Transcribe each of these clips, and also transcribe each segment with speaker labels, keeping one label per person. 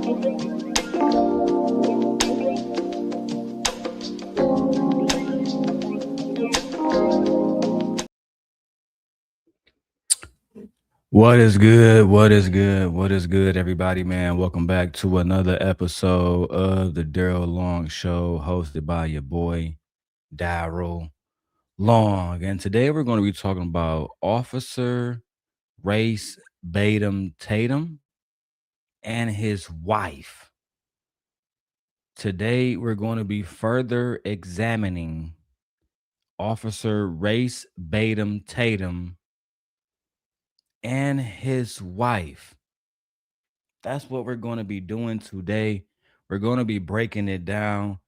Speaker 1: What is good? What is good? What is good, everybody, man? Welcome back to another episode of the Darrel Long Show, hosted by your boy, Darrel Long. And today we're going to be talking about Officer Race Tatum and his wife. Today we're going to be further examining Officer Race Tatum and his wife. That's what we're going to be doing today. We're going to be breaking it down,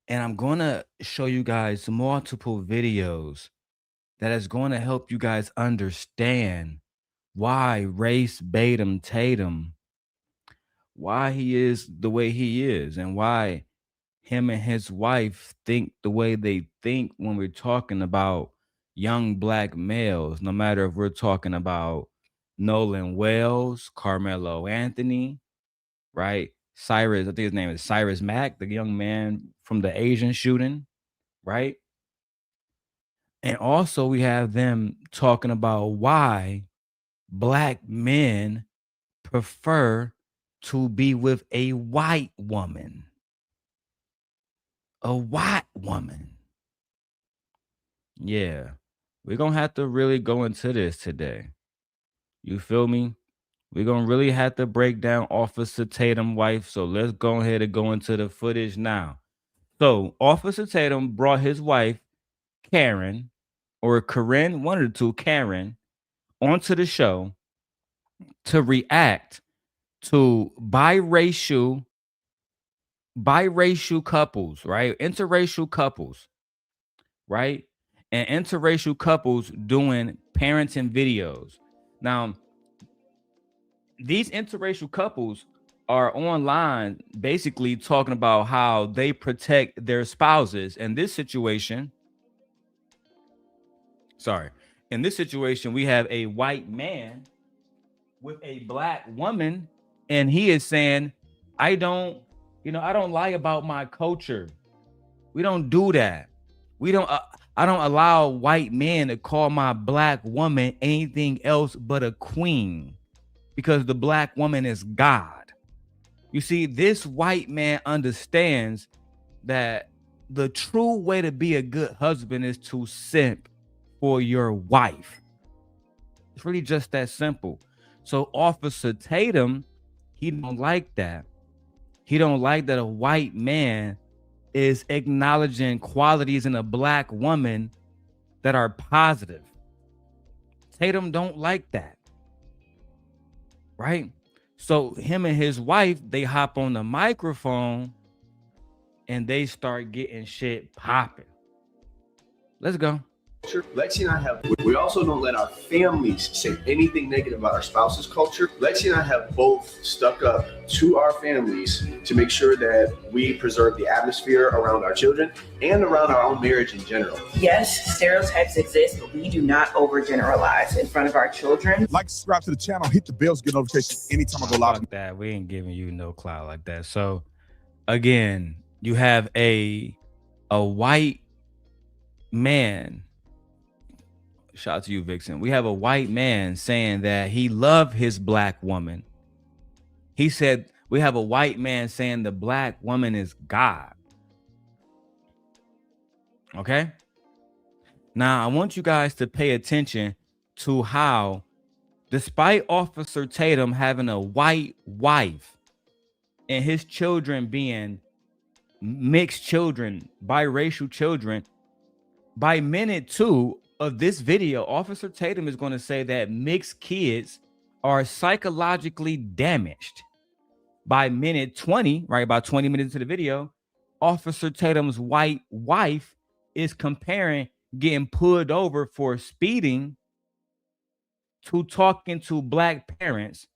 Speaker 1: and I'm going to show you guys multiple videos that is going to help you guys understand why Race Tatum, why he is the way he is, and why him and his wife think the way they think when we're talking about young black males, no matter if we're talking about Nolan Wells, Carmelo Anthony, right? Cyrus, I think his name is Cyrus Mack, the young man from the Asian shooting, right? And also we have them talking about why black men prefer to be with a white woman. A white woman. Yeah. We're going to have to really go into this today. You feel me? We're going to really have to break down Officer Tatum's wife. So let's go ahead and go into the footage now. So Officer Tatum brought his wife, Karen, or Karen, one of the two, Karen, onto the show to react to biracial couples, right? Interracial couples, right? And interracial couples doing parenting videos. Now, these interracial couples are online basically talking about how they protect their spouses. In this situation, we have a white man with a black woman, and he is saying, I don't lie about my culture. We don't do that. I don't allow white men to call my black woman anything else but a queen, because the black woman is God. You see, this white man understands that the true way to be a good husband is to simp for your wife. It's really just that simple. So Officer Tatum, he don't like that. He don't like that a white man is acknowledging qualities in a black woman that are positive. Tatum don't like that. Right? So him and his wife, they hop on the microphone and they start getting shit popping. Let's go.
Speaker 2: Lexi and I have, we also don't let our families say anything negative about our spouse's culture. Lexi and I have both stuck up to our families to make sure that we preserve the atmosphere around our children and around our own marriage in general.
Speaker 3: Yes, stereotypes exist, but we do not overgeneralize in front of our children.
Speaker 4: Like, subscribe to the channel, hit the bell to get notifications anytime I go live.
Speaker 1: Like that, we ain't giving you no clout like that. So again, you have a white man. Shout out to you, Vixen. We have a white man saying that he loved his black woman. He said we have a white man saying the black woman is God. Okay? Now, I want you guys to pay attention to how, despite Officer Tatum having a white wife and his children being mixed children, biracial children, by minute 2 of this video, Officer Tatum is going to say that mixed kids are psychologically damaged. By minute 20, right, about 20 minutes into the video, Officer Tatum's white wife is comparing getting pulled over for speeding to talking to black parents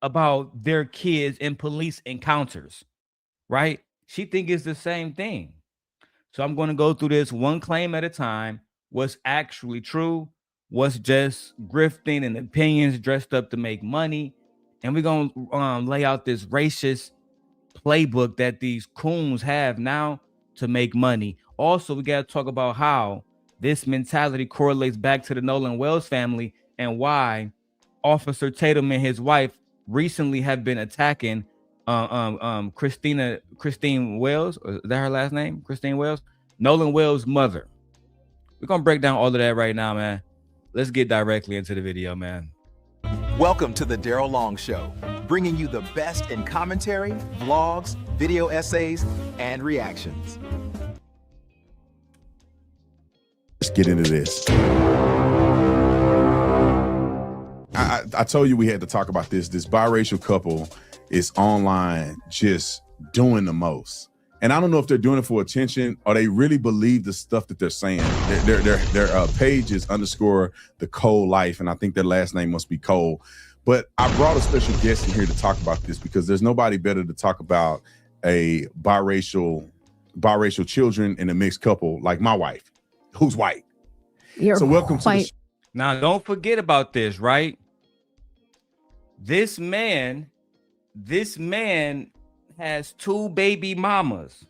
Speaker 1: about their kids in police encounters, right? She thinks it's the same thing. So I'm going to go through this one claim at a time. What's actually true, what's just grifting and opinions dressed up to make money, And we're going to lay out this racist playbook that these coons have now to make money. Also, we got to talk about how this mentality correlates back to the Nolan Wells family and why Officer Tatum and his wife recently have been attacking Christine Wells. Is that her last name? Christine Wells? Nolan Wells' mother. We're going to break down all of that right now, man. Let's get directly into the video, man.
Speaker 5: Welcome to the Darrel Long Show, bringing you the best in commentary, vlogs, video essays, and reactions.
Speaker 4: Let's get into this. I told you we had to talk about this. This biracial couple is online just doing the most. And I don't know if they're doing it for attention or they really believe the stuff that they're saying. Their page is _the Cole Life, and I think their last name must be Cole. But I brought a special guest in here to talk about this because there's nobody better to talk about a biracial children in a mixed couple like my wife, who's white. So welcome to the show.
Speaker 1: Now, don't forget about this, right? This man has 2 baby mamas.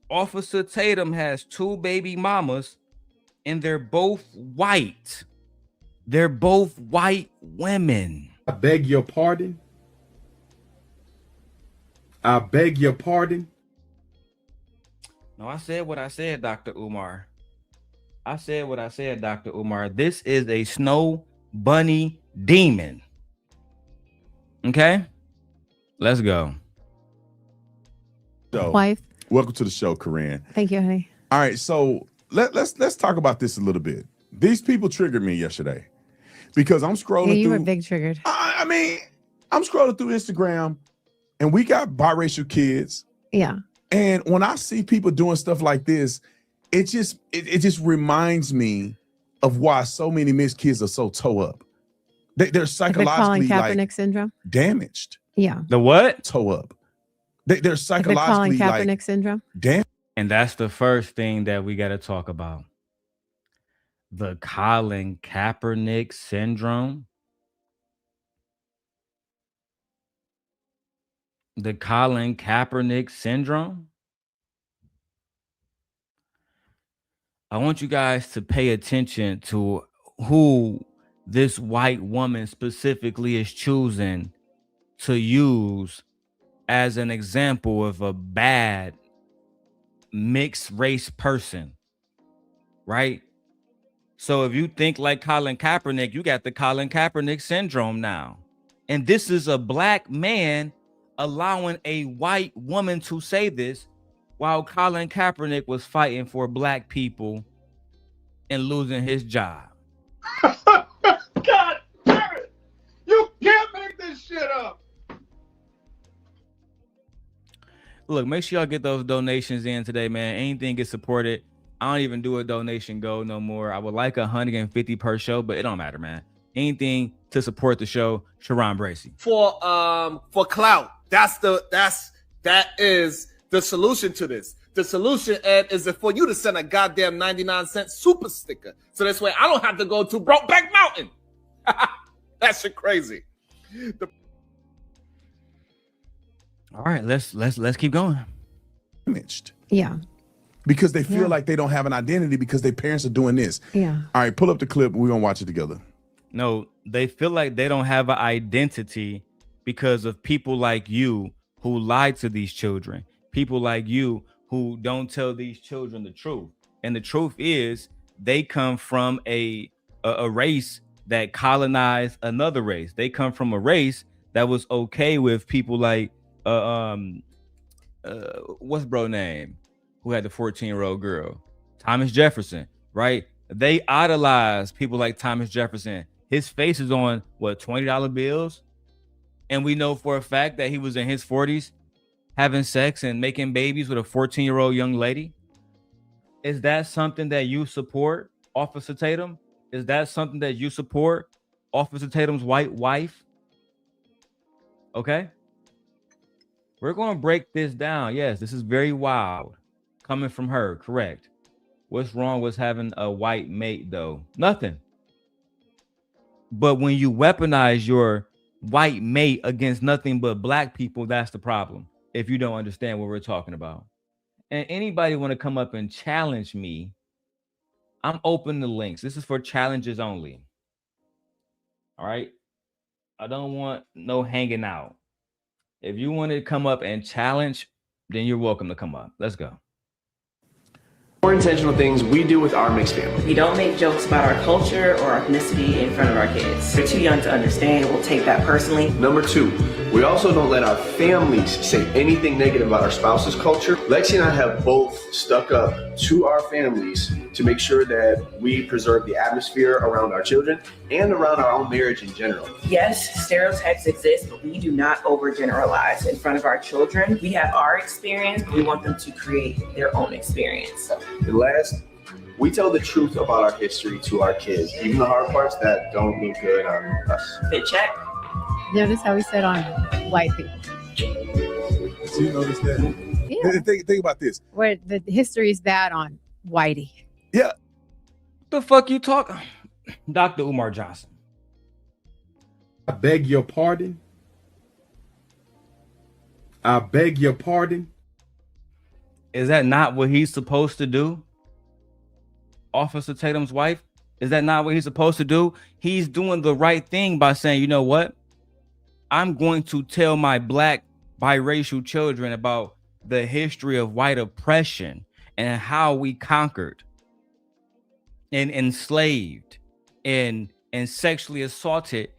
Speaker 1: Officer Tatum has 2 baby mamas, and they're both white. They're both white women.
Speaker 4: I beg your pardon. I beg your pardon.
Speaker 1: No, I said what I said, Dr. Umar. I said what I said, Dr. Umar. This is a snow bunny demon. Okay? Let's go.
Speaker 4: So,
Speaker 6: Wife.
Speaker 4: welcome to the show, Corinne.
Speaker 6: Thank you, honey.
Speaker 4: All right, so let's talk about this a little bit. These people triggered me yesterday because I'm scrolling
Speaker 6: Yeah, you
Speaker 4: through.
Speaker 6: were big triggered.
Speaker 4: I mean, I'm scrolling through Instagram, and we got biracial kids.
Speaker 6: Yeah.
Speaker 4: And when I see people doing stuff like this, it just reminds me of why so many mixed kids are so toe up. They're psychologically
Speaker 6: Kaepernick syndrome.
Speaker 4: Damaged.
Speaker 6: Yeah.
Speaker 1: The what?
Speaker 4: Toe up. They're psychologically
Speaker 6: Kaepernick syndrome.
Speaker 4: Damn.
Speaker 1: And that's the first thing that we got to talk about. The Colin Kaepernick syndrome. The Colin Kaepernick syndrome. I want you guys to pay attention to who this white woman specifically is choosing to use as an example of a bad mixed race person, right? So if you think like Colin Kaepernick, you got the Colin Kaepernick syndrome now. And this is a black man allowing a white woman to say this while Colin Kaepernick was fighting for black people and losing his job.
Speaker 7: God damn it! You can't make this shit up.
Speaker 1: Look, make sure y'all get those donations in today, man. Anything gets supported. I don't even do a donation goal no more. I would like 150 per show, but it don't matter, man. Anything to support the show, Sharon Bracey.
Speaker 7: For clout. That is the solution to this. The solution, Ed, is for you to send a goddamn 99-cent super sticker. So this way I don't have to go to Brokeback Mountain. That shit crazy.
Speaker 1: All right, let's keep going.
Speaker 4: Damaged.
Speaker 6: Yeah.
Speaker 4: Because they feel like they don't have an identity because their parents are doing this.
Speaker 6: Yeah.
Speaker 4: All right, pull up the clip. We're going to watch it together.
Speaker 1: No, they feel like they don't have an identity because of people like you who lied to these children. People like you who don't tell these children the truth. And the truth is they come from a race that colonized another race. They come from a race that was okay with people like what's bro name who had the 14-year-old girl, Thomas Jefferson, right? They idolize people like Thomas Jefferson. His face is on what, $20 bills, and we know for a fact that he was in his 40s having sex and making babies with a 14-year-old young lady. Is that something that you support, Officer Tatum? Is that something that you support, Officer Tatum's white wife? Okay. We're going to break this down. Yes, this is very wild coming from her. Correct. What's wrong with having a white mate, though? Nothing. But when you weaponize your white mate against nothing but black people, that's the problem. If you don't understand what we're talking about. And anybody want to come up and challenge me, I'm open to links. This is for challenges only. All right. I don't want no hanging out. If you want to come up and challenge, then you're welcome to come up. Let's go.
Speaker 2: More intentional things we do with our mixed family.
Speaker 3: We don't make jokes about our culture or ethnicity in front of our kids. They're too young to understand. We'll take that personally.
Speaker 2: Number 2, we also don't let our families say anything negative about our spouse's culture. Lexi and I have both stuck up to our families to make sure that we preserve the atmosphere around our children and around our own marriage in general.
Speaker 3: Yes, stereotypes exist, but we do not overgeneralize in front of our children. We have our experience, but we want them to create their own experience.
Speaker 2: And last, we tell the truth about our history to our kids, even the hard parts that don't look good on us.
Speaker 3: Fit check.
Speaker 6: Notice how we said on white people.
Speaker 4: So you notice that?
Speaker 6: Yeah.
Speaker 4: Think about this.
Speaker 6: Where the history is bad on whitey.
Speaker 4: Yeah.
Speaker 1: The fuck you talking? Dr. Umar Johnson.
Speaker 8: I beg your pardon. I beg your pardon.
Speaker 1: Is that not what he's supposed to do? Officer Tatum's wife? Is that not what he's supposed to do? He's doing the right thing by saying, you know what? I'm going to tell my black biracial children about the history of white oppression and how we conquered and enslaved and sexually assaulted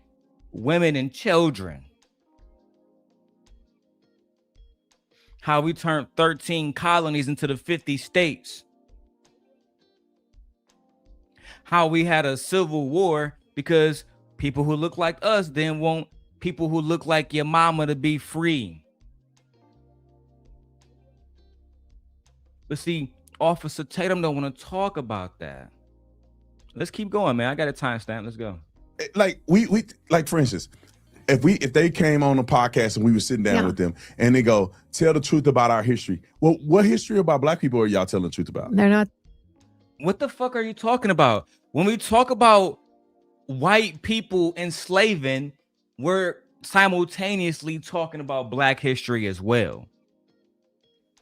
Speaker 1: women and children. How we turned 13 colonies into the 50 states. How we had a civil war because people who look like us then want people who look like your mama to be free. But see, Officer Tatum don't want to talk about that. Let's keep going, man. I got a timestamp. Let's go.
Speaker 4: Like we like, for instance, if they came on the podcast and we were sitting down with them and they go, tell the truth about our history. Well, what history about black people are y'all telling the truth about?
Speaker 6: They're not.
Speaker 1: What the fuck are you talking about? When we talk about white people enslaving, we're simultaneously talking about black history as well.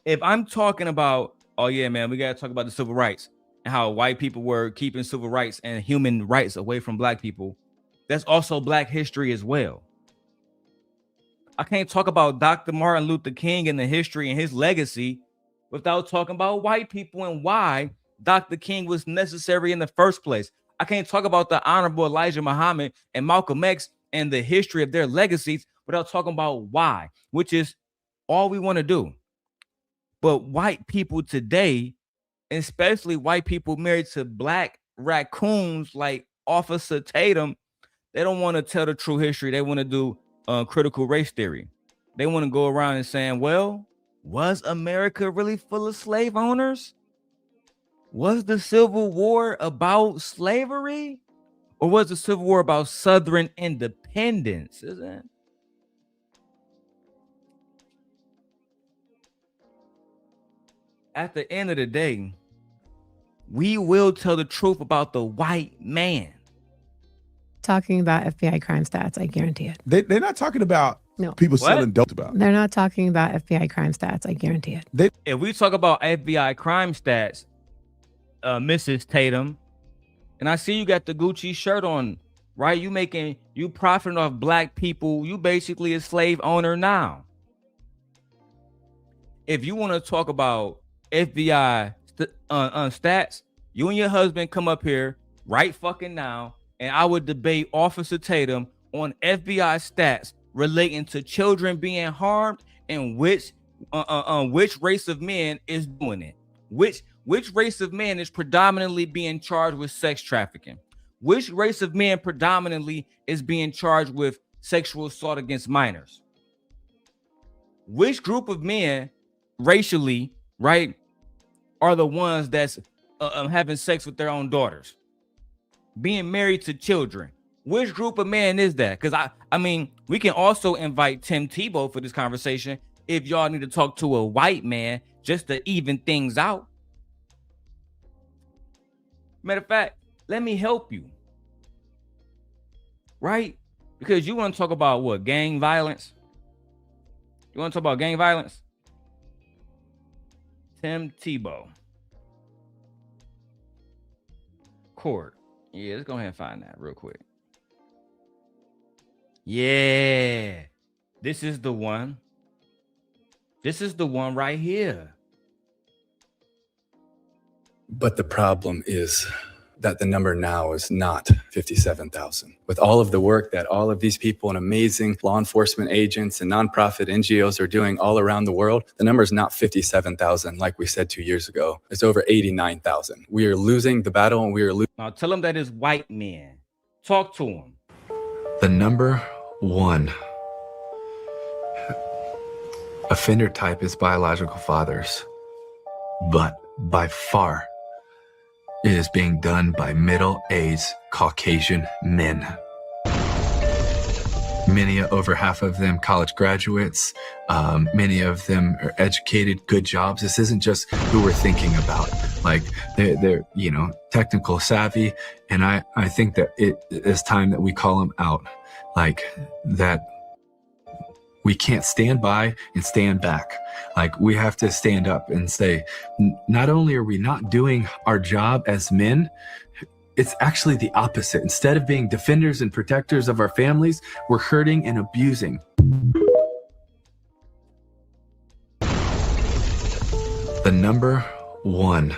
Speaker 1: If I'm talking about, oh yeah, man, we got to talk about the civil rights and how white people were keeping civil rights and human rights away from black people, that's also black history as well. I can't talk about Dr. Martin Luther King and the history and his legacy without talking about white people and why Dr. King was necessary in the first place. I can't talk about the Honorable Elijah Muhammad and Malcolm X and the history of their legacies without talking about why, which is all we want to do. But white people today, especially white people married to black raccoons like Officer Tatum, they don't want to tell the true history. They want to do critical race theory. They want to go around and saying, well, was America really full of slave owners? Was the Civil War about slavery? Or was the Civil War about Southern independence? Isn't it? At the end of the day, we will tell the truth about the white man.
Speaker 6: Talking about FBI crime stats, I guarantee it.
Speaker 4: They're not talking about people selling dope about.
Speaker 6: They're not talking about FBI crime stats, I guarantee it.
Speaker 1: If we talk about FBI crime stats, Mrs. Tatum, and I see you got the Gucci shirt on, right? You profiting off black people. You basically a slave owner now. If you want to talk about FBI stats, you and your husband come up here right fucking now, and I would debate Officer Tatum on FBI stats relating to children being harmed and which race of men is doing it. Which race of men is predominantly being charged with sex trafficking? Which race of men predominantly is being charged with sexual assault against minors? Which group of men racially, right, are the ones that's having sex with their own daughters, being married to children? Which group of men is that? Because I mean, we can also invite Tim Tebow for this conversation if y'all need to talk to a white man just to even things out. Matter of fact, let me help you. right? Because you want to talk about what? Gang violence? You want to talk about gang violence? Tim Tebow. Court. Yeah, let's go ahead and find that real quick. Yeah. This is the one. This is the one right here.
Speaker 9: But the problem is that the number now is not 57,000. With all of the work that all of these people and amazing law enforcement agents and nonprofit NGOs are doing all around the world, the number is not 57,000 like we said 2 years ago. It's over 89,000. We are losing the battle, and we are losing.
Speaker 1: Now tell them that it's white men. Talk to them.
Speaker 9: The number one offender type is biological fathers, but by far, it is being done by middle-aged Caucasian men. Many, over half of them, college graduates. Many of them are educated, good jobs. This isn't just who we're thinking about. Like they're technical savvy, and I think that it is time that we call them out. Like that. We can't stand by and stand back. Like we have to stand up and say, not only are we not doing our job as men, it's actually the opposite. Instead of being defenders and protectors of our families, we're hurting and abusing. The number one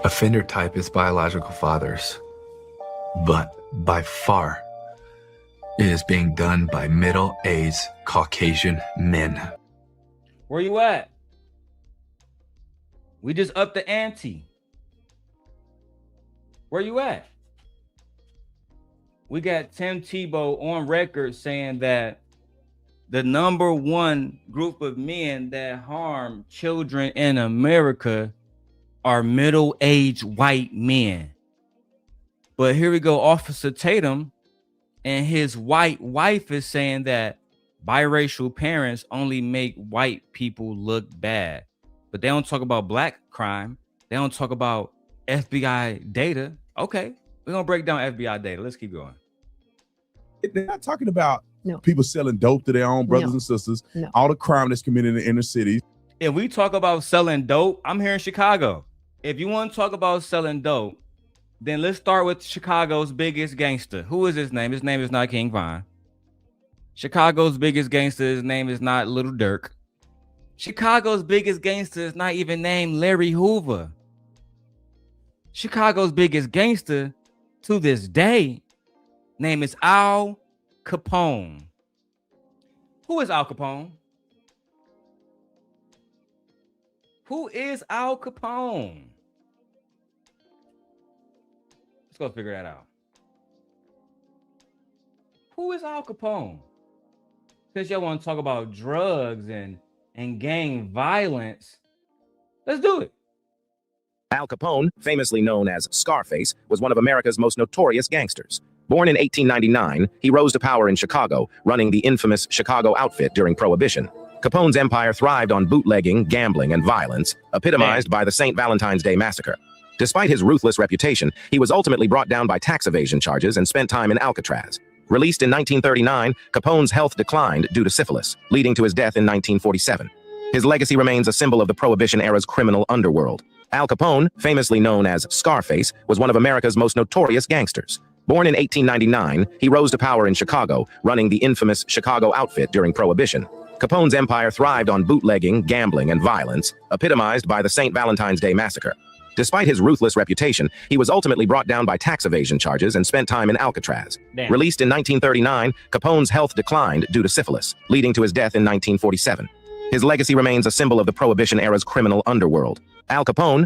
Speaker 9: offender type is biological fathers, but by far, it is being done by middle-aged Caucasian men.
Speaker 1: Where you at? We just upped the ante. Where you at? We got Tim Tebow on record saying that the number one group of men that harm children in America are middle-aged white men. But here we go, Officer Tatum and his white wife is saying that biracial parents only make white people look bad. But they don't talk about black crime. They don't talk about FBI data. Okay, we're going to break down FBI data. Let's keep going.
Speaker 4: They're not talking about
Speaker 6: No.
Speaker 4: people selling dope to their own brothers
Speaker 6: No.
Speaker 4: and sisters,
Speaker 6: No.
Speaker 4: all the crime that's committed in the inner cities.
Speaker 1: If we talk about selling dope, I'm here in Chicago. If you want to talk about selling dope, then let's start with Chicago's biggest gangster. Who is his name? His name is not King Von. Chicago's biggest gangster, his name is not Little Dirk. Chicago's biggest gangster is not even named Larry Hoover. Chicago's biggest gangster to this day, name is Al Capone. Who is Al Capone? Who is Al Capone? Let's go figure that out. Who is Al Capone? Since y'all want to talk about drugs and gang violence, let's do it.
Speaker 10: Al Capone, famously known as Scarface, was one of America's most notorious gangsters. Born in 1899, he rose to power in Chicago, running the infamous Chicago outfit during Prohibition. Capone's empire thrived on bootlegging, gambling, and violence, epitomized by the St. Valentine's Day Massacre. Despite his ruthless reputation, he was ultimately brought down by tax evasion charges and spent time in Alcatraz. Released in 1939, Capone's health declined due to syphilis, leading to his death in 1947. His legacy remains a symbol of the Prohibition-era's criminal underworld. Al Capone, famously known as Scarface, was one of America's most notorious gangsters. Born in 1899, he rose to power in Chicago, running the infamous Chicago outfit during Prohibition. Capone's empire thrived on bootlegging, gambling, and violence, epitomized by the St. Valentine's Day Massacre. Despite his ruthless reputation, he was ultimately brought down by tax evasion charges and spent time in Alcatraz.
Speaker 1: Damn.
Speaker 10: Released in 1939, Capone's health declined due to syphilis, leading to his death in 1947. His legacy remains a symbol of the Prohibition-era's criminal underworld. Al Capone.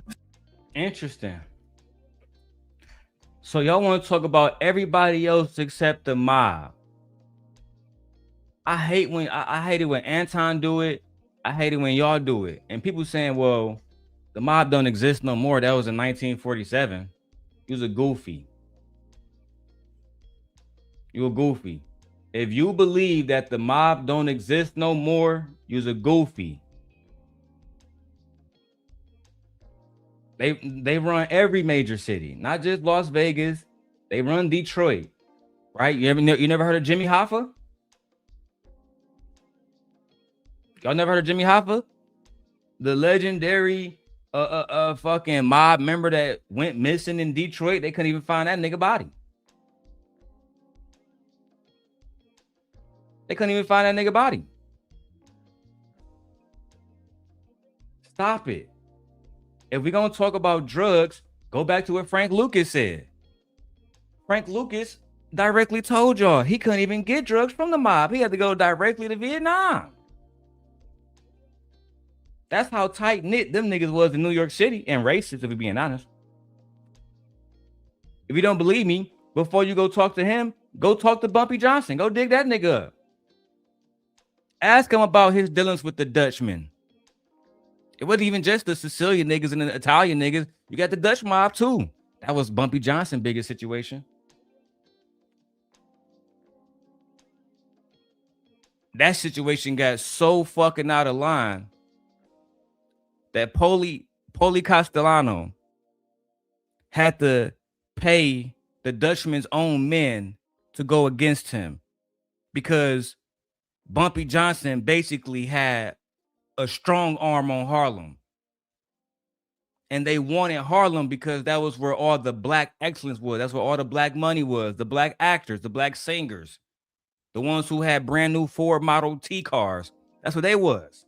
Speaker 1: Interesting. So y'all want to talk about everybody else except the mob. I hate it when Anton do it. I hate it when y'all do it. And people saying, well, the mob don't exist no more. That was in 1947. He was a goofy. You a goofy. If you believe that the mob don't exist no more, you's a goofy. They run every major city, not just Las Vegas, They run Detroit, right? You never heard of Jimmy Hoffa? Y'all never heard of Jimmy Hoffa? The legendary fucking mob member that went missing in Detroit. They couldn't even find that nigga body. They couldn't even find that nigga body. Stop it. If we're gonna talk about drugs, go back to what Frank Lucas said. Frank Lucas directly told y'all he couldn't even get drugs from the mob. He had to go directly to Vietnam. That's how tight-knit them niggas was in New York City, and racist, if we're being honest. If you don't believe me, before you go talk to him, go talk to Bumpy Johnson. Go dig that nigga up. Ask him about his dealings with the Dutchmen. It wasn't even just the Sicilian niggas and the Italian niggas. You got the Dutch mob too. That was Bumpy Johnson's biggest situation. That situation got so fucking out of line that Poli Castellano had to pay the Dutchman's own men to go against him because Bumpy Johnson basically had a strong arm on Harlem. And they wanted Harlem because that was where all the black excellence was. That's where all the black money was. The black actors, the black singers, the ones who had brand new Ford Model T cars. That's what they was.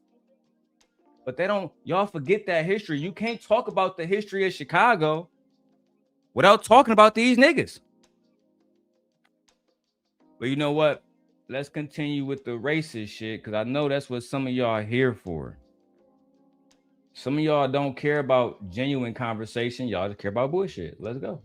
Speaker 1: But they don't, y'all forget that history. You can't talk about the history of Chicago without talking about these niggas. But you know what? Let's continue with the racist shit, because I know that's what some of y'all are here for. Some of y'all don't care about genuine conversation. Y'all just care about bullshit. Let's go.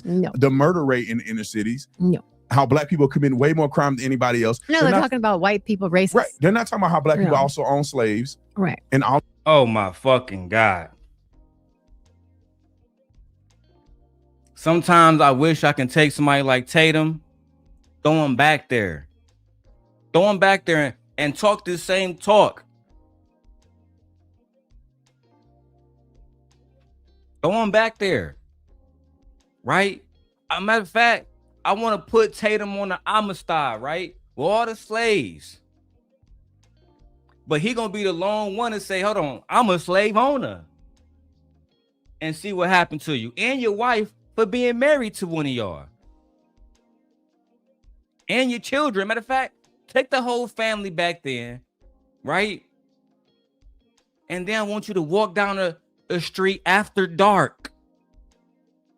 Speaker 6: No.
Speaker 4: The murder rate in the inner cities.
Speaker 6: No.
Speaker 4: How black people commit way more crime than anybody else.
Speaker 6: No, they're talking about white people racist.
Speaker 4: Right. They're not talking about how black people also own slaves.
Speaker 6: Right.
Speaker 4: And all.
Speaker 1: Oh my fucking God. Sometimes I wish I can take somebody like Tatum, throw him back there. Throw him back there and talk this same talk. Throw him back there. Right? As a matter of fact, I want to put Tatum on the Amistad, right? With all the slaves. But he gonna be the lone one to say, hold on, I'm a slave owner. And see what happened to you. And your wife for being married to one of y'all. And your children. Matter of fact, take the whole family back then, right? And then I want you to walk down the street after dark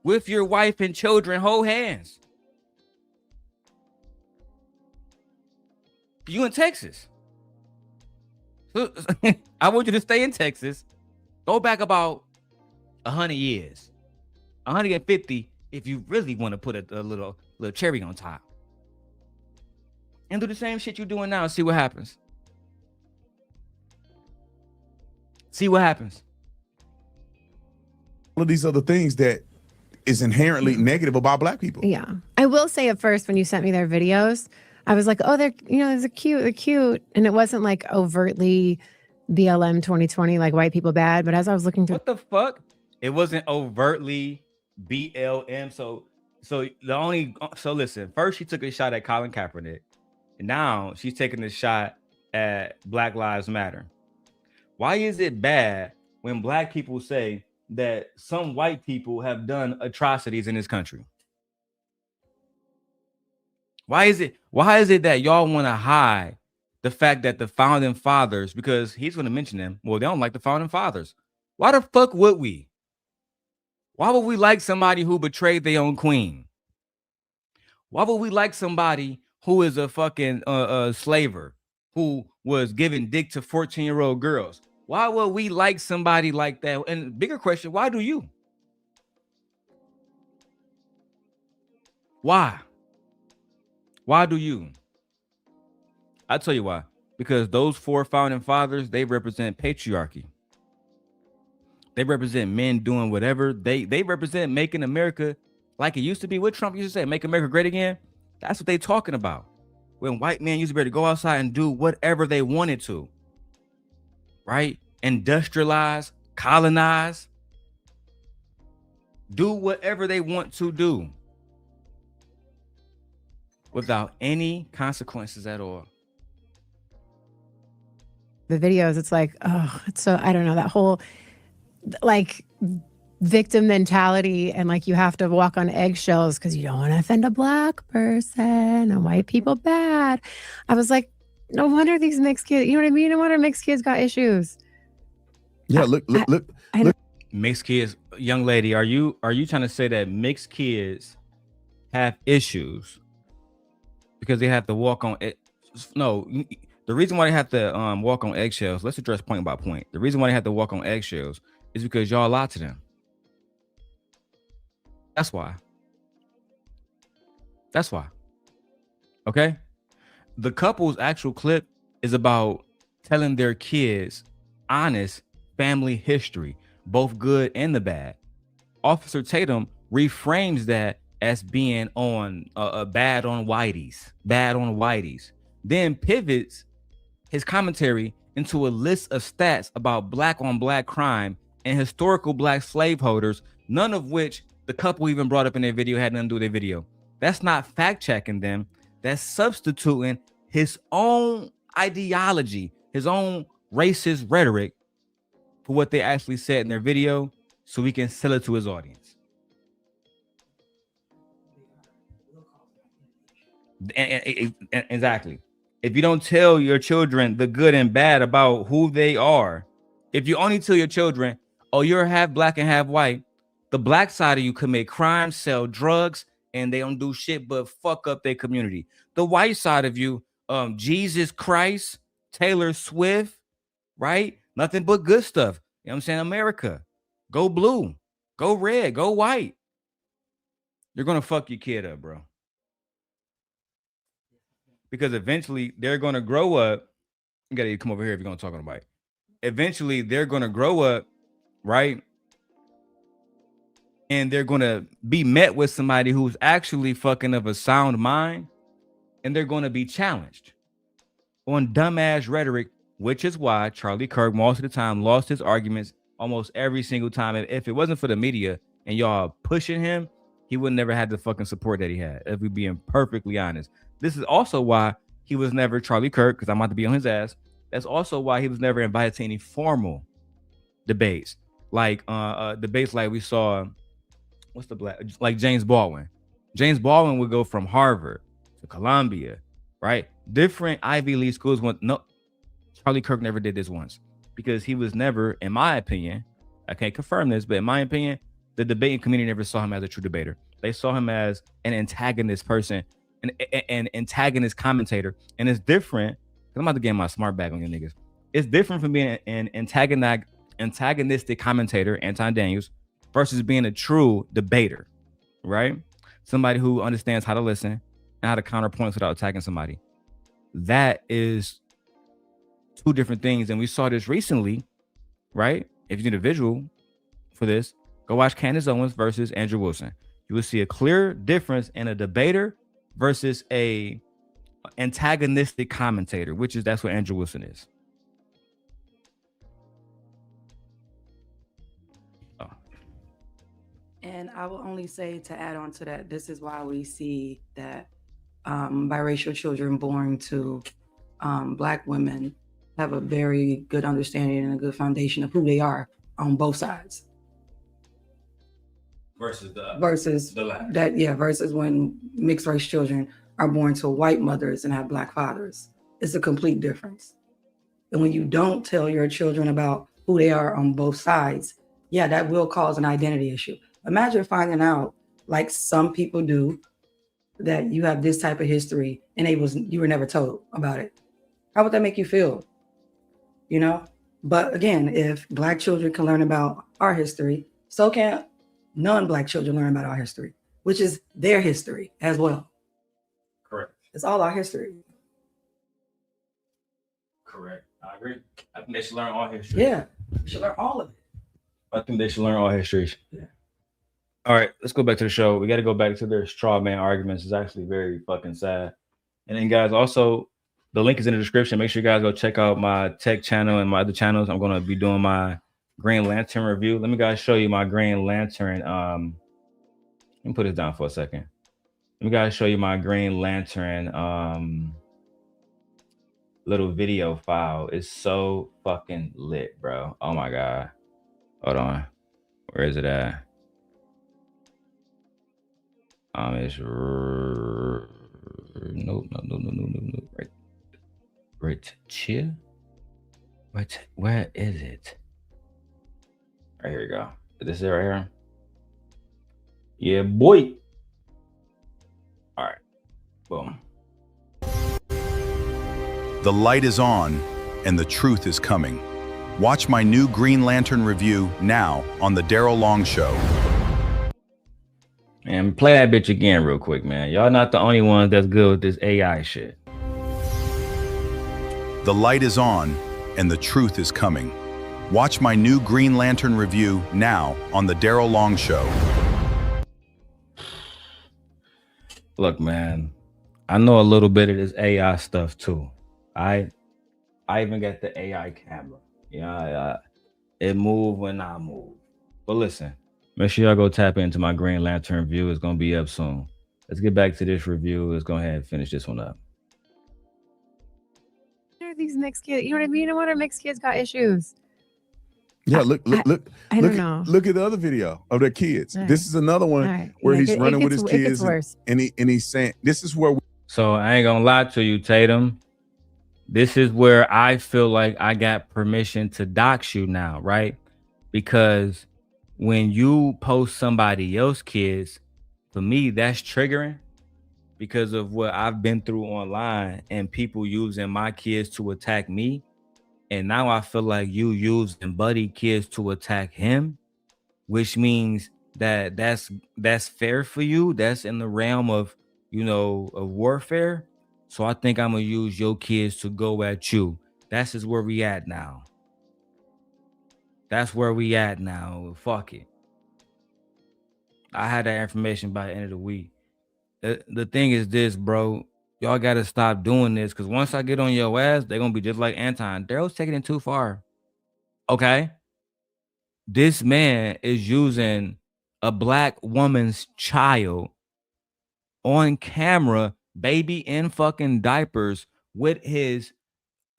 Speaker 1: with your wife and children, hold hands. You in Texas. I want you to stay in Texas. Go back about 100 years. 150 if you really want to put a little cherry on top. And do the same shit you're doing now and see what happens. See what happens.
Speaker 4: All of these other things that is inherently negative about black people.
Speaker 6: Yeah. I will say at first when you sent me their videos, I was like, oh, they're cute. And it wasn't like overtly BLM 2020, like white people bad. But as I was looking through.
Speaker 1: What the fuck? It wasn't overtly BLM. So listen, first she took a shot at Colin Kaepernick. And now she's taking a shot at Black Lives Matter. Why is it bad when black people say that some white people have done atrocities in this country? Why is it that y'all want to hide the fact that the founding fathers, because he's going to mention them, well, they don't like the founding fathers. Why the fuck would we? Why would we like somebody who betrayed their own queen? Why would we like somebody who is a fucking slaver, who was giving dick to 14-year-old girls? Why would we like somebody like that? And bigger question, why do you? Why? Why do you? I'll tell you why. Because those four founding fathers, they represent patriarchy. They represent men doing whatever. They represent making America like it used to be. What Trump used to say, make America great again. That's what they talking about. When white men used to be able to go outside and do whatever they wanted to. Right? Industrialize, colonize. Do whatever they want to do. without any consequences at all.
Speaker 6: The videos, it's like, oh, it's so, I don't know, that whole like victim mentality, and like you have to walk on eggshells because you don't want to offend a black person and white people bad. I was like, no wonder these mixed kids, you know what I mean? No wonder mixed kids got issues.
Speaker 4: Yeah, look.
Speaker 1: Mixed kids, young lady, are you trying to say that mixed kids have issues because they have to walk on it? No, the reason why they have to walk on eggshells, let's address point by point. The reason why they have to walk on eggshells is because y'all lied to them. That's why. Okay? The couple's actual clip is about telling their kids honest family history, both good and the bad. Officer Tatum reframes that as being on bad on whiteys, then pivots his commentary into a list of stats about black on black crime and historical black slaveholders, none of which the couple even brought up in their video had nothing to do with their video. That's not fact checking them. That's substituting his own ideology, his own racist rhetoric for what they actually said in their video so we can sell it to his audience. And exactly. If you don't tell your children the good and bad about who they are, if you only tell your children, oh, you're half black and half white, the black side of you commit crimes, sell drugs, and they don't do shit but fuck up their community. The white side of you, Jesus Christ, Taylor Swift, right? Nothing but good stuff. You know what I'm saying? America, go blue, go red, go white. You're going to fuck your kid up, bro. Because eventually they're going to grow up. You got to come over here if you're going to talk on the mic. Eventually they're going to grow up, right? And they're going to be met with somebody who's actually fucking of a sound mind. And they're going to be challenged on dumbass rhetoric, which is why Charlie Kirk most of the time lost his arguments almost every single time. And if it wasn't for the media and y'all pushing him, he would never had the fucking support that he had, if we're being perfectly honest. This is also why he was never Charlie Kirk, because I'm about to be on his ass. That's also why he was never invited to any formal debates. Like debates like we saw, what's the black, like James Baldwin. James Baldwin would go from Harvard to Columbia, right? Different Ivy League schools went. No, Charlie Kirk never did this once because he was never, in my opinion, I can't confirm this, but in my opinion, the debating community never saw him as a true debater. They saw him as an antagonist person, an antagonist commentator. And it's different. I'm about to get my smart bag on you niggas. It's different from being an antagonistic commentator, Anton Daniels, versus being a true debater, right? Somebody who understands how to listen and how to counterpoint without attacking somebody. That is two different things. And we saw this recently, right? If you need a visual for this, go watch Candace Owens versus Andrew Wilson. You will see a clear difference in a debater versus a antagonistic commentator, which is, that's what Andrew Wilson is. Oh.
Speaker 11: And I will only say, to add on to that, this is why we see that biracial children born to Black women have a very good understanding and a good foundation of who they are on both sides. Versus when mixed race children are born to white mothers and have Black fathers. It's a complete difference. And when you don't tell your children about who they are on both sides, yeah, that will cause an identity issue. Imagine finding out, like some people do, that you have this type of history and you were never told about it. How would that make you feel? You know? But again, if Black children can learn about our history, so can non-Black children learn about our history, which is their history as well.
Speaker 1: Correct.
Speaker 11: It's all our history.
Speaker 1: Correct. I agree. I think they should learn all history.
Speaker 11: Yeah, they should learn all of it.
Speaker 1: I think they should learn all histories.
Speaker 11: Yeah.
Speaker 1: All right, let's go back to the show. We got to go back to their straw man arguments. It's actually very fucking sad. And then, guys, also, the link is in the description. Make sure you guys go check out my tech channel and my other channels. I'm going to be doing my Green Lantern review. Let me guys show you my Green Lantern. Let me put this down for a second. We gotta show you my Green Lantern little video file. It's so fucking lit, bro. Oh my god. Hold on. Where is it at? It's no. Right here. Where is it? Right here we go. Is this it right here? Yeah, boy. All right. Boom.
Speaker 12: The light is on, and the truth is coming. Watch my new Green Lantern review now on The Darrel Long Show.
Speaker 1: And play that bitch again real quick, man. Y'all not the only ones that's good with this AI shit.
Speaker 12: The light is on, and the truth is coming. Watch my new Green Lantern review now on The Darrel Long Show.
Speaker 1: Look, man, I know a little bit of this AI stuff too. I even got the AI camera. Yeah, it move when I move. But listen, make sure y'all go tap into my Green Lantern review. It's gonna be up soon. Let's get back to this review. Let's go ahead and finish this one up.
Speaker 6: These mixed kids, you know what I mean? No wonder mixed kids got issues.
Speaker 4: Yeah, look.
Speaker 6: I don't know.
Speaker 4: Look at the other video of their kids.
Speaker 6: Right.
Speaker 4: This is another one where he's running with his kids, and he's saying, "This is where."
Speaker 1: So I ain't gonna lie to you, Tatum. This is where I feel like I got permission to dox you now, right? Because when you post somebody else's kids, for me, that's triggering because of what I've been through online and people using my kids to attack me. And now I feel like you using Buddy kids to attack him, which means that that's fair for you. That's in the realm of, of warfare. So I think I'm gonna use your kids to go at you. That's just where we at now. That's where we at now. Fuck it. I had that information by the end of the week. The thing is this, bro. Y'all gotta stop doing this, because once I get on your ass, they're gonna be just like Anton. Darrel's taking it too far. Okay? This man is using a black woman's child on camera, baby in fucking diapers, with his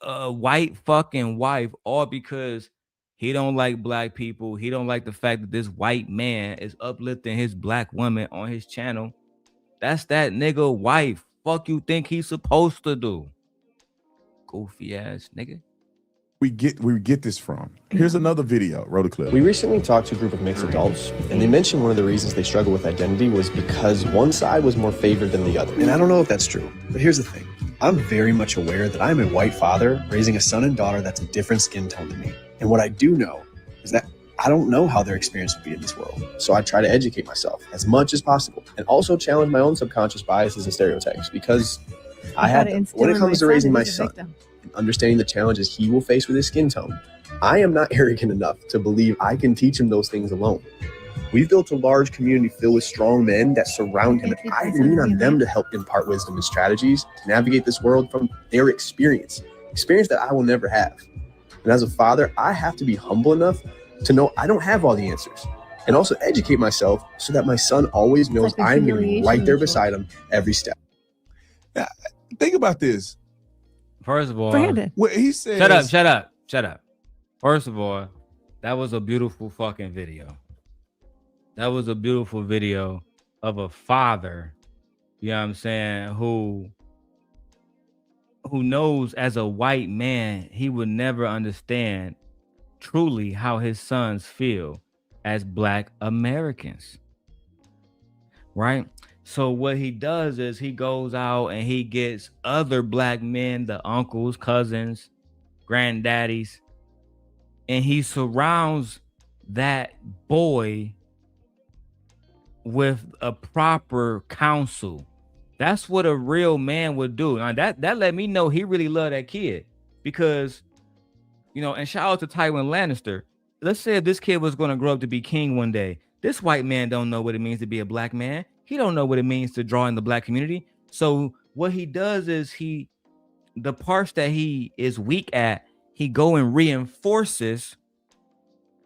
Speaker 1: white fucking wife, all because he don't like black people. He don't like the fact that this white man is uplifting his black woman on his channel. That's that nigga wife. Fuck you think he's supposed to do? Goofy ass nigga.
Speaker 4: We get this from. Here's another video. Roll the clip.
Speaker 13: We recently talked to a group of mixed adults, and they mentioned one of the reasons they struggle with identity was because one side was more favored than the other. And I don't know if that's true, but here's the thing. I'm very much aware that I'm a white father raising a son and daughter that's a different skin tone than me. And what I do know is that I don't know how their experience would be in this world. So I try to educate myself as much as possible and also challenge my own subconscious biases and stereotypes, because I had them. When it comes to raising my son and understanding the challenges he will face with his skin tone, I am not arrogant enough to believe I can teach him those things alone. We've built a large community filled with strong men that surround him, and I lean on them to help impart wisdom and strategies to navigate this world from their experience that I will never have. And as a father, I have to be humble enough to know I don't have all the answers, and also educate myself so that my son always knows I'm going to be right there beside him every step.
Speaker 4: Now, think about this.
Speaker 1: First of all,
Speaker 6: Brandon.
Speaker 4: What he says.
Speaker 1: Shut up. First of all, that was a beautiful fucking video. That was a beautiful video of a father, you know what I'm saying, who knows as a white man, he would never understand truly how his sons feel as black Americans. Right? So what he does is he goes out and he gets other black men, the uncles, cousins, granddaddies, and he surrounds that boy with a proper counsel. That's what a real man would do. Now that let me know he really loved that kid, because, and shout out to Tywin Lannister. Let's say if this kid was going to grow up to be king one day, this white man don't know what it means to be a black man. He don't know what it means to draw in the black community. So what he does is the parts that he is weak at, he go and reinforces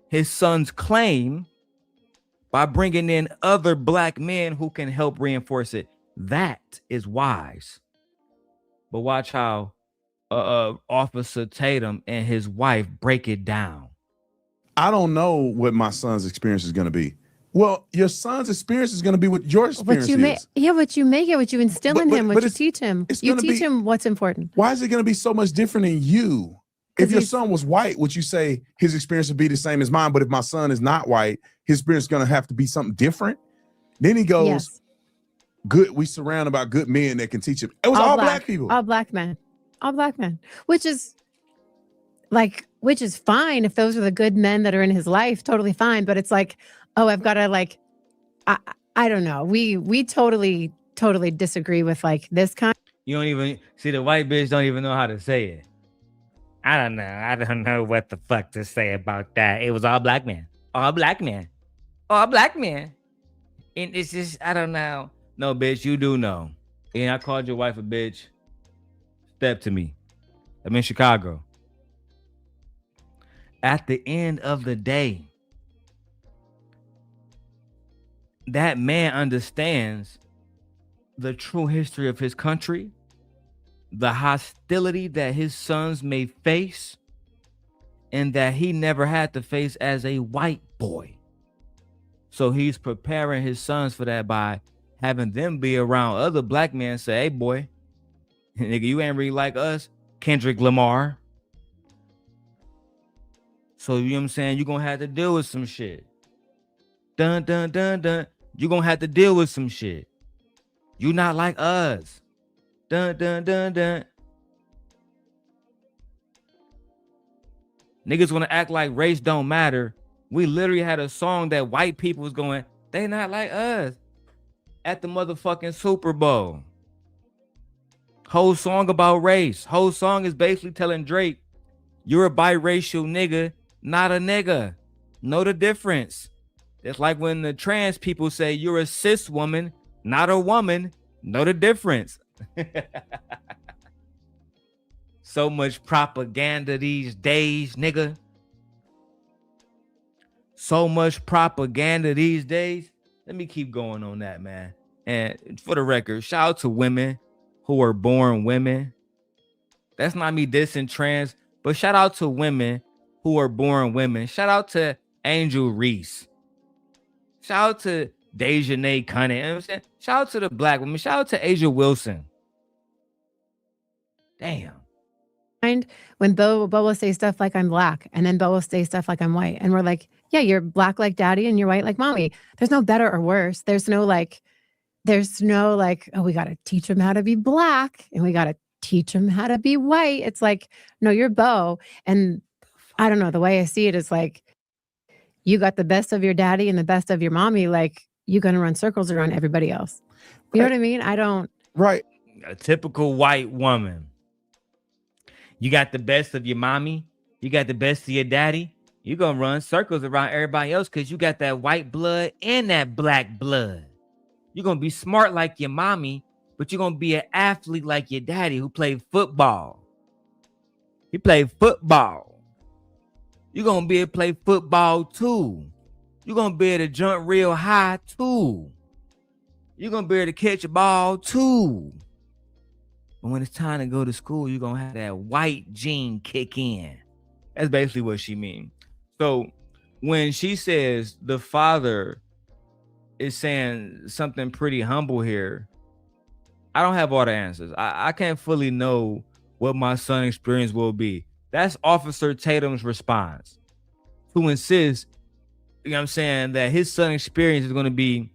Speaker 1: his son's claim by bringing in other black men who can help reinforce it. That is wise. But watch how Officer Tatum and his wife break it down.
Speaker 4: I don't know what my son's experience is going to be. Well, your son's experience is going to be what your experience is.
Speaker 6: What you make it, what you instill in him, what you teach him. You teach him what's important.
Speaker 4: Why is it going to be so much different than you? If your son was white, would you say his experience would be the same as mine? But if my son is not white, his experience is going to have to be something different. Then he goes, good. We surround about good men that can teach him. It was all black people.
Speaker 6: All black men. All black men. Which is fine if those are the good men that are in his life, totally fine. But it's like, oh, I've got to I don't know. We totally disagree with like this kind.
Speaker 1: You don't even see the white bitch don't even know how to say it. I don't know. I don't know what the fuck to say about that. It was all black men. All black men. All black men. And it's just, I don't know. No, bitch, you do know. And I called your wife a bitch. Step to me. I'm in Chicago. At the end of the day, that man understands the true history of his country, the hostility that his sons may face, and that he never had to face as a white boy. So he's preparing his sons for that by having them be around other black men, say, hey, boy, nigga, you ain't really like us, Kendrick Lamar. So, you know what I'm saying? You're going to have to deal with some shit. Dun, dun, dun, dun. You're going to have to deal with some shit. You not like us. Dun, dun, dun, dun. Niggas want to act like race don't matter. We literally had a song that white people was going, they not like us, at the motherfucking Super Bowl. Whole song about race. Whole song is basically telling Drake, you're a biracial nigga, not a nigga. Know the difference. It's like when the trans people say you're a cis woman, not a woman. Know the difference. So much propaganda these days, nigga. So much propaganda these days. Let me keep going on that, man. And for the record, shout out to women who are born women. That's not me dissing trans, but shout out to women who are born women. Shout out to Angel Reese. Shout out to Dejanay Cunningham. You know what I'm saying? Shout out to the black women. Shout out to Asia Wilson. Damn.
Speaker 6: When Bo will say stuff like I'm black, and then Bo will say stuff like I'm white, and we're like, yeah, you're black like daddy and you're white like mommy. There's no better or worse. There's no like, oh, we got to teach him how to be black and we got to teach him how to be white. It's like, no, you're Bo. And I don't know, the way I see it is like, you got the best of your daddy and the best of your mommy. Like, you're going to run circles around everybody else. You know what I mean? I don't.
Speaker 4: Right.
Speaker 1: A typical white woman. You got the best of your mommy. You got the best of your daddy. You're going to run circles around everybody else because you got that white blood and that black blood. You're going to be smart like your mommy, but you're going to be an athlete like your daddy who played football. He played football. You're going to be able to play football too. You're going to be able to jump real high too. You're going to be able to catch a ball too. But when it's time to go to school, you're going to have that white gene kick in. That's basically what she means. So when she says the father is saying something pretty humble here, I don't have all the answers. I can't fully know what my son's experience will be. That's Officer Tatum's response to insist, you know what I'm saying, that his son's experience is going to be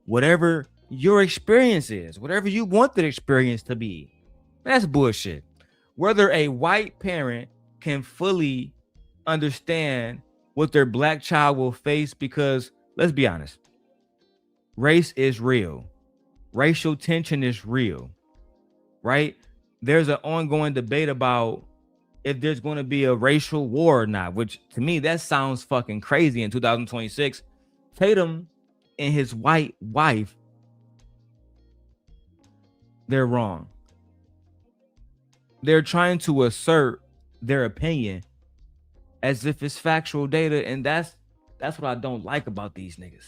Speaker 1: whatever your experience is, whatever you want the experience to be. That's bullshit. Whether a white parent can fully understand what their black child will face, because let's be honest, race is real. Racial tension is real, right? There's an ongoing debate about if there's going to be a racial war or not, which to me, that sounds fucking crazy in 2026. Tatum and his white wife, they're wrong. They're trying to assert their opinion as if it's factual data, and that's what I don't like about these niggas.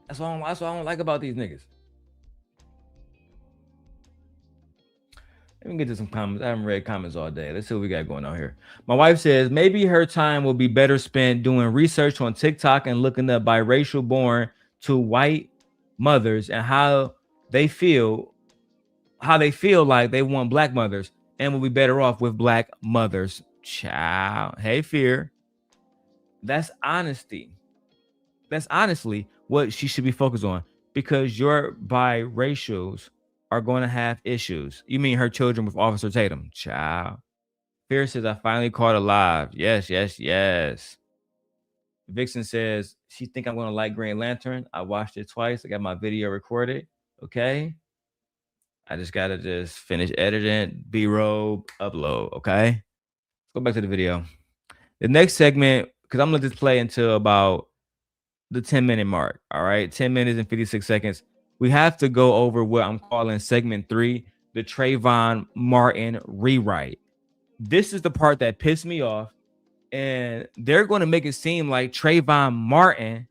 Speaker 1: That's what I don't like about these niggas. Let me get to some comments. I haven't read comments all day. Let's see what we got going on here. My wife says maybe her time will be better spent doing research on TikTok and looking up biracial born to white mothers and how they feel like they want black mothers and will be better off with black mothers. Child. Hey, Fear. That's honesty. That's honestly what she should be focused on, because your biracials are going to have issues. You mean her children with Officer Tatum? Child. Fear says, I finally caught alive. Yes, yes, yes. Vixen says, she think I'm going to like Green Lantern. I watched it twice. I got my video recorded. Okay. I just got to just finish editing, B-roll, upload. Okay. Let's go back to the video. The next segment, because I'm going to let this play until about the 10-minute mark. All right. 10 minutes and 56 seconds. We have to go over what I'm calling segment 3, the Trayvon Martin rewrite. This is the part that pissed me off. And they're going to make it seem like Trayvon Martin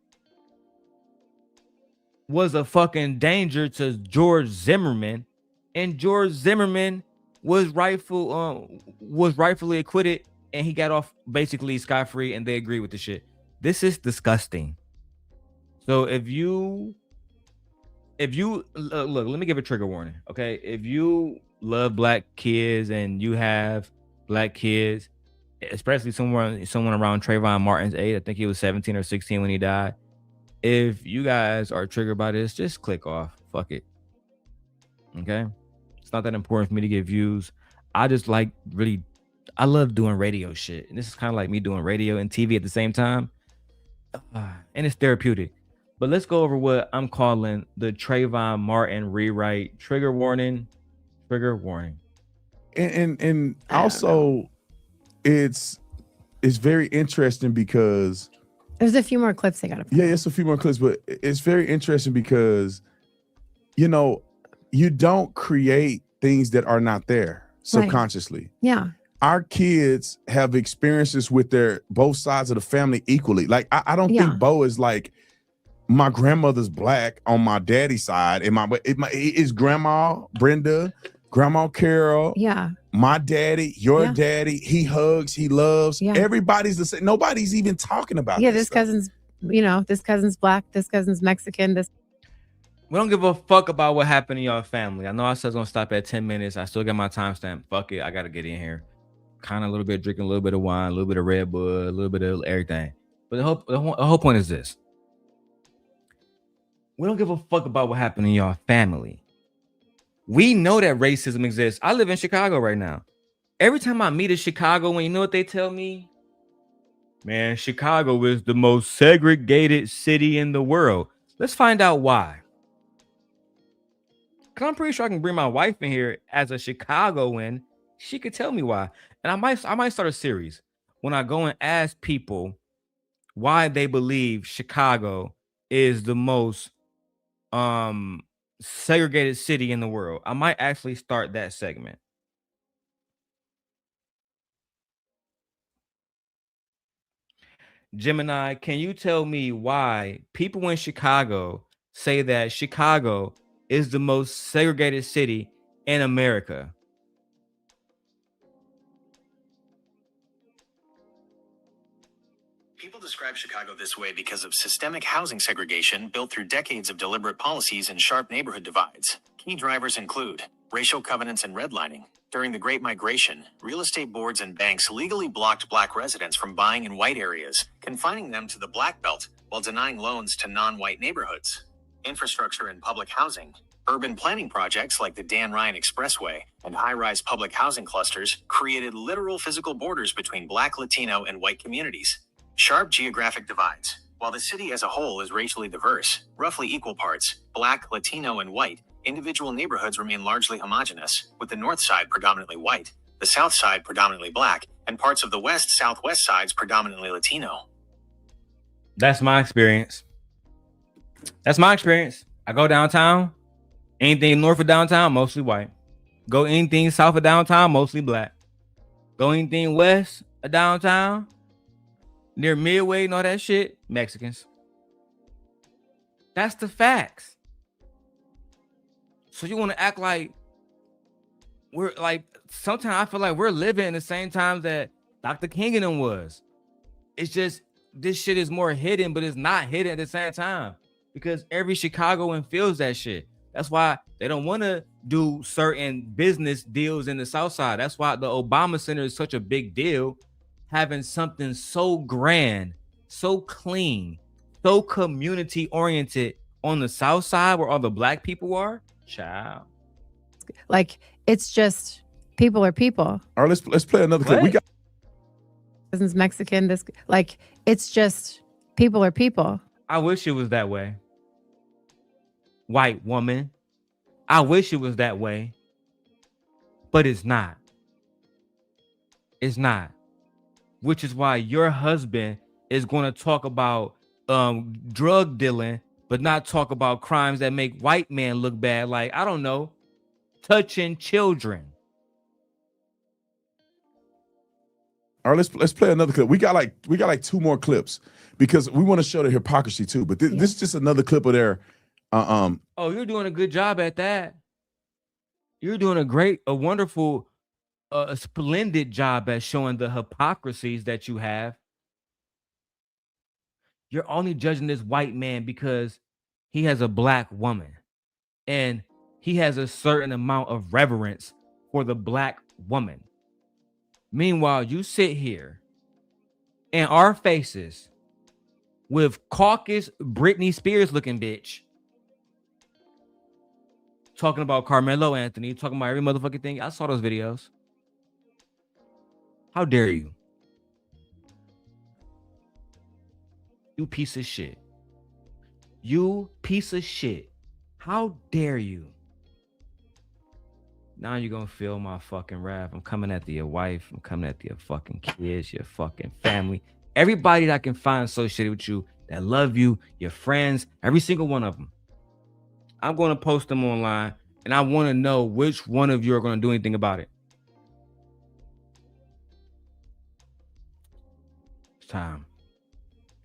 Speaker 1: was a fucking danger to George Zimmerman. And George Zimmerman was rightfully acquitted. And he got off basically scot-free, and they agree with the shit. This is disgusting. So if you look, let me give a trigger warning. Okay. If you love black kids and you have black kids, especially someone around Trayvon Martin's age, I think he was 17 or 16 when he died. If you guys are triggered by this, just click off. Fuck it. Okay. It's not that important for me to get views. I just I love doing radio shit. And this is kind of like me doing radio and TV at the same time. And it's therapeutic. But let's go over what I'm calling the Trayvon Martin rewrite. Trigger warning.
Speaker 4: And also it's very interesting because
Speaker 6: there's a few more clips they gotta play.
Speaker 4: Yeah, it's a few more clips, but it's very interesting because you don't create things that are not there subconsciously.
Speaker 6: Right. Yeah.
Speaker 4: Our kids have experiences with both sides of the family equally. Like I don't think Bo is like, my grandmother's black on my daddy's side, and it's Grandma Brenda, Grandma Carol, my daddy, your daddy. He hugs, he loves. Everybody's the same. Nobody's even talking about.
Speaker 6: This cousin's, this cousin's black, this cousin's Mexican.
Speaker 1: We don't give a fuck about what happened in your family. I know I said I was gonna stop at 10 minutes. I still got my timestamp. Fuck it, I gotta get in here. Kind of a little bit drinking, a little bit of wine, a little bit of Red Bull, a little bit of everything. But the whole point is this. We don't give a fuck about what happened in your family. We know that racism exists. I live in Chicago right now. Every time I meet a Chicagoan, you know what they tell me? Man, Chicago is the most segregated city in the world. Let's find out why. Because I'm pretty sure I can bring my wife in here as a Chicagoan. She could tell me why. And I might start a series when I go and ask people why they believe Chicago is the most segregated city in the world. I might actually start that segment. Gemini, can you tell me why people in Chicago say that Chicago is the most segregated city in America?
Speaker 14: People describe Chicago this way because of systemic housing segregation built through decades of deliberate policies and sharp neighborhood divides. Key drivers include racial covenants and redlining. During the Great Migration, real estate boards and banks legally blocked black residents from buying in white areas, confining them to the Black Belt while denying loans to non-white neighborhoods. Infrastructure and public housing. Urban planning projects like the Dan Ryan Expressway and high-rise public housing clusters created literal physical borders between Black, Latino, and white communities. Sharp geographic divides. While the city as a whole is racially diverse, roughly equal parts, Black, Latino, and white, individual neighborhoods remain largely homogeneous, with the north side predominantly white, the south side predominantly Black, and parts of the west-southwest sides predominantly Latino.
Speaker 1: That's my experience. I go downtown, anything north of downtown, mostly white. Go anything south of downtown, mostly Black. Go anything west of downtown, near Midway and all that shit, Mexicans. That's the facts. So you want to act like we're like, sometimes I feel like we're living in the same time that Dr. King and them was. It's just this shit is more hidden, but it's not hidden at the same time because every Chicagoan feels that shit. That's why they don't want to do certain business deals in the South Side. That's why the Obama Center is such a big deal, having something so grand, so clean, so community oriented on the South Side where all the black people are. Child.
Speaker 6: Like, it's just people are people.
Speaker 4: All right, let's play another clip. We got
Speaker 6: This Mexican. This like it's just people are people.
Speaker 1: I wish it was that way. White woman. I wish it was that way. But it's not. It's not. Which is why your husband is going to talk about drug dealing, but not talk about crimes that make white men look bad. Like, I don't know, touching children.
Speaker 4: All right, let's play another clip. We got like two more clips because we want to show the hypocrisy too. But this is just another clip of their.
Speaker 1: Oh, you're doing a good job at that. You're doing a wonderful, splendid job at showing the hypocrisies that you have. You're only judging this white man because he has a black woman and he has a certain amount of reverence for the black woman. Meanwhile, you sit here in our faces with caucus Britney Spears looking bitch talking about Carmelo Anthony, talking about every motherfucking thing. I saw those videos. How dare you? You piece of shit. You piece of shit. How dare you? Now you're gonna feel my fucking wrath. I'm coming after your wife. I'm coming after your fucking kids, your fucking family. Everybody that I can find associated with you, that love you, your friends, every single one of them. I'm gonna post them online, and I want to know which one of you are gonna do anything about it. It's time.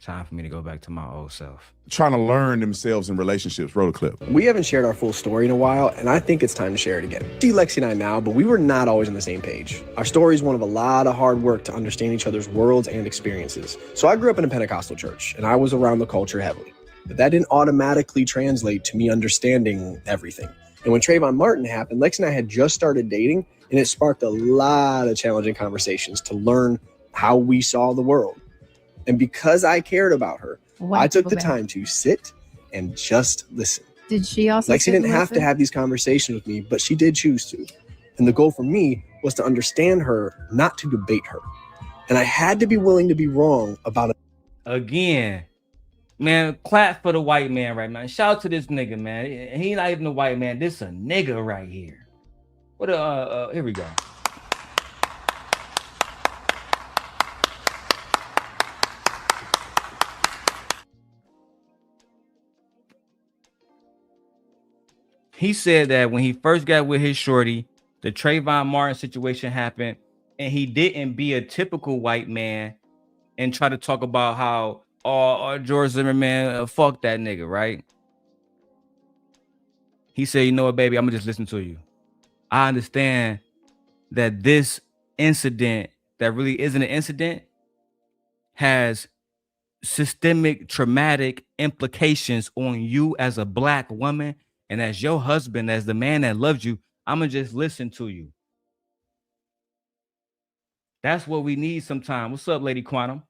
Speaker 1: Time for me to go back to my old self.
Speaker 4: Trying to learn themselves in relationships. Roll a clip.
Speaker 13: We haven't shared our full story in a while, and I think it's time to share it again. See Lexi and I now, but we were not always on the same page. Our story is one of a lot of hard work to understand each other's worlds and experiences. So I grew up in a Pentecostal church, and I was around the culture heavily. But that didn't automatically translate to me understanding everything. And when Trayvon Martin happened, Lexi and I had just started dating, and it sparked a lot of challenging conversations to learn how we saw the world. And because I cared about her, I took the time to sit and just listen.
Speaker 6: Did she also?
Speaker 13: Lexi didn't have to have these conversations with me, but she did choose to. And the goal for me was to understand her, not to debate her. And I had to be willing to be wrong about it.
Speaker 1: Again, man, clap for the white man right now. Shout out to this nigga, man. He not even a white man. This a nigga right here. What here we go. He said that when he first got with his shorty, the Trayvon Martin situation happened, and he didn't be a typical white man and try to talk about how, George Zimmerman, fuck that nigga, right? He said, you know what, baby, I'm gonna just listen to you. I understand that this incident that really isn't an incident has systemic traumatic implications on you as a black woman. And as your husband, as the man that loves you, I'm going to just listen to you. That's what we need sometimes. What's up, Lady Quantum?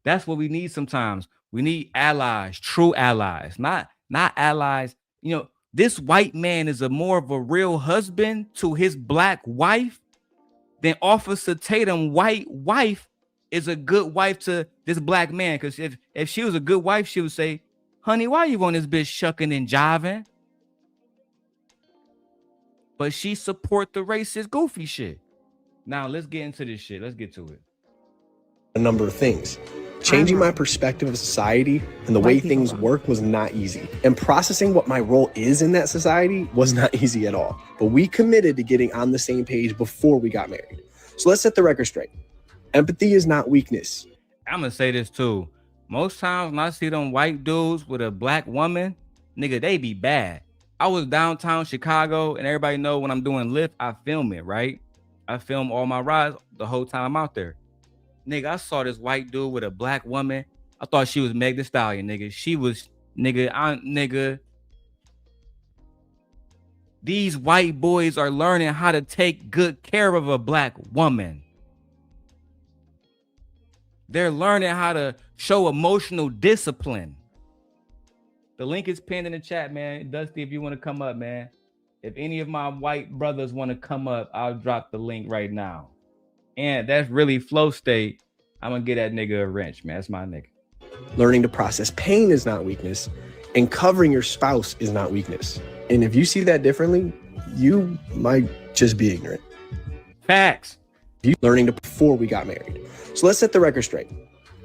Speaker 1: That's what we need sometimes. We need allies, true allies, not allies. You know, this white man is more of a real husband to his black wife than Officer Tatum white wife is a good wife to this black man. Because if she was a good wife, she would say, honey, why you on this bitch shucking and jiving? But she support the racist goofy shit. Now let's get into this shit. Let's get to it.
Speaker 13: A number of things. Changing my perspective of society and the way things work was not easy. And processing what my role is in that society was not easy at all. But we committed to getting on the same page before we got married. So let's set the record straight. Empathy is not weakness.
Speaker 1: I'm going to say this too. Most times when I see them white dudes with a black woman, nigga, they be bad. I was downtown Chicago, and everybody know when I'm doing Lyft, I film it, right? I film all my rides the whole time I'm out there. Nigga, I saw this white dude with a black woman. I thought she was Meg Thee Stallion, nigga. She was, nigga. These white boys are learning how to take good care of a black woman. They're learning how to show emotional discipline. The link is pinned in the chat, man. Dusty, if you want to come up, man. If any of my white brothers want to come up, I'll drop the link right now. And that's really Flow State. I'm going to get that nigga a wrench, man. That's my nigga.
Speaker 13: Learning to process pain is not weakness, and covering your spouse is not weakness. And if you see that differently, you might just be ignorant.
Speaker 1: Facts.
Speaker 13: You learning to before we got married. So let's set the record straight.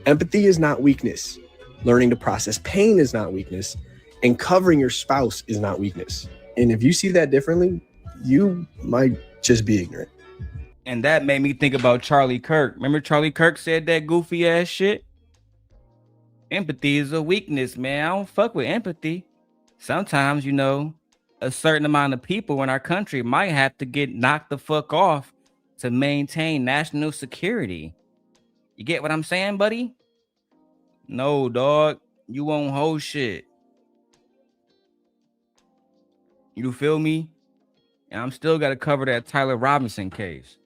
Speaker 13: Empathy is not weakness. Learning to process pain is not weakness, and covering your spouse is not weakness. And if you see that differently, you might just be ignorant.
Speaker 1: And that made me think about Charlie Kirk. Remember Charlie Kirk said that goofy ass shit? Empathy is a weakness, man. I don't fuck with empathy. Sometimes, a certain amount of people in our country might have to get knocked the fuck off to maintain national security. You get what I'm saying, buddy? No, dog. You won't hold shit. You feel me? And I'm still got to cover that Tyler Robinson case.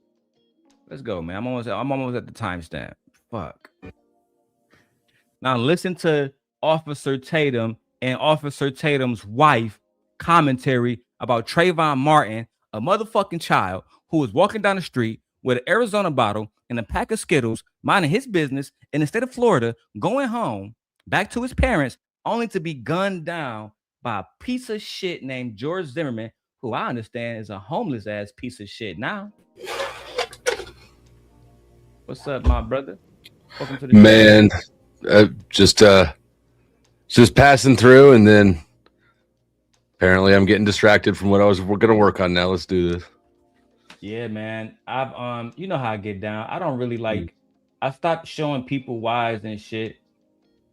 Speaker 1: Let's go, man. I'm almost at the timestamp. Fuck. Now listen to Officer Tatum and Officer Tatum's wife commentary about Trayvon Martin, a motherfucking child who was walking down the street with an Arizona bottle and a pack of Skittles, minding his business in the state of Florida, going home back to his parents, only to be gunned down by a piece of shit named George Zimmerman, who I understand is a homeless ass piece of shit now. What's up, my brother? Welcome to the
Speaker 15: man. Just passing through, and then apparently I'm getting distracted from what we're gonna work on now. Let's do this.
Speaker 1: Yeah, man. I've you know how I get down. I don't really like. I stopped showing people whys and shit,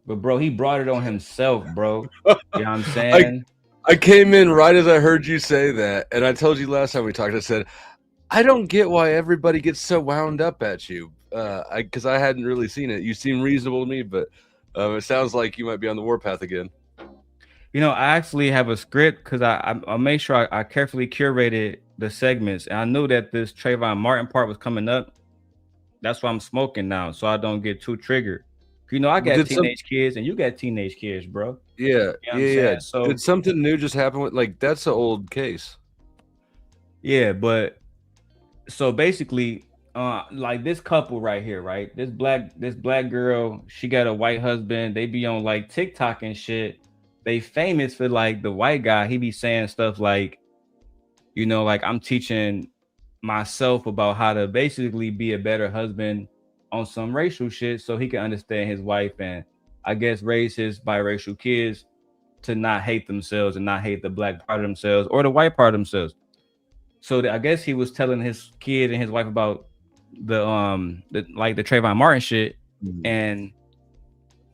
Speaker 1: but bro, he brought it on himself, bro. You know what I'm saying?
Speaker 15: I came in right as I heard you say that, and I told you last time we talked. I said, I don't get why everybody gets so wound up at you. Because I hadn't really seen it. You seem reasonable to me, but it sounds like you might be on the warpath again.
Speaker 1: I actually have a script because I made sure I carefully curated the segments, and I knew that this Trayvon Martin part was coming up. That's why I'm smoking now, so I don't get too triggered. I got teenage kids, and you got teenage kids, bro.
Speaker 15: Yeah, yeah.
Speaker 1: So
Speaker 15: did something new just happen with that's an old case?
Speaker 1: Yeah, but so basically. Like this couple right here, right? This black girl, she got a white husband. They be on like TikTok and shit. They famous for like the white guy. He be saying stuff like, like I'm teaching myself about how to basically be a better husband on some racial shit so he can understand his wife and I guess raise his biracial kids to not hate themselves and not hate the black part of themselves or the white part of themselves. So I guess he was telling his kid and his wife about the Trayvon Martin shit, and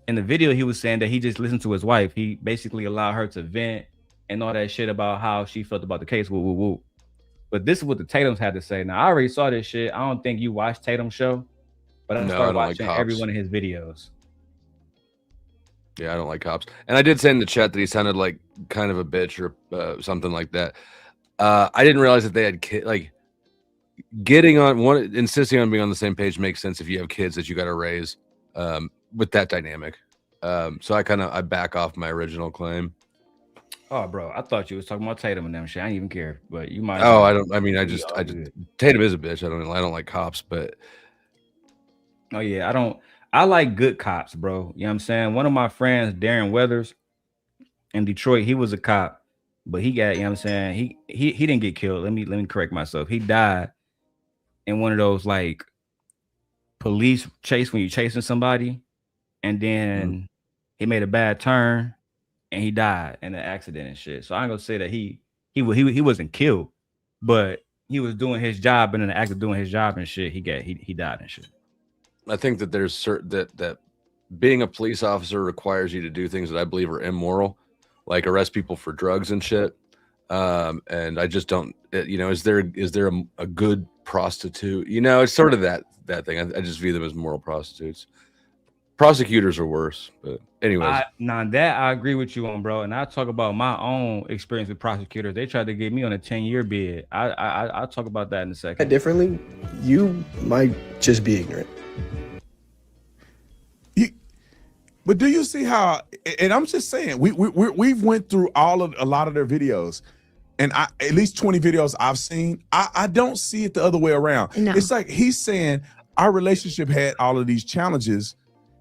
Speaker 1: in the video he was saying that he just listened to his wife. He basically allowed her to vent and all that shit about how she felt about the case. Woo woo woo. But this is what the Tatums had to say. Now I already saw this shit. I don't think you watched Tatum's show, but I started watching every one of his videos.
Speaker 15: Yeah, I don't like cops. And I did say in the chat that he sounded like kind of a bitch or something like that. I didn't realize that they had getting on one, insisting on being on the same page makes sense if you have kids that you got to raise with that dynamic. So I back off my original claim.
Speaker 1: Oh, bro, I thought you was talking about Tatum and them shit. I didn't even care, but you might.
Speaker 15: Oh, I don't. I mean, I just Tatum is a bitch. I don't like cops, but
Speaker 1: oh yeah, I like good cops, bro. You know what I'm saying? One of my friends, Darren Weathers, in Detroit, he was a cop, but he got, you know what I'm saying? He didn't get killed. Let me correct myself. He died in one of those like police chase when you're chasing somebody, and then he made a bad turn and he died in an accident and shit. So I'm gonna say that he wasn't killed, but he was doing his job, and in the act of doing his job and shit, he died and shit.
Speaker 15: I think that there's certain that being a police officer requires you to do things that I believe are immoral, like arrest people for drugs and shit. And I just don't, you know, is there a good prostitute? You know, it's sort of that thing. I just view them as moral prostitutes. Prosecutors are worse, but anyways.
Speaker 1: That I agree with you on, bro. And I talk about my own experience with prosecutors. They tried to get me on a 10-year bid. I'll talk about that in a second.
Speaker 13: Differently, you might just be ignorant.
Speaker 4: But do you see how? And I'm just saying, we've went through a lot of their videos, and at least 20 videos I've seen. I don't see it the other way around.
Speaker 6: No.
Speaker 4: It's like he's saying our relationship had all of these challenges.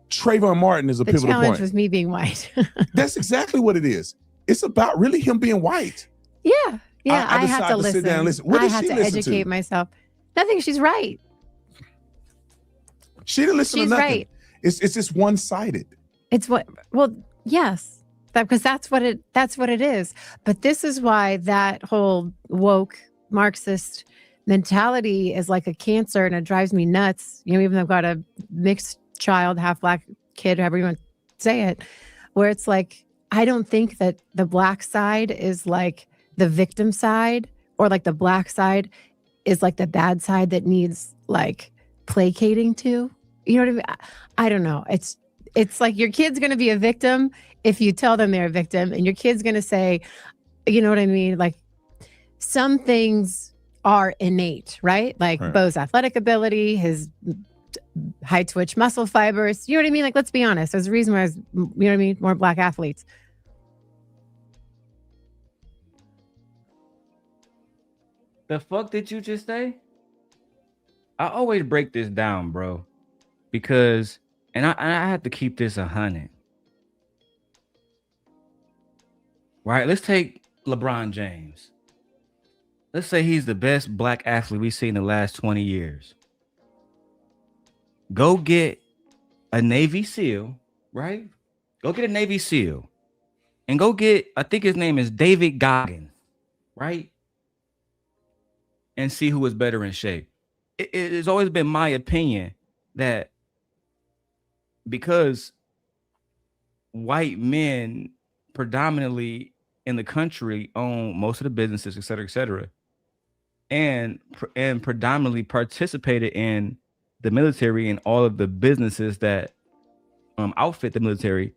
Speaker 4: Trayvon Martin is a pivotal point.
Speaker 6: The challenge was me being white.
Speaker 4: That's exactly what it is. It's about really him being white.
Speaker 6: Yeah, I have to
Speaker 4: sit down and listen. What
Speaker 6: I
Speaker 4: did
Speaker 6: have
Speaker 4: she
Speaker 6: to
Speaker 4: listen
Speaker 6: educate
Speaker 4: to?
Speaker 6: myself. Nothing. She's right.
Speaker 4: She didn't listen
Speaker 6: She's
Speaker 4: to nothing.
Speaker 6: right.
Speaker 4: It's just one-sided.
Speaker 6: It's what? Well, yes, because that's what it is. But this is why that whole woke Marxist mentality is like a cancer, and it drives me nuts. You know, even though I've got a mixed child, half black kid, however you want to say it, where it's like, I don't think that the black side is like the victim side, or like the black side is like the bad side that needs like placating to. You know what I mean? I don't know. It's like your kid's going to be a victim if you tell them they're a victim, and your kid's going to say, you know what I mean? Like some things are innate, right? Like Bo's athletic ability, his high twitch muscle fibers. You know what I mean? Like, let's be honest. There's a reason why there's, you know what I mean, more black athletes.
Speaker 1: The fuck did you just say? I always break this down, bro, because and I have to keep this 100. Right? Let's take LeBron James. Let's say he's the best black athlete we've seen in the last 20 years. Go get a Navy SEAL, right? Go get a Navy SEAL. And go get, I think his name is David Goggins, right? And see who is better in shape. It has always been my opinion that because white men predominantly in the country own most of the businesses, et cetera, and predominantly participated in the military and all of the businesses that outfit the military,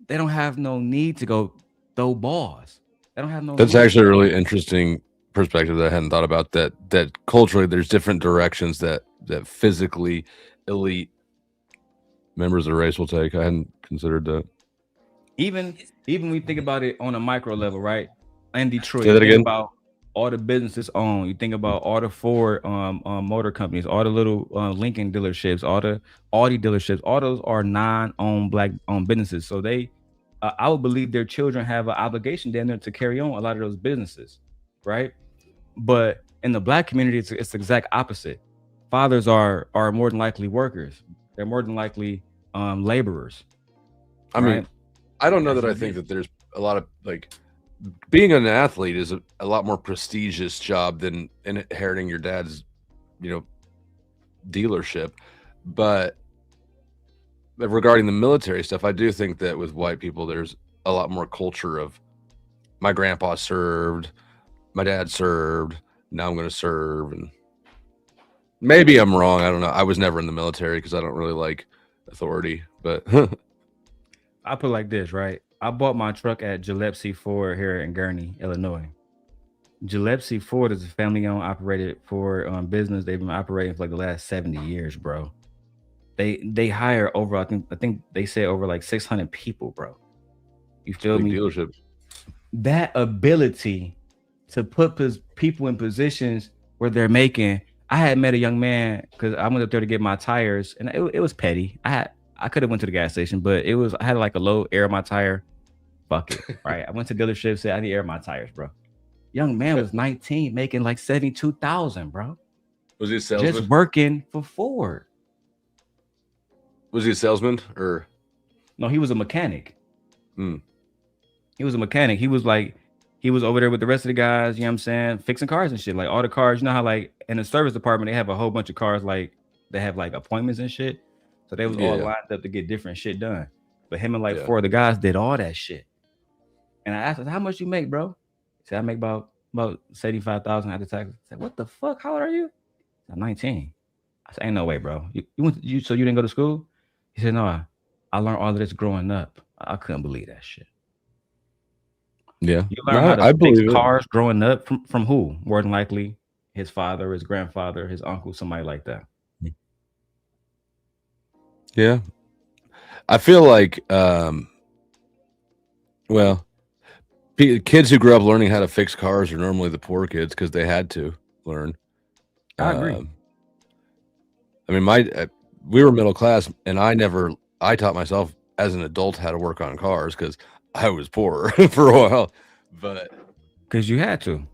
Speaker 1: they don't have no need to go throw balls. They don't have no.
Speaker 15: That's
Speaker 1: need.
Speaker 15: actually a really interesting perspective that I hadn't thought about. That culturally, there's different directions that physically elite members of the race will take. I hadn't considered that.
Speaker 1: Even we think about it on a micro level, right? In Detroit,
Speaker 15: Say that again.
Speaker 1: About all the businesses owned. You think about all the Ford motor companies, all the little Lincoln dealerships, all the Audi dealerships. All those are non-owned black-owned businesses. So they, I would believe their children have an obligation down there to carry on a lot of those businesses, right? But in the black community, it's the exact opposite. Fathers are more than likely workers. They're more than likely laborers.
Speaker 15: I mean, I don't know that I think that there's a lot of like being an athlete is a lot more prestigious job than inheriting your dad's, you know, dealership. But regarding the military stuff, I do think that with white people, there's a lot more culture of my grandpa served, my dad served, now I'm going to serve. And maybe I'm wrong. I don't know. I was never in the military because I don't really like authority, but
Speaker 1: I put it like this, right? I bought my truck at Gillespie Ford here in Gurney, Illinois. Gillespie Ford is a family-owned, operated Ford business. They've been operating for like the last 70 years, bro. They hire over, I think they say over like 600 people, bro. You feel me?
Speaker 15: Dealership.
Speaker 1: That ability to put people in positions where they're making. I had met a young man because I went up there to get my tires, and it was petty. I could have went to the gas station, but I had like a low air in my tire. Fuck it. Right. I went to the dealership, said I need air in my tires, bro. Young man was 19, making like 72,000, bro.
Speaker 15: Was he a salesman?
Speaker 1: Just working for Ford.
Speaker 15: Was he a salesman or?
Speaker 1: No, he was a mechanic.
Speaker 15: Hmm.
Speaker 1: He was a mechanic. He was over there with the rest of the guys, you know what I'm saying, fixing cars and shit. Like all the cars, you know how like in the service department, they have a whole bunch of cars, like they have like appointments and shit. So they was all lined up to get different shit done. But him and like 4 of the guys did all that shit. And I asked him, how much you make, bro? He said, I make about 75,000 after taxes. I said, what the fuck? How old are you? I'm 19. I said, ain't no way, bro. So you didn't go to school? He said, no, I learned all of this growing up. I couldn't believe that shit.
Speaker 15: Yeah.
Speaker 1: You learn how to fix cars growing up from who? More than likely his father, his grandfather, his uncle, somebody like that.
Speaker 15: Yeah. I feel like, well, kids who grew up learning how to fix cars are normally the poor kids because they had to learn.
Speaker 1: I agree.
Speaker 15: I mean, we were middle class, and I taught myself as an adult how to work on cars because I was poor for a while, but
Speaker 1: because you had to.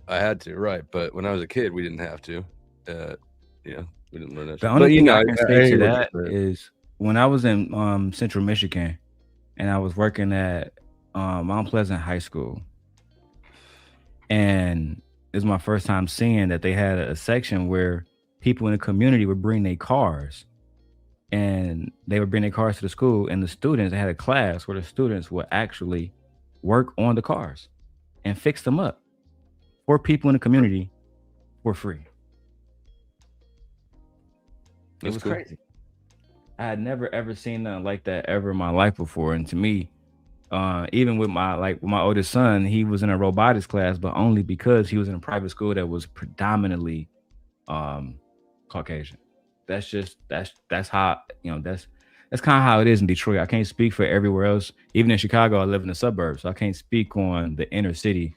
Speaker 15: I had to, right? But when I was a kid, we didn't have to. Yeah, we didn't learn that.
Speaker 1: The only thing I can say to that is when I was in Central Michigan, and I was working at Mount Pleasant High School, and it was my first time seeing that they had a section where people in the community would bring their cars, and they would bring their cars to the school, and the students, they had a class where the students would actually work on the cars and fix them up for people in the community for free. It was crazy. I had never ever seen nothing like that ever in my life before. And to me, even with my oldest son, he was in a robotics class, but only because he was in a private school that was predominantly Caucasian. That's how, that's kind of how it is in Detroit. I can't speak for everywhere else. Even in Chicago, I live in the suburbs, so I can't speak on the inner city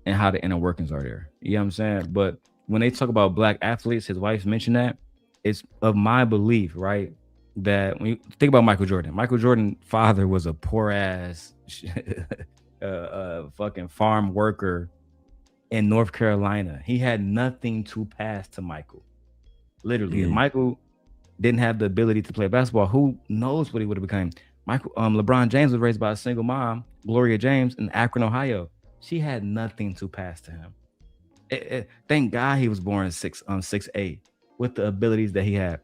Speaker 1: and how the inner workings are there. You know what I'm saying? But when they talk about black athletes, his wife mentioned that. It's of my belief, right, that when you think about Michael Jordan's father was a poor ass fucking farm worker in North Carolina. He had nothing to pass to Michael. Literally, if Michael didn't have the ability to play basketball, who knows what he would have become. LeBron James was raised by a single mom, Gloria James, in Akron, Ohio. She had nothing to pass to him. Thank God he was born 6'8", with the abilities that he had.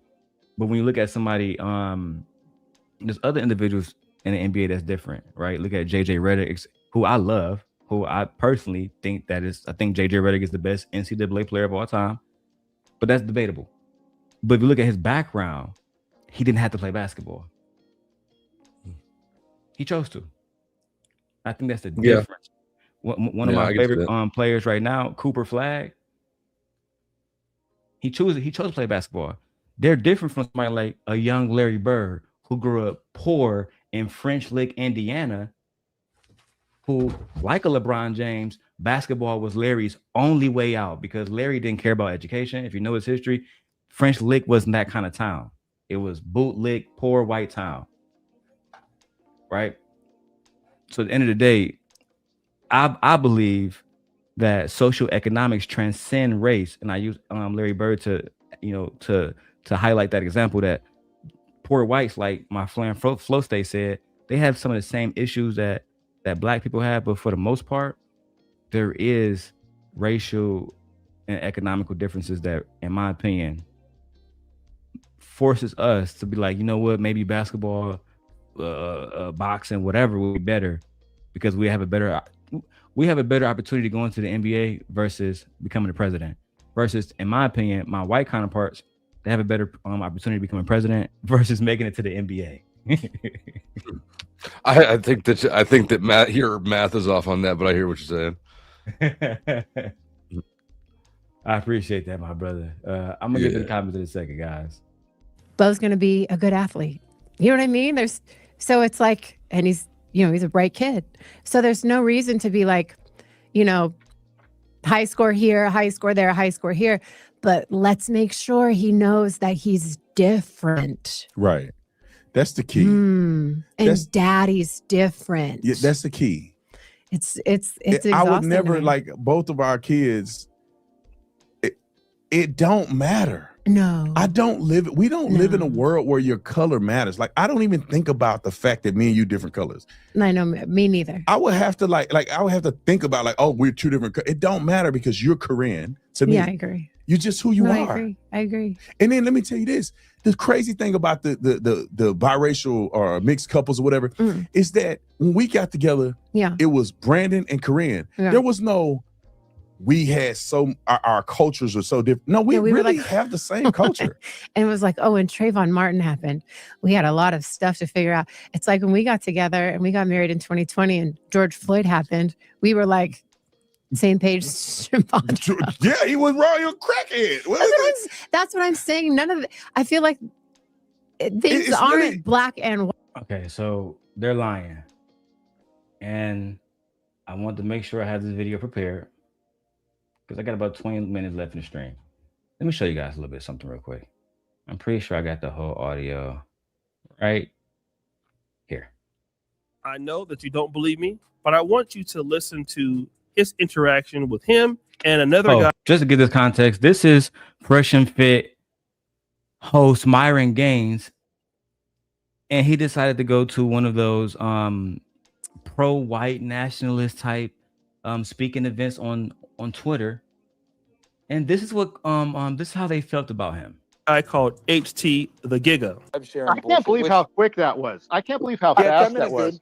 Speaker 1: But when you look at somebody, there's other individuals in the NBA that's different, right? Look at JJ Redick, who I love, who I personally think I think JJ Redick is the best NCAA player of all time, but that's debatable. But if you look at his background, he didn't have to play basketball. He chose to. I think that's the difference. One of my favorite players right now, Cooper Flagg, he chose to play basketball. They're different from somebody like a young Larry Bird who grew up poor in French Lick, Indiana, who, like a LeBron James, basketball was Larry's only way out because Larry didn't care about education. If you know his history, French Lick wasn't that kind of town. It was bootlick, poor white town, right? So at the end of the day, I believe that social economics transcend race, and I use Larry Bird to highlight that example that poor whites, like my friend Flo State said, they have some of the same issues that black people have, but for the most part, there is racial and economical differences that, in my opinion, forces us to be like, you know what, maybe basketball, boxing, whatever would be better because we have a better opportunity to go into the NBA versus becoming the president. Versus, in my opinion, my white counterparts, they have a better opportunity to become a president versus making it to the NBA.
Speaker 15: I think that your math is off on that, but I hear what you're saying.
Speaker 1: I appreciate that, my brother. I'm gonna get to the comments in a second, guys.
Speaker 6: Bo's gonna be a good athlete. You know what I mean? So it's like, and he's a bright kid. So there's no reason to be like, high score here, high score there, high score here. But let's make sure he knows that he's different.
Speaker 4: Right. That's the key.
Speaker 6: And daddy's different.
Speaker 4: Yeah, that's the key.
Speaker 6: It's exhausting.
Speaker 4: I would never, like, both of our kids, it don't matter.
Speaker 6: No.
Speaker 4: We don't live in a world where your color matters. Like, I don't even think about the fact that me and you different colors.
Speaker 6: I know, me neither.
Speaker 4: I would have to I would have to think about, like, oh, we're two different. It don't matter because you're Korean to me.
Speaker 6: Yeah, I agree.
Speaker 4: You're just who you
Speaker 6: No,
Speaker 4: are.
Speaker 6: I agree.
Speaker 4: And then let me tell you this: the crazy thing about the biracial or mixed couples or whatever is that when we got together, it was Brandon and Corinne.
Speaker 6: Yeah.
Speaker 4: There was no. We had our cultures were so different. No, we
Speaker 6: were
Speaker 4: really
Speaker 6: like-
Speaker 4: have the same culture.
Speaker 6: And it was like, oh, when Trayvon Martin happened, we had a lot of stuff to figure out. It's like when we got together and we got married in 2020 and George Floyd happened, we were like, same page.
Speaker 4: Yeah, he was wrong. He was crackhead.
Speaker 6: That's what I'm saying. None of it. I feel like things aren't
Speaker 1: really-
Speaker 6: black and white.
Speaker 1: Okay, so they're lying. And I want to make sure I have this video prepared because I got about 20 minutes left in the stream. Let me show you guys a little bit of something real quick. I'm pretty sure I got the whole audio right here.
Speaker 16: I know that you don't believe me, but I want you to listen to his interaction with him and another guy.
Speaker 1: Just to give this context, this is Fresh and Fit host Myron Gaines, and he decided to go to one of those pro-white nationalist type speaking events on Twitter, and this is what this is how they felt about him.
Speaker 16: I called HT the Giga.
Speaker 17: I can't believe how quick that was. I can't believe how fast that was.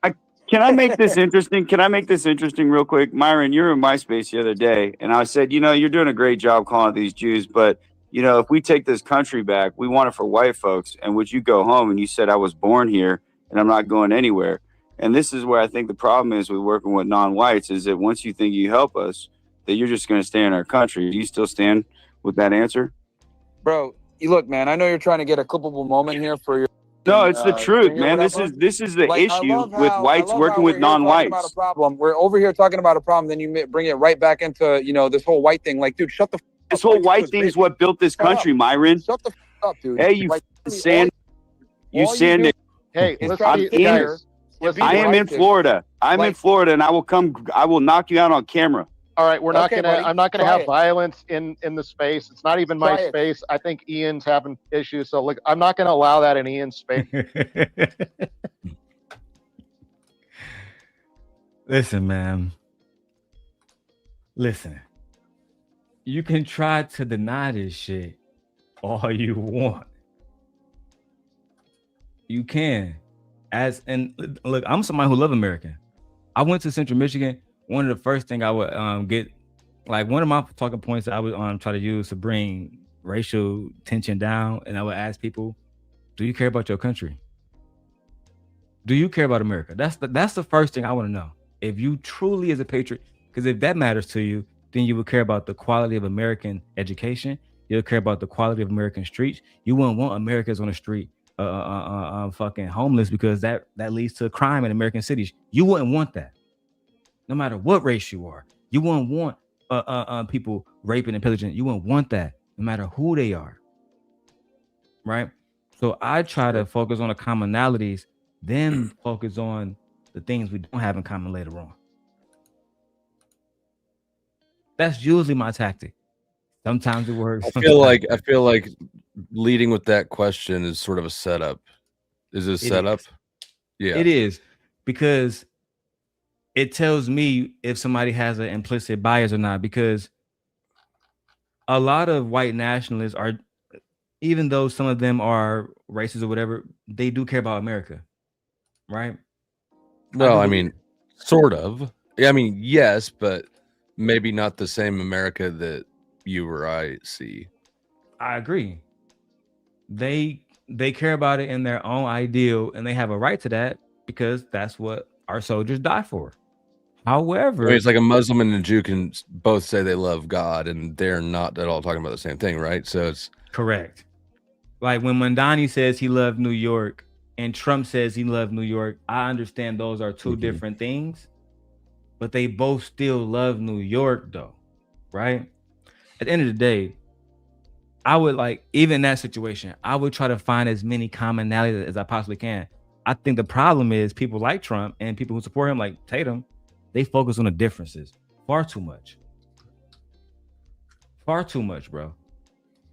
Speaker 18: Can I make this interesting? Can I make this interesting real quick? Myron, you were in MySpace the other day, and I said, you're doing a great job calling these Jews, but, if we take this country back, we want it for white folks. And would you go home? And you said, I was born here, and I'm not going anywhere. And this is where I think the problem is with working with non-whites is that once you think you help us, that you're just going to stay in our country. Do you still stand with that answer?
Speaker 19: Bro, you look, man, I know you're trying to get a clippable moment here for your...
Speaker 18: No, it's the truth, man. This is the issue with whites working with non-whites.
Speaker 19: We're over here talking about a problem, then you bring it right back into, this whole white thing. Like, dude, shut the
Speaker 18: This whole white thing is what built this country, Myron.
Speaker 19: Shut the up, dude.
Speaker 18: Hey, you sand. You sand.
Speaker 17: Hey,
Speaker 18: I am in Florida. I'm in Florida, and I will knock you out on camera.
Speaker 17: All right, I'm not gonna have violence in the space. It's not even my space. I think Ian's having issues, so look, I'm not gonna allow that in Ian's space.
Speaker 1: Listen, man. Listen. You can try to deny this shit all you want. You can. And look, I'm somebody who love America. I went to Central Michigan. One of the first thing I would get, like one of my talking points that I would try to use to bring racial tension down, and I would ask people, do you care about your country? Do you care about America? That's the first thing I want to know. If you truly is a patriot, because if that matters to you, then you would care about the quality of American education. You'll care about the quality of American streets. You wouldn't want Americans on the street fucking homeless because that leads to crime in American cities. You wouldn't want that. No matter what race you are, you wouldn't want people raping and pillaging. You wouldn't want that, no matter who they are. Right? So I try to focus on the commonalities, then focus on the things we don't have in common later on. That's usually my tactic. Sometimes it works.
Speaker 15: I feel like leading with that question is sort of a setup. Is it a setup? Yeah,
Speaker 1: it is, because it tells me if somebody has an implicit bias or not, because a lot of white nationalists are, even though some of them are racist or whatever, they do care about America, right?
Speaker 15: Well, I mean, sort of. I mean, yes, but maybe not the same America that you or I see.
Speaker 1: I agree. They care about it in their own ideal, and they have a right to that because that's what our soldiers die for. However,
Speaker 15: I mean, it's like a Muslim and a Jew can both say they love God, and they're not at all talking about the same thing, right? So it's
Speaker 1: correct. Like when Mandani says he loved New York and Trump says he loved New York, I understand those are two different things, but they both still love New York though, right? At the end of the day, I would even in that situation, I would try to find as many commonalities as I possibly can. I think the problem is people like Trump and people who support him, like Tatum, they focus on the differences far too much. Far too much, bro.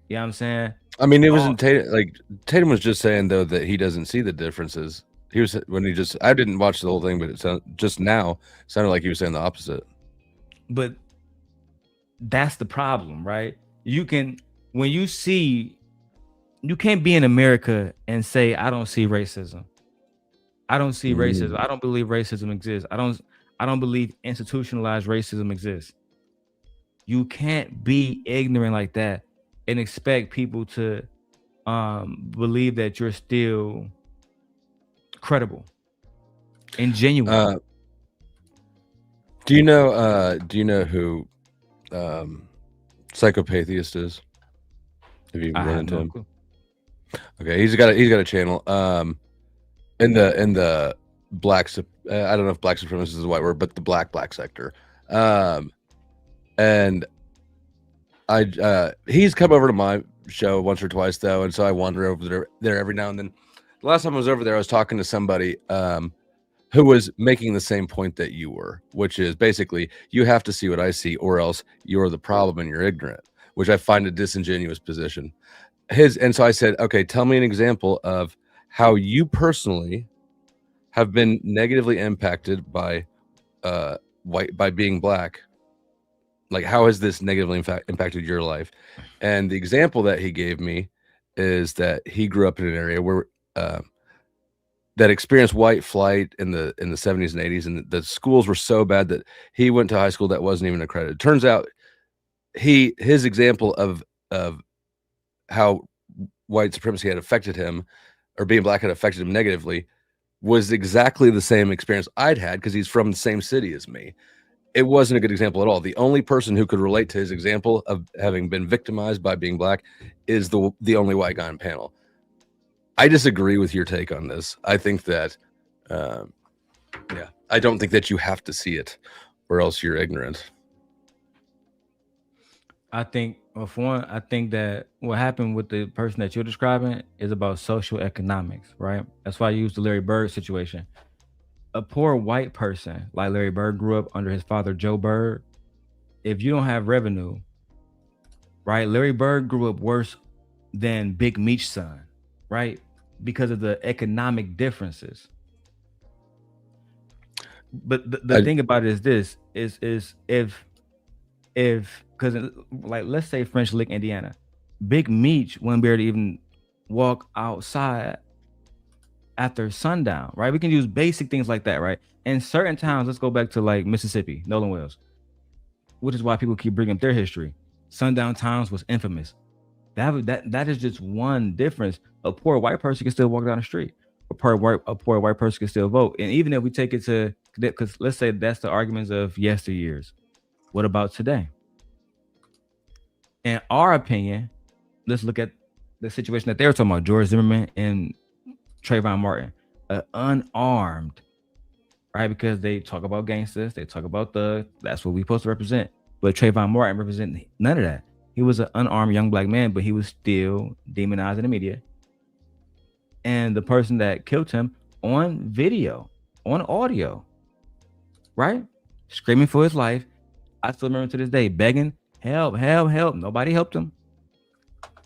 Speaker 1: You know what I'm saying?
Speaker 15: I mean, it wasn't Tatum. Like Tatum was just saying though that he doesn't see the differences. He was I didn't watch the whole thing, but it sounded like he was saying the opposite.
Speaker 1: But that's the problem, right? You can, when you see, you can't be in America and say, I don't see racism. I don't see racism. I don't believe racism exists. I don't believe institutionalized racism exists. You can't be ignorant like that and expect people to believe that you're still credible and genuine.
Speaker 15: Do you know who Psychopatheist is? Have you run into him?
Speaker 1: Clue.
Speaker 15: Okay, he's got a channel. In the black, I don't know if black supremacist is the right word, but the black sector. And he's come over to my show once or twice though, and so I wander over there every now and then. The last time I was over there, I was talking to somebody who was making the same point that you were, which is basically you have to see what I see, or else you're the problem and you're ignorant, which I find a disingenuous position. And so I said, okay, tell me an example of how you personally have been negatively impacted by by being black. Like, how has this negatively impacted your life? And the example that he gave me is that he grew up in an area where that experienced white flight in the 70s and 80s, and the schools were so bad that he went to high school that wasn't even accredited. Turns out his example of how white supremacy had affected him, or being black had affected him negatively, was exactly the same experience I'd had, because he's from the same city as me. It wasn't a good example at all. The only person who could relate to his example of having been victimized by being black is the only white guy on panel. I disagree with your take on this. I think that, I don't think that you have to see it, or else you're ignorant.
Speaker 1: I think, well, for one, I think that what happened with the person that you're describing is about social economics, right? That's why I used the Larry Bird situation. A poor white person like Larry Bird grew up under his father, Joe Bird. If you don't have revenue, right? Larry Bird grew up worse than Big Meech's son, right? Because of the economic differences. But the thing about it is this, is if because like, let's say French Lick, Indiana, Big Meech wouldn't be able to even walk outside after sundown, right? We can use basic things like that, right? In certain towns, let's go back to like Mississippi, Nolan Wells, which is why people keep bringing up their history. Sundown towns was infamous. That is just one difference. A poor white person can still walk down the street. A poor white person can still vote. And even if we take it to, because let's say that's the arguments of yesteryears, what about today? In our opinion, let's look at the situation that they were talking about, George Zimmerman and Trayvon Martin, unarmed, right? Because they talk about gangsters, they talk about thugs. That's what we're supposed to represent. But Trayvon Martin represented none of that. He was an unarmed young black man, but he was still demonized in the media. And the person that killed him on video, on audio, right? Screaming for his life. I still remember to this day, begging, help, help, help. Nobody helped him.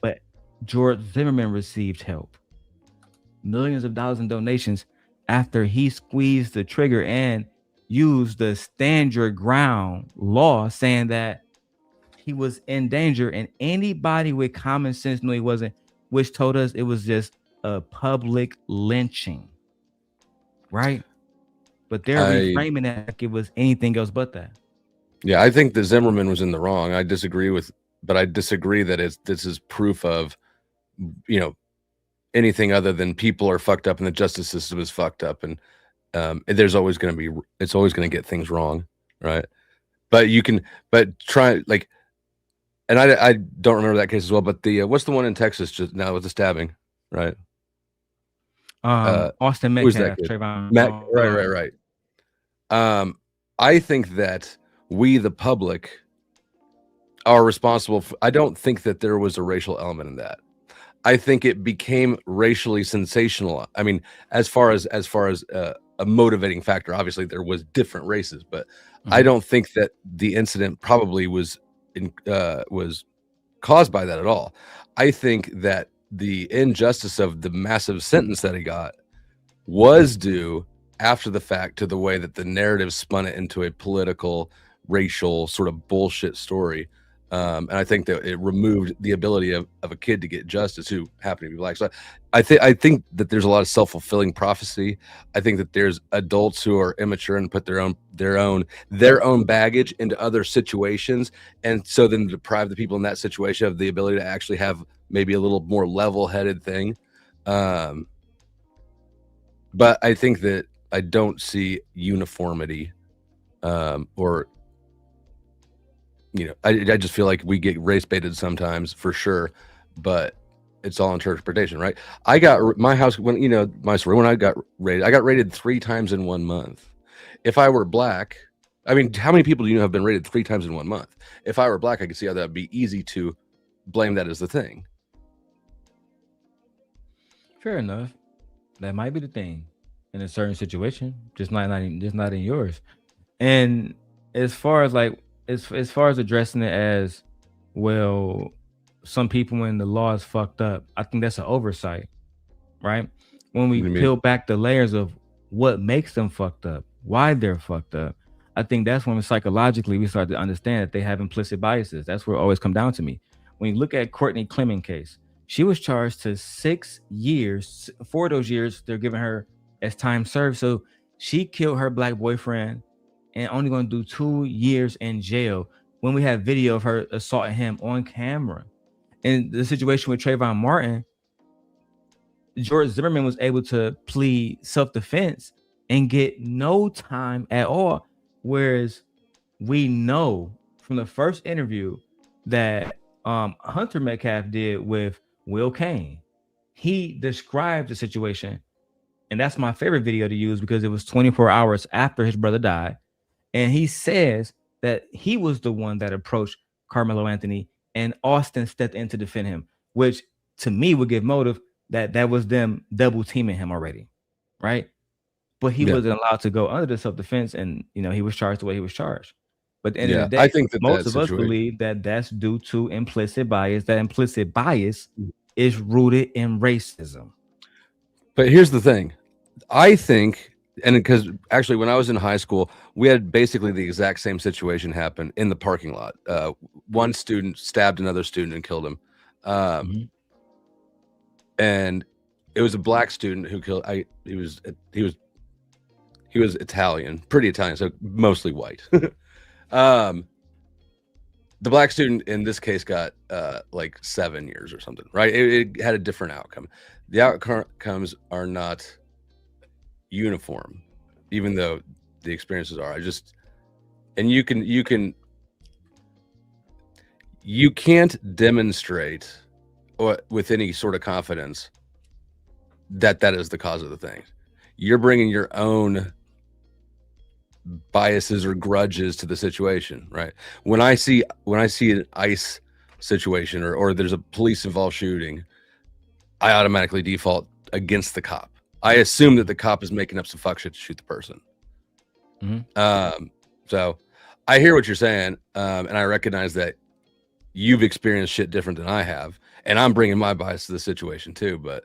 Speaker 1: But George Zimmerman received help. Millions of dollars in donations after he squeezed the trigger and used the stand your ground law, saying that he was in danger, and anybody with common sense knew he wasn't, which told us it was just a public lynching, right? But they're reframing that like it was anything else but that.
Speaker 15: Yeah, I think that Zimmerman was in the wrong. I disagree that this is proof of, anything other than people are fucked up and the justice system is fucked up, and it's always going to get things wrong, right? But try, like, and I don't remember that case as well, but the what's the one in Texas just now with the stabbing, right?
Speaker 1: Austin Metcalf,
Speaker 15: Trayvon. Right. I think that we, the public, are responsible for, I don't think that there was a racial element in that. I think it became racially sensational. I mean, as far as a motivating factor, obviously there was different races, but I don't think that the incident probably was caused by that at all. I think that the injustice of the massive sentence that he got was due after the fact to the way that the narrative spun it into a political, racial sort of bullshit story. And I think that it removed the ability of a kid to get justice who happened to be black. So I think that there's a lot of self-fulfilling prophecy. I think that there's adults who are immature and put their own baggage into other situations, and so then deprive the people in that situation of the ability to actually have maybe a little more level-headed thing. But I think that I don't see uniformity, or I just feel like we get race baited sometimes, for sure, but it's all interpretation, right? I got my house when my story when I got rated 3 times in 1 month. If I were black, I mean, how many people do you know have been rated 3 times in 1 month? If I were black, I could see how that would be easy to blame that as the thing.
Speaker 1: Fair enough. That might be the thing in a certain situation, just not in yours. And as far as like as far as addressing it as well, some people when the law is fucked up, I think that's an oversight, right? When we peel back the layers of what makes them fucked up, why they're fucked up, I think that's when psychologically we start to understand that they have implicit biases. That's where it always come down to me. When you look at Courtney Clement case, she was charged to 6 years. 4 of those years they're giving her as time served. So she killed her black boyfriend and only going to do 2 years in jail when we have video of her assaulting him on camera. In the situation with Trayvon Martin, George Zimmerman was able to plead self-defense and get no time at all. Whereas we know from the first interview that Hunter Metcalf did with Will Kane, he described the situation. And that's my favorite video to use because it was 24 hours after his brother died. And he says that he was the one that approached Carmelo Anthony and Austin stepped in to defend him, which to me would give motive that was them double teaming him already, right? But he wasn't allowed to go under the self-defense, and he was charged the way he was charged. But at the end of the day,
Speaker 15: I think that
Speaker 1: most of us believe that that's due to implicit bias. That implicit bias is rooted in racism.
Speaker 15: But here's the thing. I think, and because actually when I was in high school, we had basically the exact same situation happen in the parking lot. One student stabbed another student and killed him. And it was a black student who killed, he was Italian, pretty Italian, so mostly white. The black student in this case got like 7 years or something, right? It had a different outcome. The outcomes are not uniform, even though the experiences are. And you can't demonstrate with any sort of confidence that is the cause of the thing. You're bringing your own biases or grudges to the situation, right? When I see an ICE situation or there's a police involved shooting, I automatically default against the cop. I assume that the cop is making up some fuck shit to shoot the person. So I hear what you're saying, and I recognize that you've experienced shit different than I have, and I'm bringing my bias to the situation too. But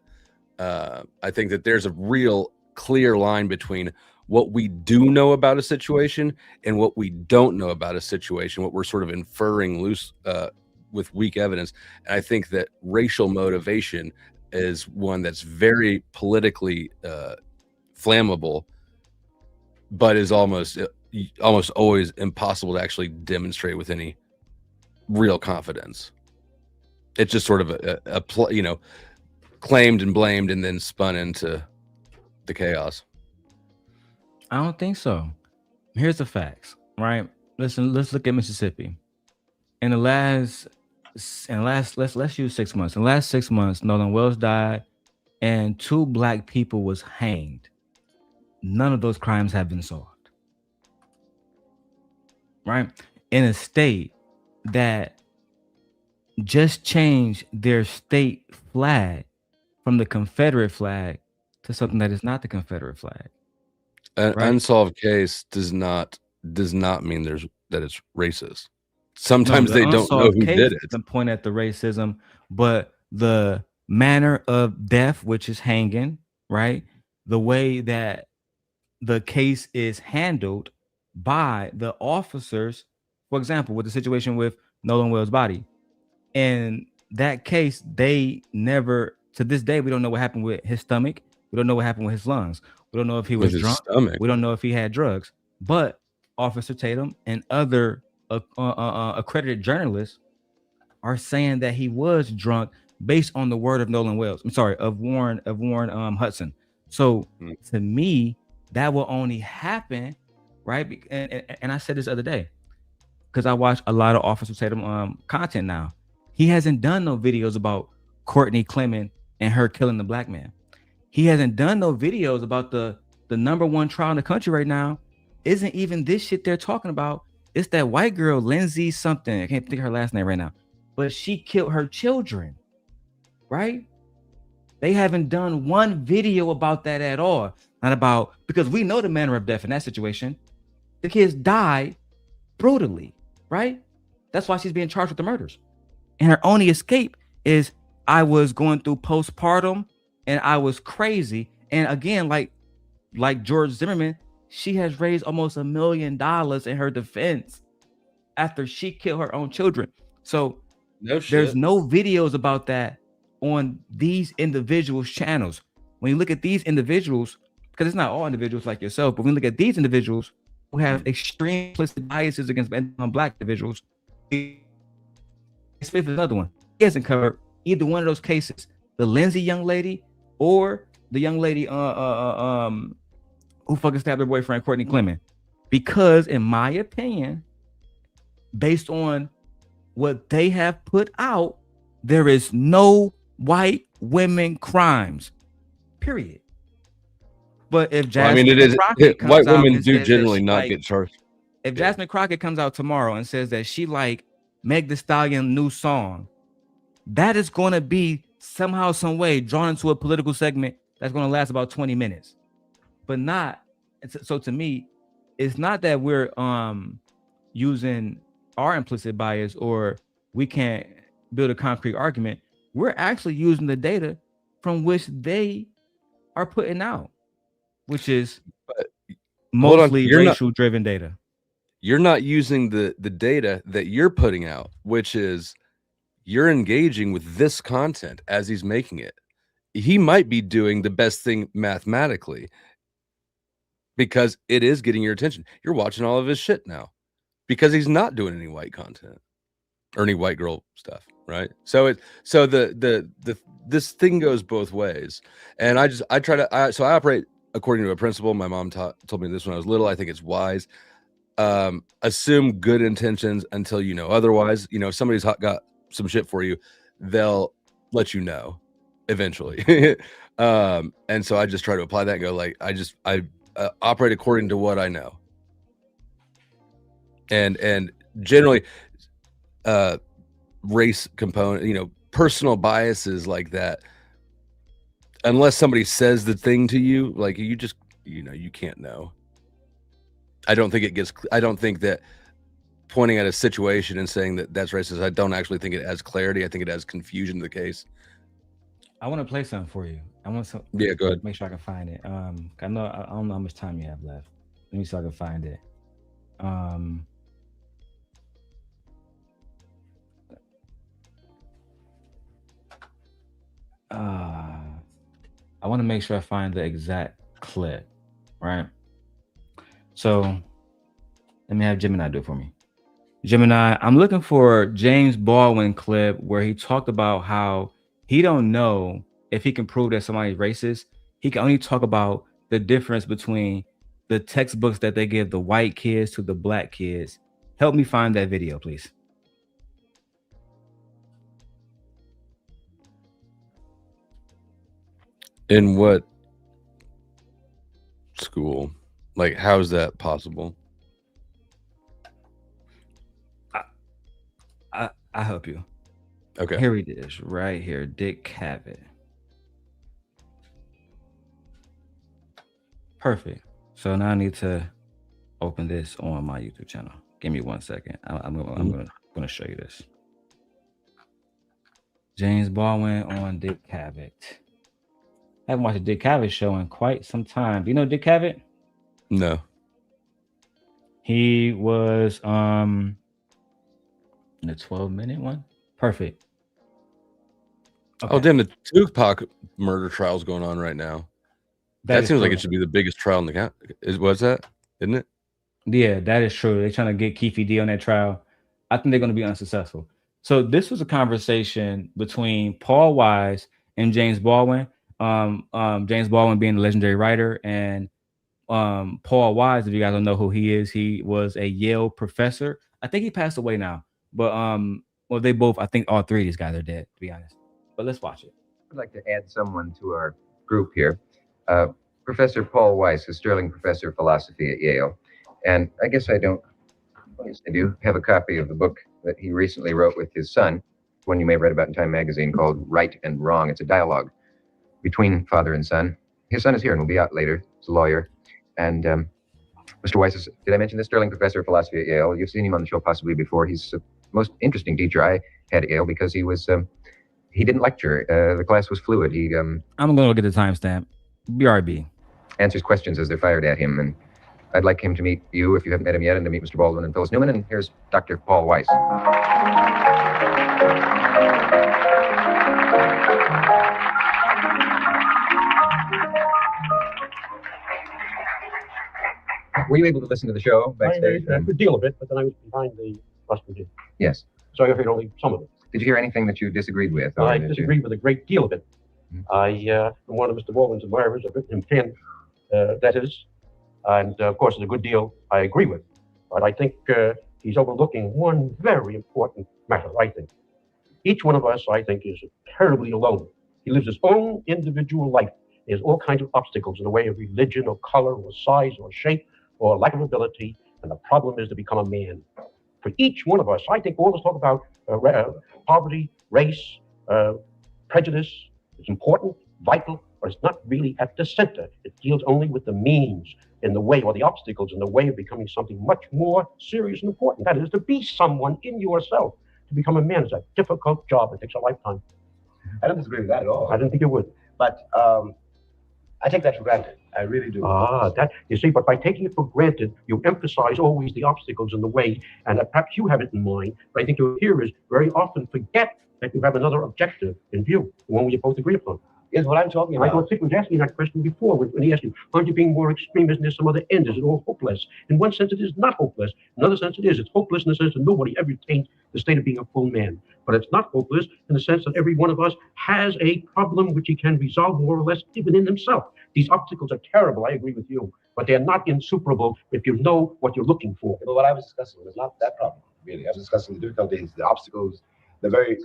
Speaker 15: I think that there's a real clear line between what we do know about a situation and what we don't know about a situation, what we're sort of inferring loose with weak evidence. And I think that racial motivation is one that's very politically flammable, but is almost always impossible to actually demonstrate with any real confidence. It's just sort of a claimed and blamed and then spun into the chaos.
Speaker 1: I don't think so. Here's the facts, right? Listen, let's look at Mississippi. Let's use 6 months. In the last 6 months, Nolan Wells died and 2 black people was hanged. None of those crimes have been solved. Right? In a state that just changed their state flag from the Confederate flag to something that is not the Confederate flag.
Speaker 15: An unsolved case does not mean that it's racist. Sometimes they don't know who did it.
Speaker 1: Doesn't point at the racism, but the manner of death, which is hanging, right? The way that the case is handled by the officers. For example, with the situation with Nolan Wells' body. In that case, they never, to this day, we don't know what happened with his stomach. We don't know what happened with his lungs. We don't know if he was
Speaker 15: With his
Speaker 1: drunk.
Speaker 15: stomach.
Speaker 1: We don't know if he had drugs. But Officer Tatum and other accredited journalists are saying that he was drunk based on the word of Nolan Wells. I'm sorry, of Warren Hudson. So to me, that will only happen, right? And I said this other day, because I watch a lot of Officer Tatum content now. He hasn't done no videos about Courtney Clement and her killing the black man. He hasn't done no videos about the number one trial in the country right now. Isn't even this shit they're talking about. It's that white girl, Lindsay something. I can't think of her last name right now. But she killed her children, right? They haven't done one video about that at all. Not about, because we know the manner of death in that situation. The kids died brutally, right? That's why she's being charged with the murders. And her only escape is, I was going through postpartum and I was crazy. And again, like George Zimmerman, she has raised almost $1 million in her defense after she killed her own children. So there's no videos about that on these individuals' channels. When you look at these individuals, because it's not all individuals like yourself, but when you look at these individuals who have extreme implicit biases against black individuals, Smith is another one. He hasn't covered either one of those cases. The Lindsay young lady or the young lady who fucking stabbed her boyfriend, Courtney Clement. Because in my opinion, based on what they have put out, there is no white women crimes, period. But if Jasmine Crockett comes
Speaker 15: white
Speaker 1: out
Speaker 15: women
Speaker 1: and
Speaker 15: do
Speaker 1: says
Speaker 15: generally
Speaker 1: that she,
Speaker 15: not get charged.
Speaker 1: If Jasmine Crockett comes out tomorrow and says that she like Meg Thee Stallion new song, that is going to be somehow, some way drawn into a political segment that's going to last about 20 minutes. But not, so to me, it's not that we're using our implicit bias or we can't build a concrete argument. We're actually using the data from which they are putting out, which is mostly racial driven data.
Speaker 15: You're not using the data that you're putting out, which is you're engaging with this content as he's making it. He might be doing the best thing mathematically because it is getting your attention. You're watching all of his shit now because he's not doing any white content or any white girl stuff, right? So this thing goes both ways. And I operate according to a principle my mom told me this when I was little. I think it's wise. Assume good intentions until you know otherwise. You know, if somebody's got some shit for you, they'll let you know eventually. And so I just try to apply that and go like, I operate according to what I know. And generally race component, you know, personal biases like that, unless somebody says the thing to you, like you just, you know, you can't know. I don't think that pointing at a situation and saying that that's racist, I don't actually think it adds clarity. I think it adds confusion to the case.
Speaker 1: I want to play something for you.
Speaker 15: Yeah, go ahead.
Speaker 1: Make sure I can find it. I don't know how much time you have left. Let me see if I can find it. I want to make sure I find the exact clip, right? So let me have Gemini do it for me. Gemini, I'm looking for James Baldwin clip where he talked about how he don't know if he can prove that somebody's racist. He can only talk about the difference between the textbooks that they give the white kids to the black kids. Help me find that video, please.
Speaker 15: In what school? Like, how is that possible?
Speaker 1: I'll help you.
Speaker 15: Okay.
Speaker 1: Here it is, right here. Dick Cavett. Perfect. So now I need to open this on my YouTube channel. Give me 1 second. I'm gonna show you this. James Baldwin on Dick Cavett. I haven't watched a Dick Cavett show in quite some time. Do you know Dick Cavett?
Speaker 15: No.
Speaker 1: He was In the 12-minute one? Perfect.
Speaker 15: Oh, damn, the Tupac murder trial's going on right now. That
Speaker 1: is
Speaker 15: seems like
Speaker 1: true.
Speaker 15: it should be the biggest trial in the country. What's that? Isn't it?
Speaker 1: Yeah, that is true. They're trying to get Keefe D on that trial. I think they're going to be unsuccessful. So this was a conversation between Paul Wise and James Baldwin. James Baldwin being the legendary writer, and Paul Wise, if you guys don't know who he is, he was a Yale professor. I think he passed away now. But well, they both, I think all three of these guys are dead, to be honest. But let's watch it.
Speaker 20: I'd like to add someone to our group here. Professor Paul Weiss, a Sterling Professor of Philosophy at Yale. And I guess I don't, yes, I do have a copy of the book that he recently wrote with his son, one you may have read about in Time magazine, called Right and Wrong. It's a dialogue between father and son. His son is here and will be out later. He's a lawyer. And Mr. Weiss is, did I mention this? Sterling Professor of Philosophy at Yale. You've seen him on the show possibly before. He's the most interesting teacher I had at Yale because he was, he didn't lecture. The class was fluid. He
Speaker 1: I'm going to get the timestamp. BRB.
Speaker 20: Answers questions as they're fired at him. And I'd like him to meet you if you haven't met him yet, and to meet Mr. Baldwin and Phyllis Newman. And here's Dr. Paul Weiss. Were you able to listen to the show backstage?
Speaker 21: A good deal of it, but then I was behind the rostrum.
Speaker 20: Yes.
Speaker 21: So I heard only some of it.
Speaker 20: Did you hear anything that you disagreed with?
Speaker 21: I disagreed with a great deal of it. I'm one of Mr. Baldwin's admirers. I've written him 10 letters. And of course, it's a good deal I agree with. But I think he's overlooking one very important matter, I think. Each one of us, I think, is terribly alone. He lives his own individual life. There's all kinds of obstacles in the way of religion or color or size or shape or lack of ability. And the problem is to become a man. For each one of us, I think all this talk about poverty, race, prejudice is important, vital, but it's not really at the center. It deals only with the means in the way, or the obstacles in the way of becoming something much more serious and important. That is, to be someone in yourself. To become a man is a difficult job. It takes a lifetime.
Speaker 22: I don't disagree with that at all.
Speaker 21: I didn't think you would.
Speaker 22: But I take that for granted. I really do.
Speaker 21: That you see, but by taking it for granted, you emphasize always the obstacles in the way, and perhaps you have it in mind. But I think your hearers very often forget that you have another objective in view, the one we both agree upon.
Speaker 22: Is what I'm talking about.
Speaker 21: I thought Dick was asking that question before when he asked you, aren't you being more extreme? Isn't there some other end? Is it all hopeless? In one sense, it is not hopeless. In another sense, it is. It's hopeless in the sense that nobody ever attained the state of being a full man. But it's not hopeless in the sense that every one of us has a problem which he can resolve more or less even in himself. These obstacles are terrible, I agree with you, but they're not insuperable if you know what you're looking for.
Speaker 22: But what I was discussing was not that problem, really. I was discussing the difficulties, the obstacles, the very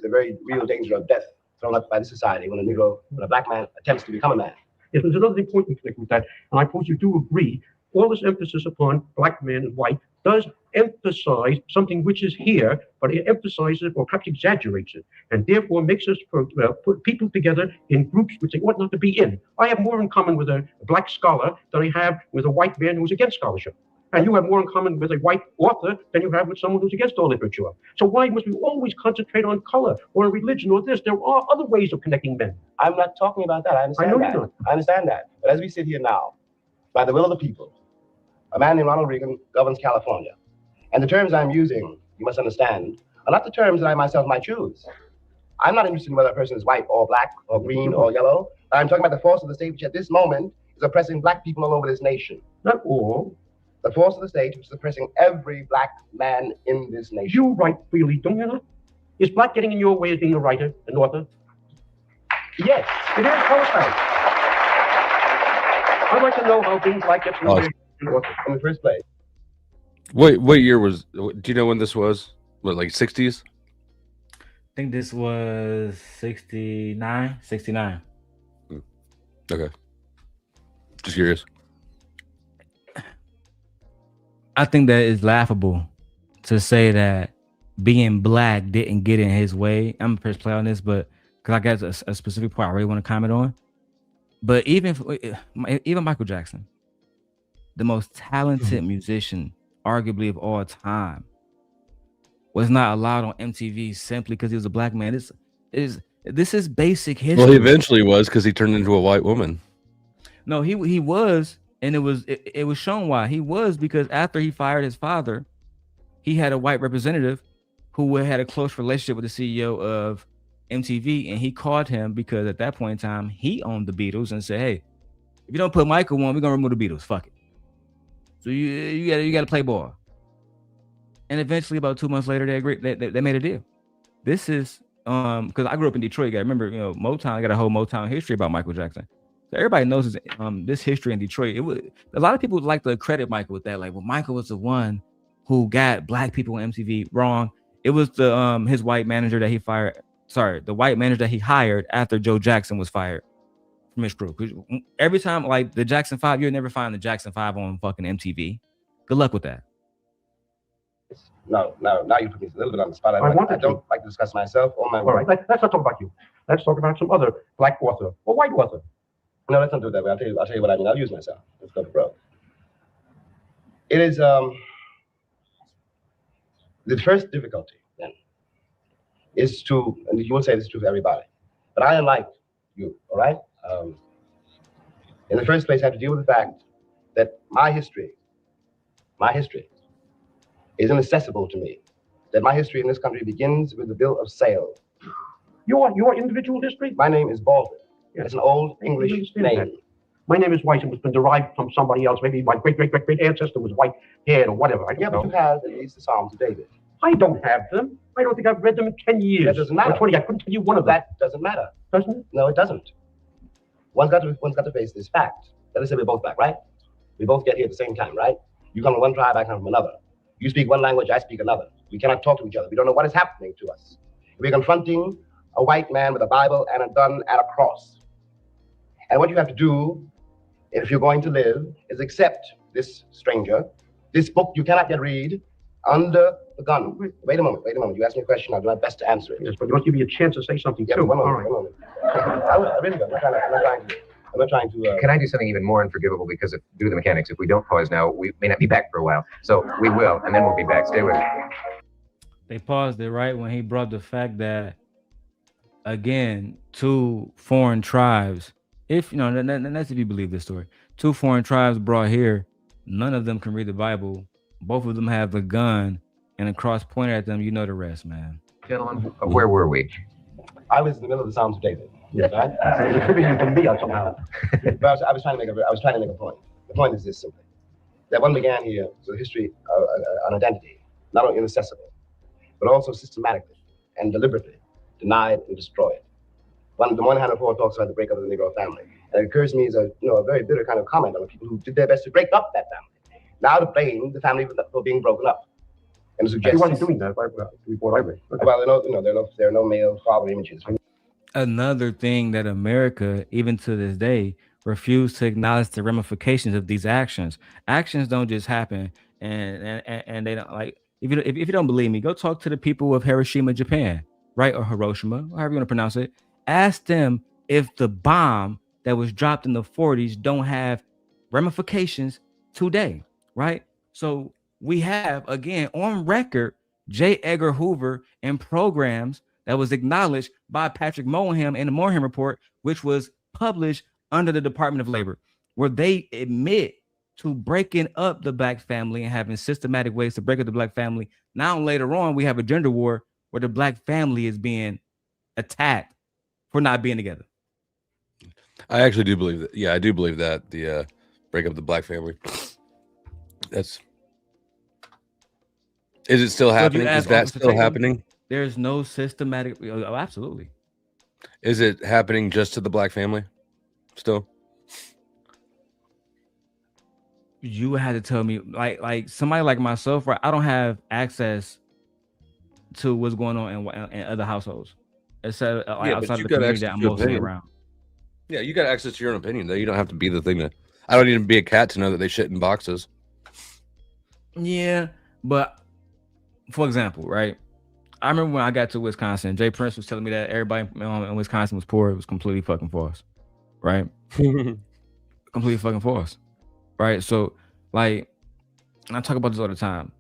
Speaker 22: real danger of death thrown up by the society when a black man attempts to become a man.
Speaker 21: Yes, there's another important thing with that, and I suppose you do agree. All this emphasis upon black man and white does emphasize something which is here, but it emphasizes or perhaps exaggerates it, and therefore makes us put people together in groups which they ought not to be in. I have more in common with a black scholar than I have with a white man who's against scholarship. And you have more in common with a white author than you have with someone who's against all literature. So why must we always concentrate on color or religion or this? There are other ways of connecting men.
Speaker 22: I'm not talking about that. I understand
Speaker 21: I know
Speaker 22: that.
Speaker 21: you're not.
Speaker 22: I understand that. But as we sit here now, by the will of the people, a man named Ronald Reagan governs California. And the terms I'm using, you must understand, are not the terms that I myself might choose. I'm not interested in whether a person is white or black or green or yellow. I'm talking about the force of the state, which at this moment is oppressing black people all over this nation.
Speaker 21: Not all.
Speaker 22: The force of the state, which is oppressing every black man in this nation.
Speaker 21: You write freely, don't you not? Is black getting in your way as being a writer, an author?
Speaker 22: Yes.
Speaker 21: It is. Tell us how. I'd like to know how being black gets in the way as an author
Speaker 22: in the first place.
Speaker 15: Wait, what year was? Do you know when this was? What, like 60s?
Speaker 1: I think this was 69. 69.
Speaker 15: Okay. Just curious.
Speaker 1: I think that is laughable to say that being black didn't get in his way. I'm gonna press play on this, but because I got a specific point I really want to comment on. But even Michael Jackson, the most talented musician, arguably of all time, was not allowed on MTV simply because he was a black man. This is basic history.
Speaker 15: Well, he eventually was because he turned into a white woman.
Speaker 1: No, he was. And it was shown why he was, because after he fired his father, he had a white representative who had a close relationship with the CEO of MTV, and he called him because at that point in time he owned the Beatles and said, "Hey, if you don't put Michael on, we're gonna remove the Beatles. Fuck it. So you got to play ball." And eventually, about 2 months later, they agreed. They made a deal. This is because I grew up in Detroit. I remember, Motown got a whole Motown history about Michael Jackson. So everybody knows this history in Detroit. It was a lot of people would like to credit Michael with that. Like, well, Michael was the one who got black people on MTV. Wrong. It was the his white manager that he fired. Sorry, the white manager that he hired after Joe Jackson was fired from his crew. Every time, like the Jackson 5, you'll never find the Jackson 5 on fucking MTV. Good luck with that.
Speaker 22: No, now you put me a little bit on the spot. I don't like to discuss myself or my work.
Speaker 21: Right, let's not talk about you. Let's talk about some other black author or white author.
Speaker 22: No, let's not do it that way. I'll tell you what I mean. I'll use myself. Let's go to broke. It is the first difficulty then is to, and you will say this is true for everybody, but I am like you, all right? In the first place, I have to deal with the fact that my history is inaccessible to me. That my history in this country begins with the bill of sale.
Speaker 21: Your individual history?
Speaker 22: My name is Baldwin. It's an old English name.
Speaker 21: That. My name is White, and it's been derived from somebody else. Maybe my great ancestor was white-haired or whatever. I don't know.
Speaker 22: But you have at least the Psalms of David.
Speaker 21: I don't have them. I don't think I've read them in 10 years.
Speaker 22: That doesn't matter.
Speaker 21: Or 20. I couldn't tell you one of them.
Speaker 22: That doesn't matter.
Speaker 21: Doesn't it?
Speaker 22: No, it doesn't. One's got to face this fact. Let us say we're both black, right? We both get here at the same time, right? You come from one tribe, I come from another. You speak one language, I speak another. We cannot talk to each other. We don't know what is happening to us. We're confronting a white man with a Bible and a gun and a cross. And what you have to do, if you're going to live, is accept this stranger, this book you cannot yet read, under the gun. Wait a moment. You asked me a question, I'll do my best to answer it.
Speaker 21: Yes, but you must give me a chance to say something too.
Speaker 22: One moment. I really don't. I'm not trying to.
Speaker 20: Can I do something even more unforgivable because of due to the mechanics? If we don't pause now, we may not be back for a while. So we will, and then we'll be back. Stay with me.
Speaker 1: They paused it right when he brought the fact that, again, two foreign tribes, if you know, that's if you believe this story, two foreign tribes brought here, none of them can read the Bible. Both of them have a gun and a cross pointed at them. You know the rest, man.
Speaker 20: Gentlemen, where were we?
Speaker 22: I was in the middle of the Psalms of David. Yes, right?
Speaker 21: You can be somehow.
Speaker 22: But I was trying to make a point. The point is this simply: that one began here with a history, an identity, not only inaccessible, but also systematically and deliberately denied and destroyed. The 104 talks about the breakup of the Negro family, and it occurs to me as a very bitter kind of comment on the people who did their best to break up that family. Now to blame the family for being broken up, and to suggest
Speaker 21: He wasn't doing that. Before I read.
Speaker 22: Well, there are no male father images.
Speaker 1: Another thing that America, even to this day, refused to acknowledge the ramifications of these actions. Actions don't just happen, and they don't like. If you don't believe me, go talk to the people of Hiroshima, Japan, right, or Hiroshima, however you want to pronounce it. Ask them if the bomb that was dropped in the 40s don't have ramifications today, right? So we have, again, on record, J. Edgar Hoover and programs that was acknowledged by Patrick Moynihan in the Moynihan Report, which was published under the Department of Labor, where they admit to breaking up the black family and having systematic ways to break up the black family. Now, later on, we have a gender war where the black family is being attacked for not being together.
Speaker 15: I actually do believe that. Yeah, I do believe that the break up the black family. Is it still happening? Is that still happening?
Speaker 1: There's no systematic. Oh, absolutely.
Speaker 15: Is it happening just to the black family still?
Speaker 1: You had to tell me, like somebody like myself, right? I don't have access to what's going on in other households, except outside of the community that I'm mostly around.
Speaker 15: Yeah, you got access to your own opinion, though. You don't have to be the thing that. I don't need to be a cat to know that they shit in boxes.
Speaker 1: Yeah, but for example, right? I remember when I got to Wisconsin, Jay Prince was telling me that everybody in Wisconsin was poor. It was completely fucking false, right? Completely fucking false, right? So, like, and I talk about this all the time.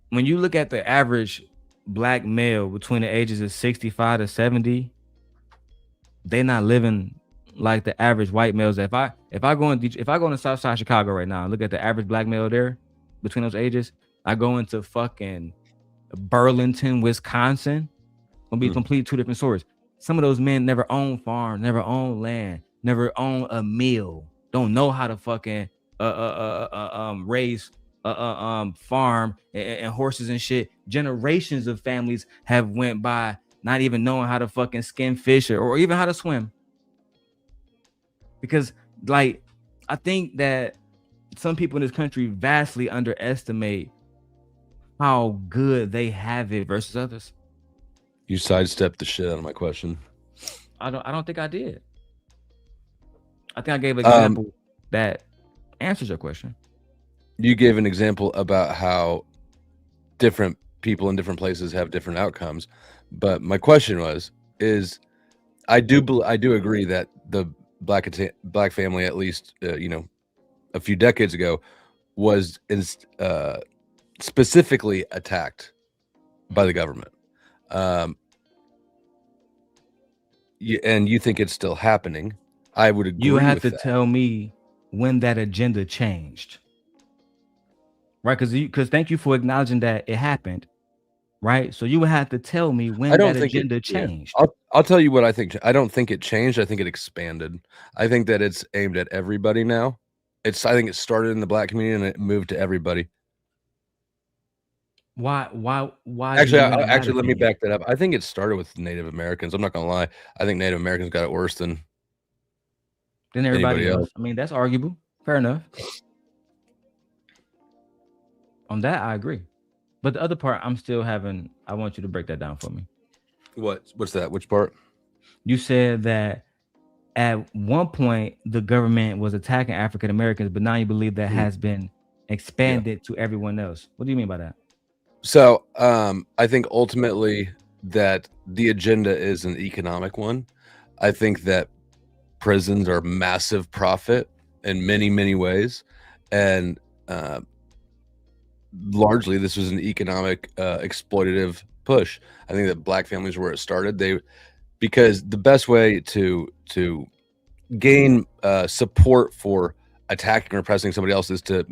Speaker 1: When you look at the average black male between the ages of 65 to 70, they're not living like the average white males. If I go in the South Side of Chicago right now and look at the average black male there between those ages, I go into fucking Burlington, Wisconsin, gonna be completely two different stories. Some of those men never owned farms, never owned land, never owned a meal, don't know how to fucking raise farm and horses and shit. Generations of families have went by not even knowing how to fucking skin fish or even how to swim. Because like I think that some people in this country vastly underestimate how good they have it versus others.
Speaker 15: You sidestepped the shit out of my question.
Speaker 1: I don't think I did. I think I gave an example that answers your question.
Speaker 15: You gave an example about how different people in different places have different outcomes, but my question is I do agree that the black family, at least a few decades ago, was specifically attacked by the government. And you think it's still happening. I would agree.
Speaker 1: You have
Speaker 15: with
Speaker 1: to
Speaker 15: that.
Speaker 1: tell me when that agenda changed, right? Because thank you for acknowledging that it happened, right? So you would have to tell me when that agenda changed.
Speaker 15: I'll tell you what I think. I don't think it changed. I think it expanded. I think that it's aimed at everybody now. I think it started in the black community and it moved to everybody.
Speaker 1: Why?
Speaker 15: Actually, let me back that up. I think it started with Native Americans. I'm not gonna lie. I think Native Americans got it worse than
Speaker 1: everybody else. I mean, that's arguable. Fair enough. On that, I agree. But the other part, I want you to break that down for me.
Speaker 15: What's that? Which part?
Speaker 1: You said that at one point the government was attacking African Americans, but now you believe that has been expanded to everyone else. What do you mean by that?
Speaker 15: So I think ultimately that the agenda is an economic one. I think that prisons are massive profit in many, many ways. And largely this was an economic exploitative push. I think that black families were where it started. Because the best way to gain support for attacking or oppressing somebody else is to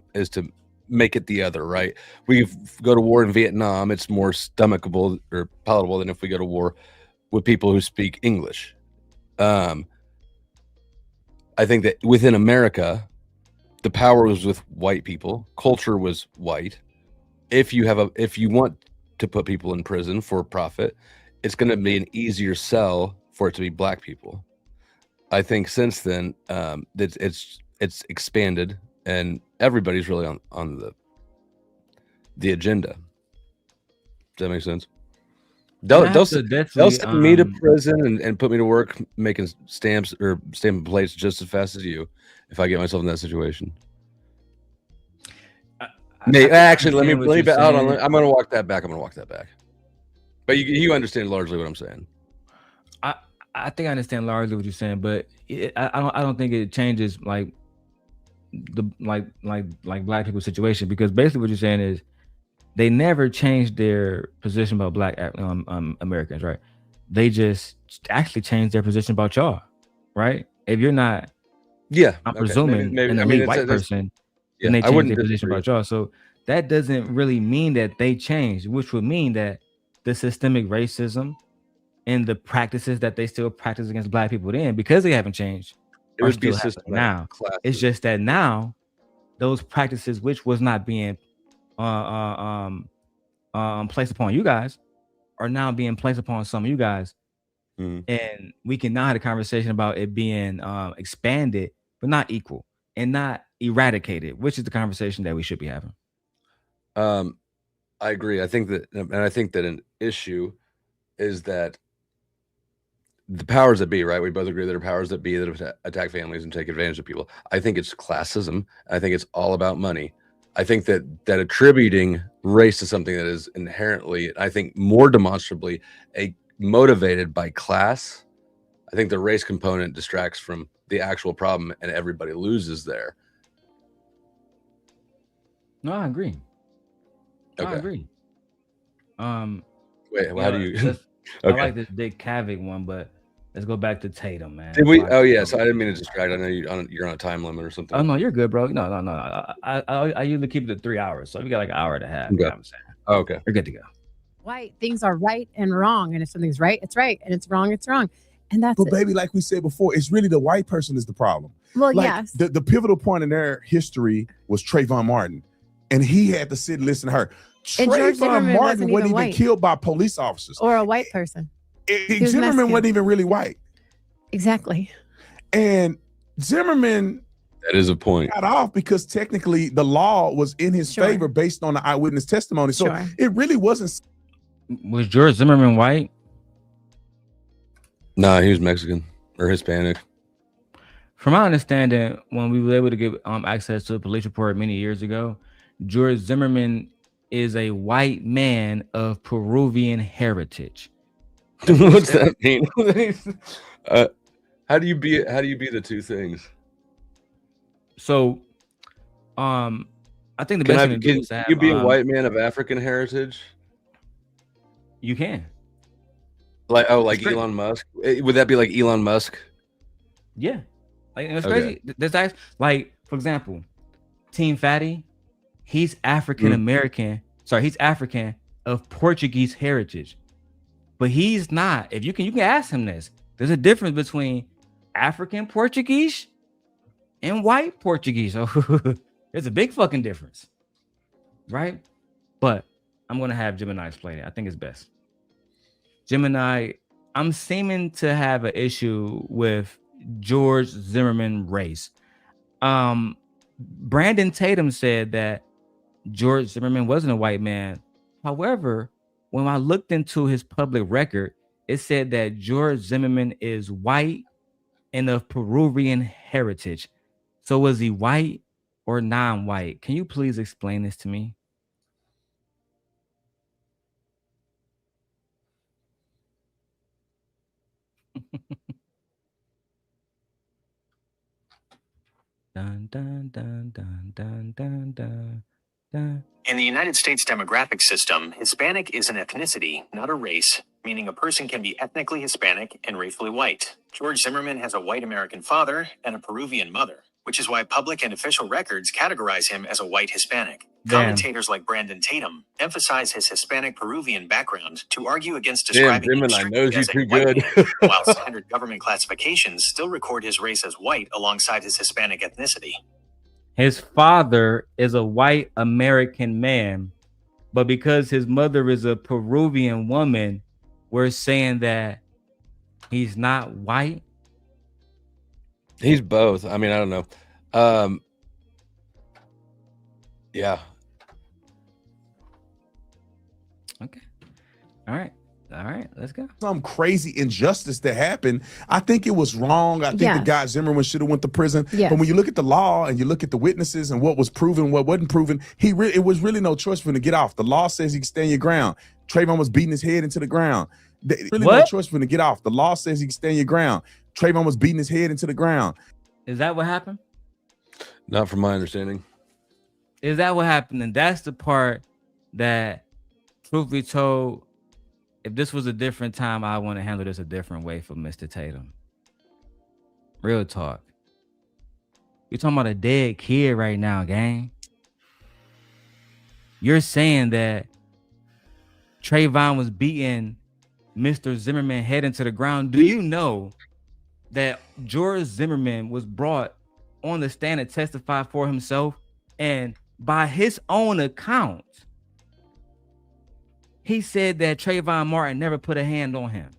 Speaker 15: make it the other, right? We go to war in Vietnam, it's more stomachable or palatable than if we go to war with people who speak English. I think that within America, the power was with white people, culture was white. If you want to put people in prison for profit, it's going to be an easier sell for it to be black people. I think since then, it's expanded and everybody's really on the agenda. Does that make sense? They'll send me to prison and put me to work making stamps or stamping plates just as fast as you if I get myself in that situation. Actually, let me back out on. I'm going to walk that back. But you understand largely what I'm saying.
Speaker 1: I think I understand largely what you're saying, but I don't think it changes like black people's situation, because basically what you're saying is they never changed their position about black Americans, right? They just actually changed their position about y'all, right? If you're not, I'm presuming an elite white person, then they changed their position about y'all. So that doesn't really mean that they changed, which would mean that the systemic racism and the practices that they still practice against black people then, because they haven't changed,
Speaker 15: it would be systematic
Speaker 1: now.
Speaker 15: Classes.
Speaker 1: It's just that now those practices, which was not being placed upon you guys, are now being placed upon some of you guys. And we can now have a conversation about it being expanded, but not equal and not eradicated, which is the conversation that we should be having.
Speaker 15: I agree. I think that an issue is that the powers that be, right? We both agree that there are powers that be that attack families and take advantage of people. I think it's classism. I think it's all about money. I think that attributing race to something that is inherently, I think more demonstrably, motivated by class, I think the race component distracts from the actual problem and everybody loses there.
Speaker 1: No, I agree.
Speaker 15: Okay.
Speaker 1: I agree.
Speaker 15: Wait, how do you?
Speaker 1: Okay. I like this Dick Cavett one, but let's go back to Tatum, man.
Speaker 15: Did we? Oh yeah. So I didn't mean to distract. I know you're on a time limit or something.
Speaker 1: Oh no, you're good, bro. No. I usually keep it at 3 hours, so we got like an hour and a half.
Speaker 15: Okay.
Speaker 1: You know what I'm saying?
Speaker 15: Oh, okay.
Speaker 1: You're good to go.
Speaker 6: white, things are right and wrong. And if something's right, it's right. And it's wrong, it's wrong. And that's
Speaker 4: But
Speaker 6: it.
Speaker 4: baby, like we said before, it's really the white person is the problem.
Speaker 6: Well,
Speaker 4: like,
Speaker 6: yes.
Speaker 4: The pivotal point in their history was Trayvon Martin. And he had to sit and listen to her.
Speaker 6: And George
Speaker 4: Trayvon
Speaker 6: Zimmerman
Speaker 4: Martin wasn't even
Speaker 6: white.
Speaker 4: killed by police officers.
Speaker 6: Or a white person.
Speaker 4: Zimmerman wasn't even really white.
Speaker 6: Exactly.
Speaker 4: And Zimmerman
Speaker 15: That is a point.
Speaker 4: got off because technically the law was in his favor based on the eyewitness testimony. So it really wasn't.
Speaker 1: Was George Zimmerman white?
Speaker 15: Nah, he was Mexican or Hispanic.
Speaker 1: From my understanding, when we were able to get access to a police report many years ago, George Zimmerman is a white man of Peruvian heritage.
Speaker 15: What's that mean? How do you be the two things?
Speaker 1: So, I think the
Speaker 15: Can
Speaker 1: best thing to do is to have,
Speaker 15: you be a white man of African heritage?
Speaker 1: You can.
Speaker 15: Like Elon Musk? Would that be like Elon Musk?
Speaker 1: Yeah. Like, and it's
Speaker 15: Okay.
Speaker 1: crazy. There's actually, like, for example, Team Fatty, he's African American. Sorry, he's African of Portuguese heritage. But he's not. If you can ask him this. There's a difference between African Portuguese and white Portuguese. So there's a big fucking difference. Right? But I'm gonna have Gemini explain it. I think it's best. Gemini, I'm seeming to have an issue with George Zimmerman race. Brandon Tatum said that George Zimmerman wasn't a white man. However, when I looked into his public record, it said that George Zimmerman is white and of Peruvian heritage. So was he white or non-white? Can you please explain this to me? Dun, dun, dun, dun, dun, dun, dun, dun.
Speaker 14: In the United States demographic system, Hispanic is an ethnicity, not a race, meaning a person can be ethnically Hispanic and racially white. George Zimmerman has a white American father and a Peruvian mother, which is why public and official records categorize him as a white Hispanic.
Speaker 1: Damn.
Speaker 14: Commentators like Brandon Tatum emphasize his Hispanic Peruvian background to argue against
Speaker 15: Damn,
Speaker 14: describing him
Speaker 15: Gemini knows
Speaker 14: strictly
Speaker 15: you
Speaker 14: as a
Speaker 15: too
Speaker 14: white
Speaker 15: good.
Speaker 14: man, while standard government classifications still record his race as white alongside his Hispanic ethnicity.
Speaker 1: His father is a white American man, but because his mother is a Peruvian woman, we're saying that he's not white.
Speaker 15: He's both. I mean, I don't know. Yeah.
Speaker 1: Okay. All right. Let's go.
Speaker 4: Some crazy injustice that happened. I think it was wrong. I think the guy Zimmerman should have went to prison.
Speaker 6: Yes.
Speaker 4: But when you look at the law and you look at the witnesses and what was proven, what wasn't proven, it was really no choice for him to get off. The law says he can stand your ground. Trayvon was beating his head into the ground. Really no choice for him to get off. The law says he can stand your ground. Trayvon was beating his head into the ground.
Speaker 1: Is that what happened?
Speaker 15: Not from my understanding.
Speaker 1: Is that what happened? And that's the part that, truth be told, if this was a different time, I want to handle this a different way for Mr. Tatum. Real talk. You're talking about a dead kid right now, gang. You're saying that Trayvon was beating Mr. Zimmerman head into the ground. Do you know that George Zimmerman was brought on the stand and testified for himself? And by his own account, he said that Trayvon Martin never put a hand on him.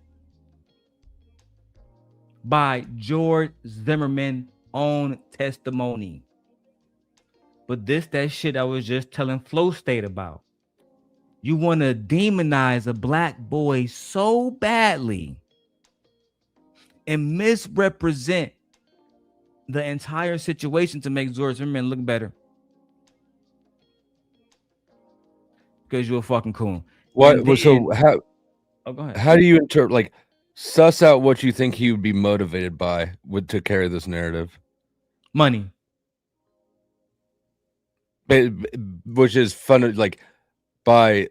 Speaker 1: By George Zimmerman's own testimony. But that shit I was just telling Flow State about. You want to demonize a black boy so badly and misrepresent the entire situation to make George Zimmerman look better. Because you're a fucking coon.
Speaker 15: What? So how?
Speaker 1: Oh, go ahead.
Speaker 15: How do you interpret? Like, suss out what you think he would be motivated by to carry this narrative.
Speaker 1: Money.
Speaker 15: Which is fun, like by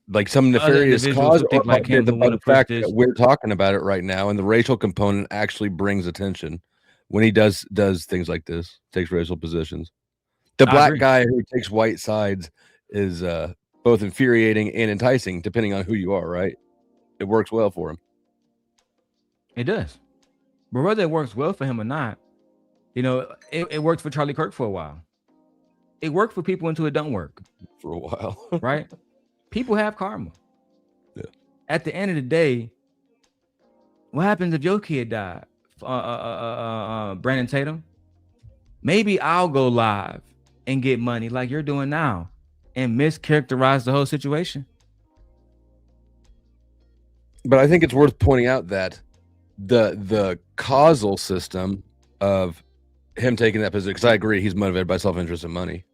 Speaker 15: like some nefarious cause, or
Speaker 1: like him
Speaker 15: by the fact that we're talking about it right now, and the racial component actually brings attention when he does things like this, takes racial positions. The black guy who takes white sides is both infuriating and enticing, depending on who you are, right? It works well for him.
Speaker 1: It does. But whether it works well for him or not, you know, it worked for Charlie Kirk for a while. It worked for people until it don't work.
Speaker 15: For a while.
Speaker 1: Right? People have karma.
Speaker 15: Yeah.
Speaker 1: At the end of the day, what happens if your kid died? Brandon Tatum? Maybe I'll go live and get money like you're doing now and mischaracterize the whole situation.
Speaker 15: But I think it's worth pointing out that the causal system of him taking that position, because I agree he's motivated by self-interest and money.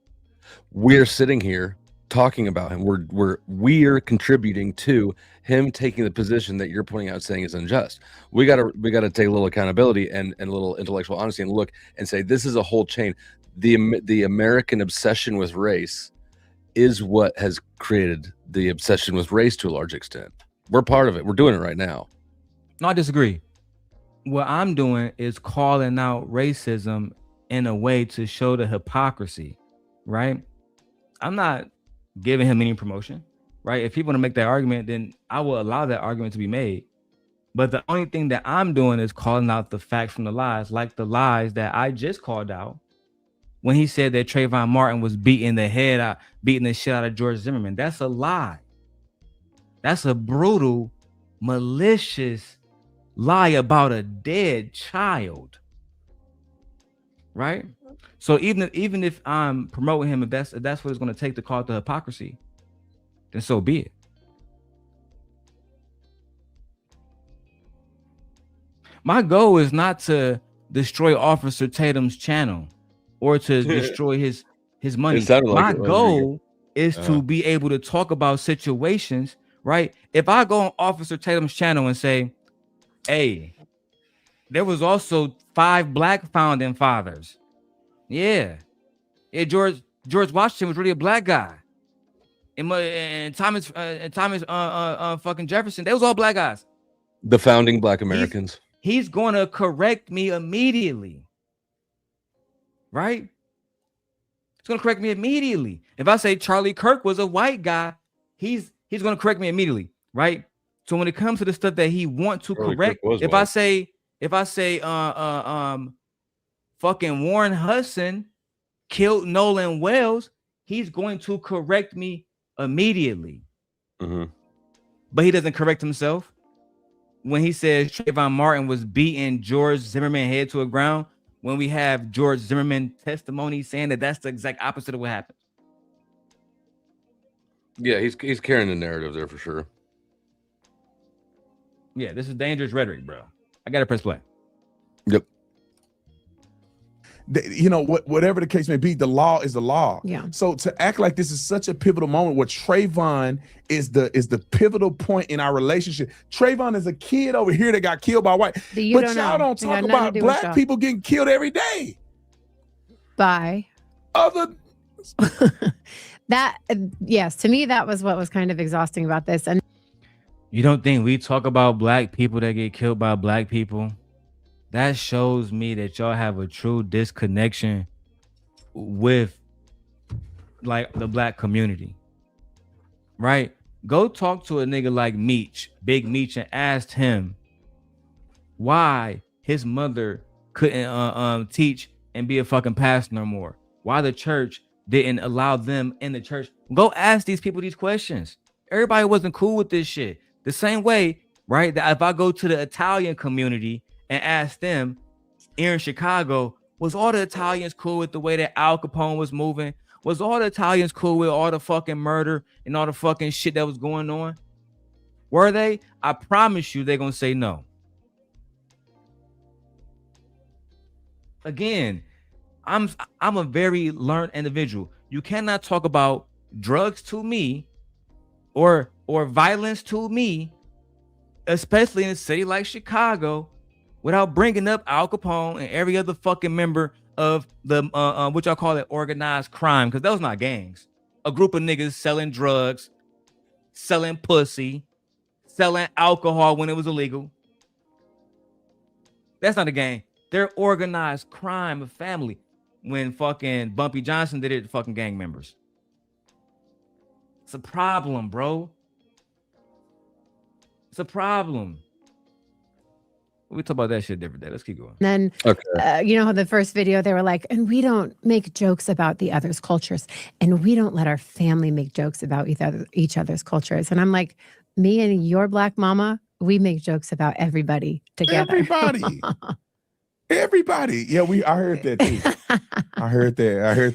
Speaker 15: We're sitting here talking about him. We're contributing to him taking the position that you're pointing out saying is unjust. We gotta take a little accountability and a little intellectual honesty and look and say this is a whole chain. The American obsession with race is what has created the obsession with race to a large extent. We're part of it. We're doing it right now.
Speaker 1: No, I disagree. What I'm doing is calling out racism in a way to show the hypocrisy, right? I'm not giving him any promotion, right? If people want to make that argument, then I will allow that argument to be made. But the only thing that I'm doing is calling out the facts from the lies, like the lies that I just called out when he said that Trayvon Martin was beating the shit out of George Zimmerman. That's a lie. That's a brutal, malicious lie about a dead child, right? So even if I'm promoting him, if that's what it's going to take to call it the hypocrisy, then so be it. My goal is not to destroy Officer Tatum's channel or to destroy his money.
Speaker 15: It sounded like
Speaker 1: My
Speaker 15: it,
Speaker 1: goal is
Speaker 15: Uh-huh.
Speaker 1: to be able to talk about situations, right? If I go on Officer Tatum's channel and say, hey, there was also 5 black founding fathers. Yeah, George Washington was really a black guy. And Thomas fucking Jefferson, they was all black guys.
Speaker 15: The founding black Americans.
Speaker 1: He's going to correct me immediately, right? He's going to correct me immediately. If I say Charlie Kirk was a white guy, he's going to correct me immediately, right? So when it comes to the stuff that he wants to
Speaker 15: Charlie
Speaker 1: correct,
Speaker 15: Kirk was
Speaker 1: if
Speaker 15: white.
Speaker 1: I say fucking Warren Hudson killed Nolan Wells, he's going to correct me immediately.
Speaker 15: Mm-hmm.
Speaker 1: But he doesn't correct himself when he says Trayvon Martin was beating George Zimmerman head to the ground, when we have George Zimmerman testimony saying that that's the exact opposite of what happened.
Speaker 15: Yeah, he's carrying the narrative there for sure.
Speaker 1: Yeah, this is dangerous rhetoric, bro. I gotta press play.
Speaker 15: Yep.
Speaker 4: You know, whatever the case may be, the law is the law.
Speaker 6: Yeah.
Speaker 4: So to act like this is such a pivotal moment where Trayvon is the pivotal point in our relationship. Trayvon is a kid over here that got killed by white. But y'all don't
Speaker 6: It got
Speaker 4: talk
Speaker 6: nothing
Speaker 4: about
Speaker 6: to do with
Speaker 4: black
Speaker 6: y'all.
Speaker 4: people getting killed every day.
Speaker 6: By
Speaker 4: Other
Speaker 6: that, yes, to me, that was what was kind of exhausting about this. And
Speaker 1: You don't think we talk about black people that get killed by black people? That shows me that y'all have a true disconnection with like the black community, right? Go talk to a nigga like Meech, Big Meech, and ask him why his mother couldn't teach and be a fucking pastor no more. Why the church didn't allow them in the church. Go ask these people these questions. Everybody wasn't cool with this shit. The same way, right? That if I go to the Italian community and ask them here in Chicago, was all the Italians cool with the way that Al Capone was moving? Was all the Italians cool with all the fucking murder and all the fucking shit that was going on? Were they? I promise you they're gonna say no. Again, I'm a very learned individual. You cannot talk about drugs to me or violence to me, especially in a city like Chicago, without bringing up Al Capone and every other fucking member of the what y'all call it, organized crime, because those not gangs. A group of niggas selling drugs, selling pussy, selling alcohol when it was illegal. That's not a gang. They're organized crime of family. When fucking Bumpy Johnson did it, fucking gang members. It's a problem, bro. It's a problem. We talk about that shit different day. Let's keep going.
Speaker 6: And then, you know, the first video, they were like, and we don't make jokes about the other's cultures. And we don't let our family make jokes about each other's cultures. And I'm like, me and your black mama, we make jokes about everybody together.
Speaker 4: Everybody. Yeah, I heard that too. I heard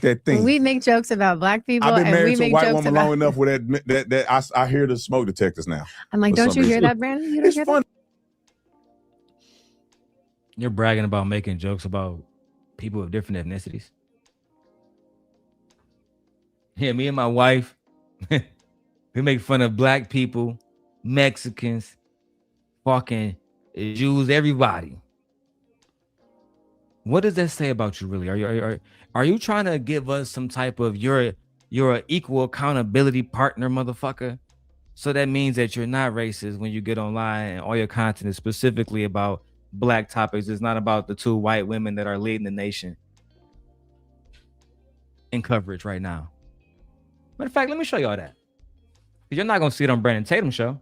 Speaker 4: that thing.
Speaker 6: We make jokes about black people.
Speaker 4: I've been
Speaker 6: and we
Speaker 4: married to a
Speaker 6: make
Speaker 4: white
Speaker 6: jokes
Speaker 4: woman
Speaker 6: about...
Speaker 4: long enough with that I hear the smoke detectors now.
Speaker 6: I'm like,
Speaker 4: for
Speaker 6: don't
Speaker 4: some
Speaker 6: you hear
Speaker 4: reason.
Speaker 6: that, Brandon? You don't hear
Speaker 4: fun.
Speaker 6: that?
Speaker 1: You're bragging about making jokes about people of different ethnicities. Yeah, me and my wife, we make fun of black people, Mexicans, fucking Jews, everybody. What does that say about you, really? Are you trying to give us some type of you're an equal accountability partner, motherfucker? So that means that you're not racist when you get online and all your content is specifically about black topics. It's not about the two white women that are leading the nation in coverage right now. Matter of fact, let me show y'all that. You're not gonna see it on Brandon Tatum show.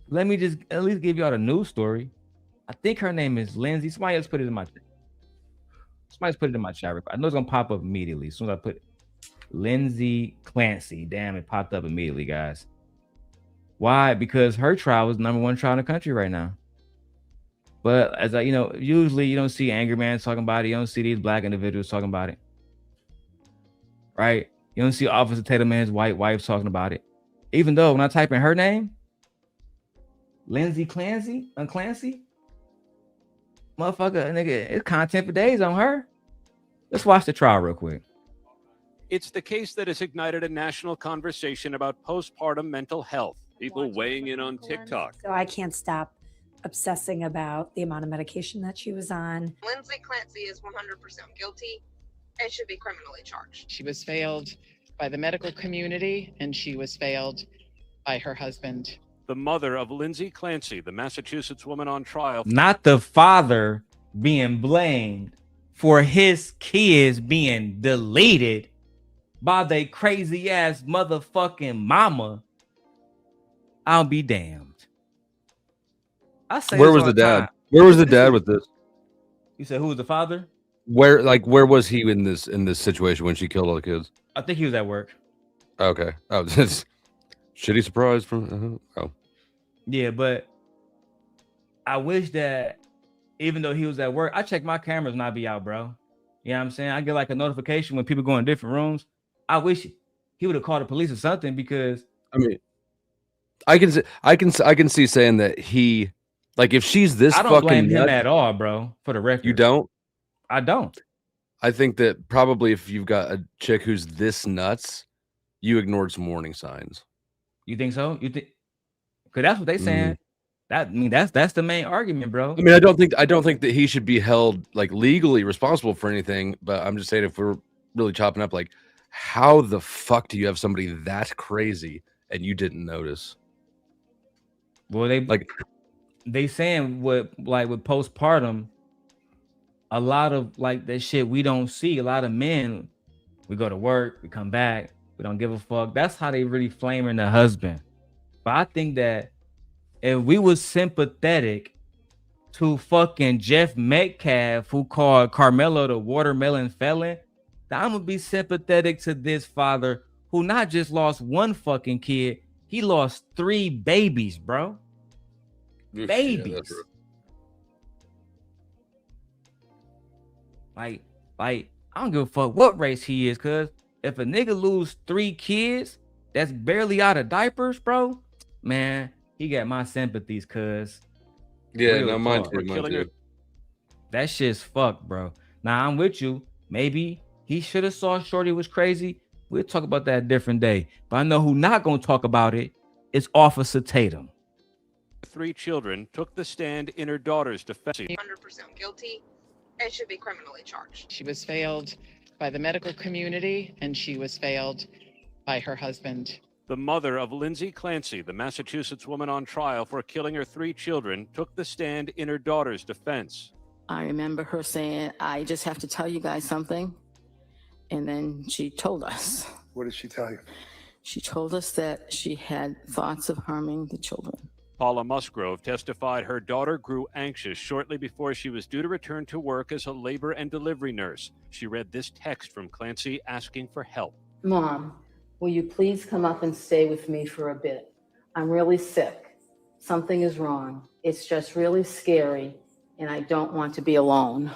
Speaker 1: Let me just at least give y'all the news story. I think her name is Lindsay. Somebody else put it in my chat. Somebody's put it in my chat. I know it's gonna pop up immediately. As soon as I put Lindsay Clancy. Damn, it popped up immediately, guys. Why? Because her trial is #1 trial in the country right now. But as usually you don't see angry man talking about it. You don't see these black individuals talking about it. Right? You don't see Officer Tatum and his white wife talking about it. Even though when I type in her name, Lindsay Clancy, motherfucker, nigga, it's content for days on her. Let's watch the trial real quick.
Speaker 5: It's the case that has ignited a national conversation about postpartum mental health. People weighing in on TikTok.
Speaker 7: So I can't stop obsessing about the amount of medication that she was on.
Speaker 23: Lindsay Clancy is 100% guilty and should be criminally charged.
Speaker 24: She was failed by the medical community and she was failed by her husband.
Speaker 5: The mother of Lindsay Clancy, the Massachusetts woman on trial.
Speaker 1: Not the father being blamed for his kids being deleted by they crazy ass motherfucking mama. I'll be damned. I say
Speaker 15: Where was the dad? Where was the dad with this?
Speaker 1: You said who was the father?
Speaker 15: Where was he in this situation when she killed all the kids?
Speaker 1: I think he was at work.
Speaker 15: Okay. Oh, this shitty surprise from. Oh.
Speaker 1: Yeah, but I wish that even though he was at work, I check my cameras and I be out, bro. You know what I'm saying? I get like a notification when people go in different rooms. I wish he would have called the police or something, because
Speaker 15: I mean, I can see saying that he, like, if she's this
Speaker 1: I don't
Speaker 15: fucking
Speaker 1: blame him
Speaker 15: nuts,
Speaker 1: at all, bro. For the record,
Speaker 15: you don't.
Speaker 1: I don't.
Speaker 15: I think that probably if you've got a chick who's this nuts, you ignored some warning signs.
Speaker 1: You think so? You think? Because that's what they saying. That's the main argument, bro.
Speaker 15: I mean, I don't think that he should be held like legally responsible for anything. But I'm just saying, if we're really chopping up, like, how the fuck do you have somebody that crazy and you didn't notice?
Speaker 1: Well, they saying with postpartum, a lot of like that shit we don't see. A lot of men, we go to work, we come back, we don't give a fuck. That's how they really flaming the husband. But I think that if we was sympathetic to fucking Jeff Metcalf, who called Carmelo the watermelon felon, then I'm gonna be sympathetic to this father who not just lost one fucking kid, he lost 3 babies, bro. Babies.
Speaker 15: Yeah,
Speaker 1: like I don't give a fuck what race he is, cuz if a nigga lose 3 kids that's barely out of diapers, bro, man, he got my sympathies, cuz.
Speaker 15: Yeah, no, mine too.
Speaker 1: That shit's fucked, bro. Now I'm with you. Maybe he should have saw Shorty was crazy. We'll talk about that a different day. But I know who not gonna talk about it is Officer Tatum.
Speaker 5: 3 children took the stand in her daughter's defense.
Speaker 23: 100% guilty and should be criminally charged.
Speaker 24: She was failed by the medical community and she was failed by her husband.
Speaker 5: The mother of Lindsay Clancy, the Massachusetts woman on trial for killing her 3 children, took the stand in her daughter's defense.
Speaker 25: I remember her saying, I just have to tell you guys something. And then she told us.
Speaker 26: What did she tell you?
Speaker 25: She told us that she had thoughts of harming the children.
Speaker 5: Paula Musgrove testified her daughter grew anxious shortly before she was due to return to work as a labor and delivery nurse. She read this text from Clancy asking for help.
Speaker 25: Mom, will you please come up and stay with me for a bit? I'm really sick. Something is wrong. It's just really scary, and I don't want to be alone.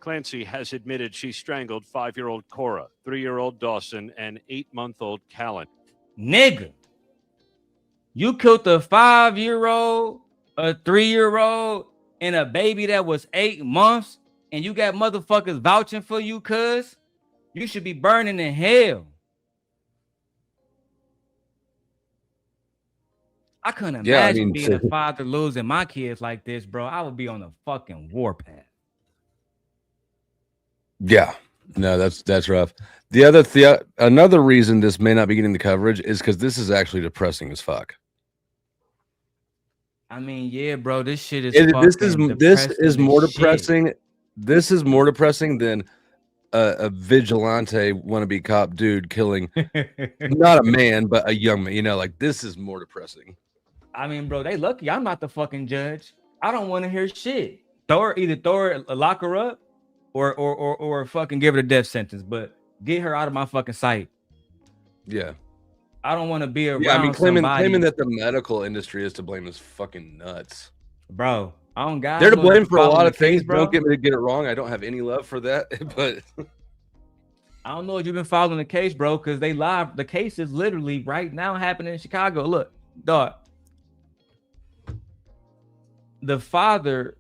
Speaker 5: Clancy has admitted she strangled 5-year-old Cora, 3-year-old Dawson, and 8-month-old Callan.
Speaker 1: Nigga, you killed a 5-year-old, a 3-year-old, and a baby that was 8 months, and you got motherfuckers vouching for you, cuz you should be burning in hell. I couldn't imagine being a father losing my kids like this, bro. I would be on a fucking warpath.
Speaker 15: Yeah, no, that's rough. Another reason this may not be getting the coverage is because this is actually depressing as fuck.
Speaker 1: I mean, yeah, bro, this shit is.
Speaker 15: This is more depressing. This is more depressing than a vigilante wannabe cop dude killing not a man but a young man. You know, like this is more depressing.
Speaker 1: I mean, bro, they lucky I'm not the fucking judge. I don't want to hear shit. Either throw her, lock her up, or fucking give her the death sentence. But get her out of my fucking sight.
Speaker 15: Yeah.
Speaker 1: I don't want to be around.
Speaker 15: Yeah, I mean, claiming that the medical industry is to blame is fucking nuts,
Speaker 1: bro. I don't got.
Speaker 15: They're to blame for a lot of things.
Speaker 1: Bro.
Speaker 15: Don't get me to get it wrong. I don't have any love for that, but
Speaker 1: I don't know if you've been following the case, bro, because they live. The case is literally right now happening in Chicago. Look, dog. The father,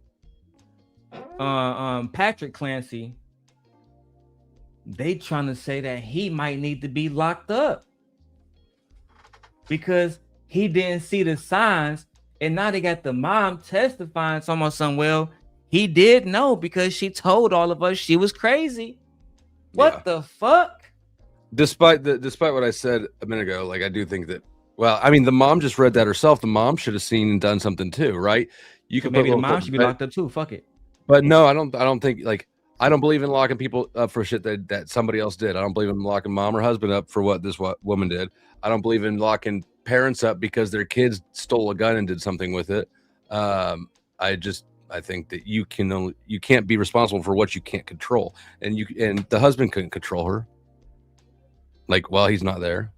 Speaker 1: Patrick Clancy, they trying to say that he might need to be locked up because he didn't see the signs, and now they got the mom testifying well, he did know because she told all of us she was crazy. What the fuck?
Speaker 15: Despite what I said a minute ago, like I do think that. Well, I mean, the mom just read that herself. The mom should have seen and done something too, right? You could
Speaker 1: maybe the mom should be locked up too. Fuck it.
Speaker 15: But no, I don't think like I don't believe in locking people up for shit that somebody else did. I don't believe in locking mom or husband up for what this woman did. I don't believe in locking parents up because their kids stole a gun and did something with it. I think that you can't be responsible for what you can't control, and the husband couldn't control her. Like while he's not there.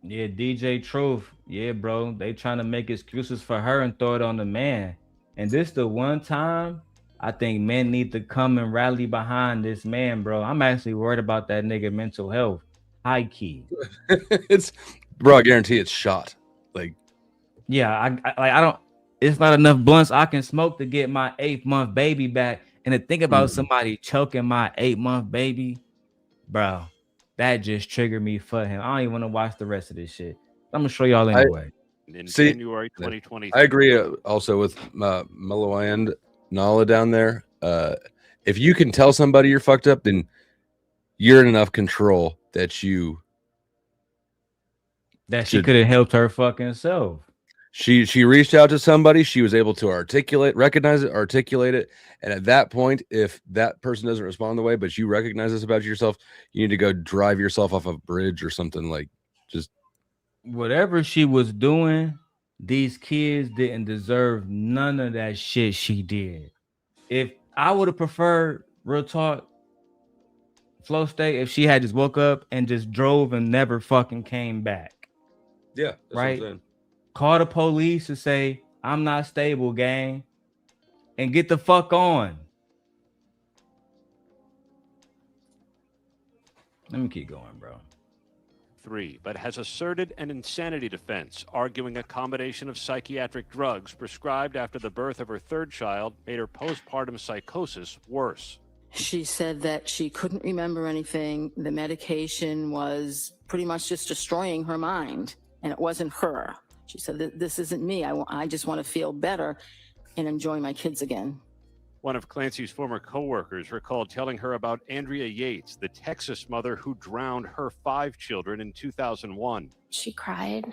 Speaker 1: Yeah, DJ Truth. Yeah, bro. They trying to make excuses for her and throw it on the man. And this the one time I think men need to come and rally behind this man, bro. I'm actually worried about that nigga mental health. High key.
Speaker 15: Bro, I guarantee it's shot. Like,
Speaker 1: yeah, I don't. It's not enough blunts I can smoke to get my 8-month baby back. And to think about somebody choking my 8-month baby, bro. That just triggered me for him. I don't even want to watch the rest of this shit. I'm gonna show y'all anyway.
Speaker 5: In January 2020.
Speaker 15: I agree also with Malawian Nala down there. If you can tell somebody you're fucked up, then you're in enough control that she
Speaker 1: could have helped her fucking self.
Speaker 15: She reached out to somebody. She was able to recognize it, articulate it. And at that point, if that person doesn't respond the way, but you recognize this about yourself, you need to go drive yourself off a bridge or something. Like just
Speaker 1: whatever she was doing, these kids didn't deserve none of that shit she did. If I would have preferred, real talk, flow state, if she had just woke up and just drove and never fucking came back.
Speaker 15: Yeah, that's
Speaker 1: right.
Speaker 15: What I'm saying.
Speaker 1: Call the police to say, I'm not stable, gang, and get the fuck on. Let me keep going, bro.
Speaker 5: 3, but has asserted an insanity defense, arguing a combination of psychiatric drugs prescribed after the birth of her 3rd child made her postpartum psychosis worse.
Speaker 25: She said that she couldn't remember anything. The medication was pretty much just destroying her mind, and it wasn't her. She said, this isn't me. I just want to feel better and enjoy my kids again.
Speaker 5: One of Clancy's former co-workers recalled telling her about Andrea Yates, the Texas mother who drowned her 5 children in 2001.
Speaker 2: She cried,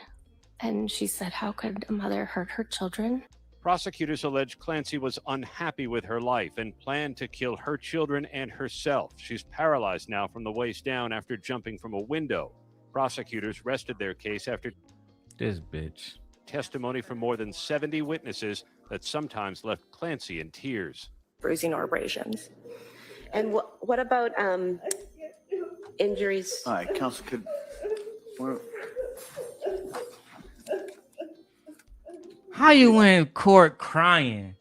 Speaker 2: and she said, how could a mother hurt her children?
Speaker 5: Prosecutors allege Clancy was unhappy with her life and planned to kill her children and herself. She's paralyzed now from the waist down after jumping from a window. Prosecutors rested their case after
Speaker 1: This bitch.
Speaker 5: testimony from more than 70 witnesses that sometimes left Clancy in tears.
Speaker 3: Bruising or abrasions. And what about injuries?
Speaker 8: All right, counsel,
Speaker 1: How you in court crying,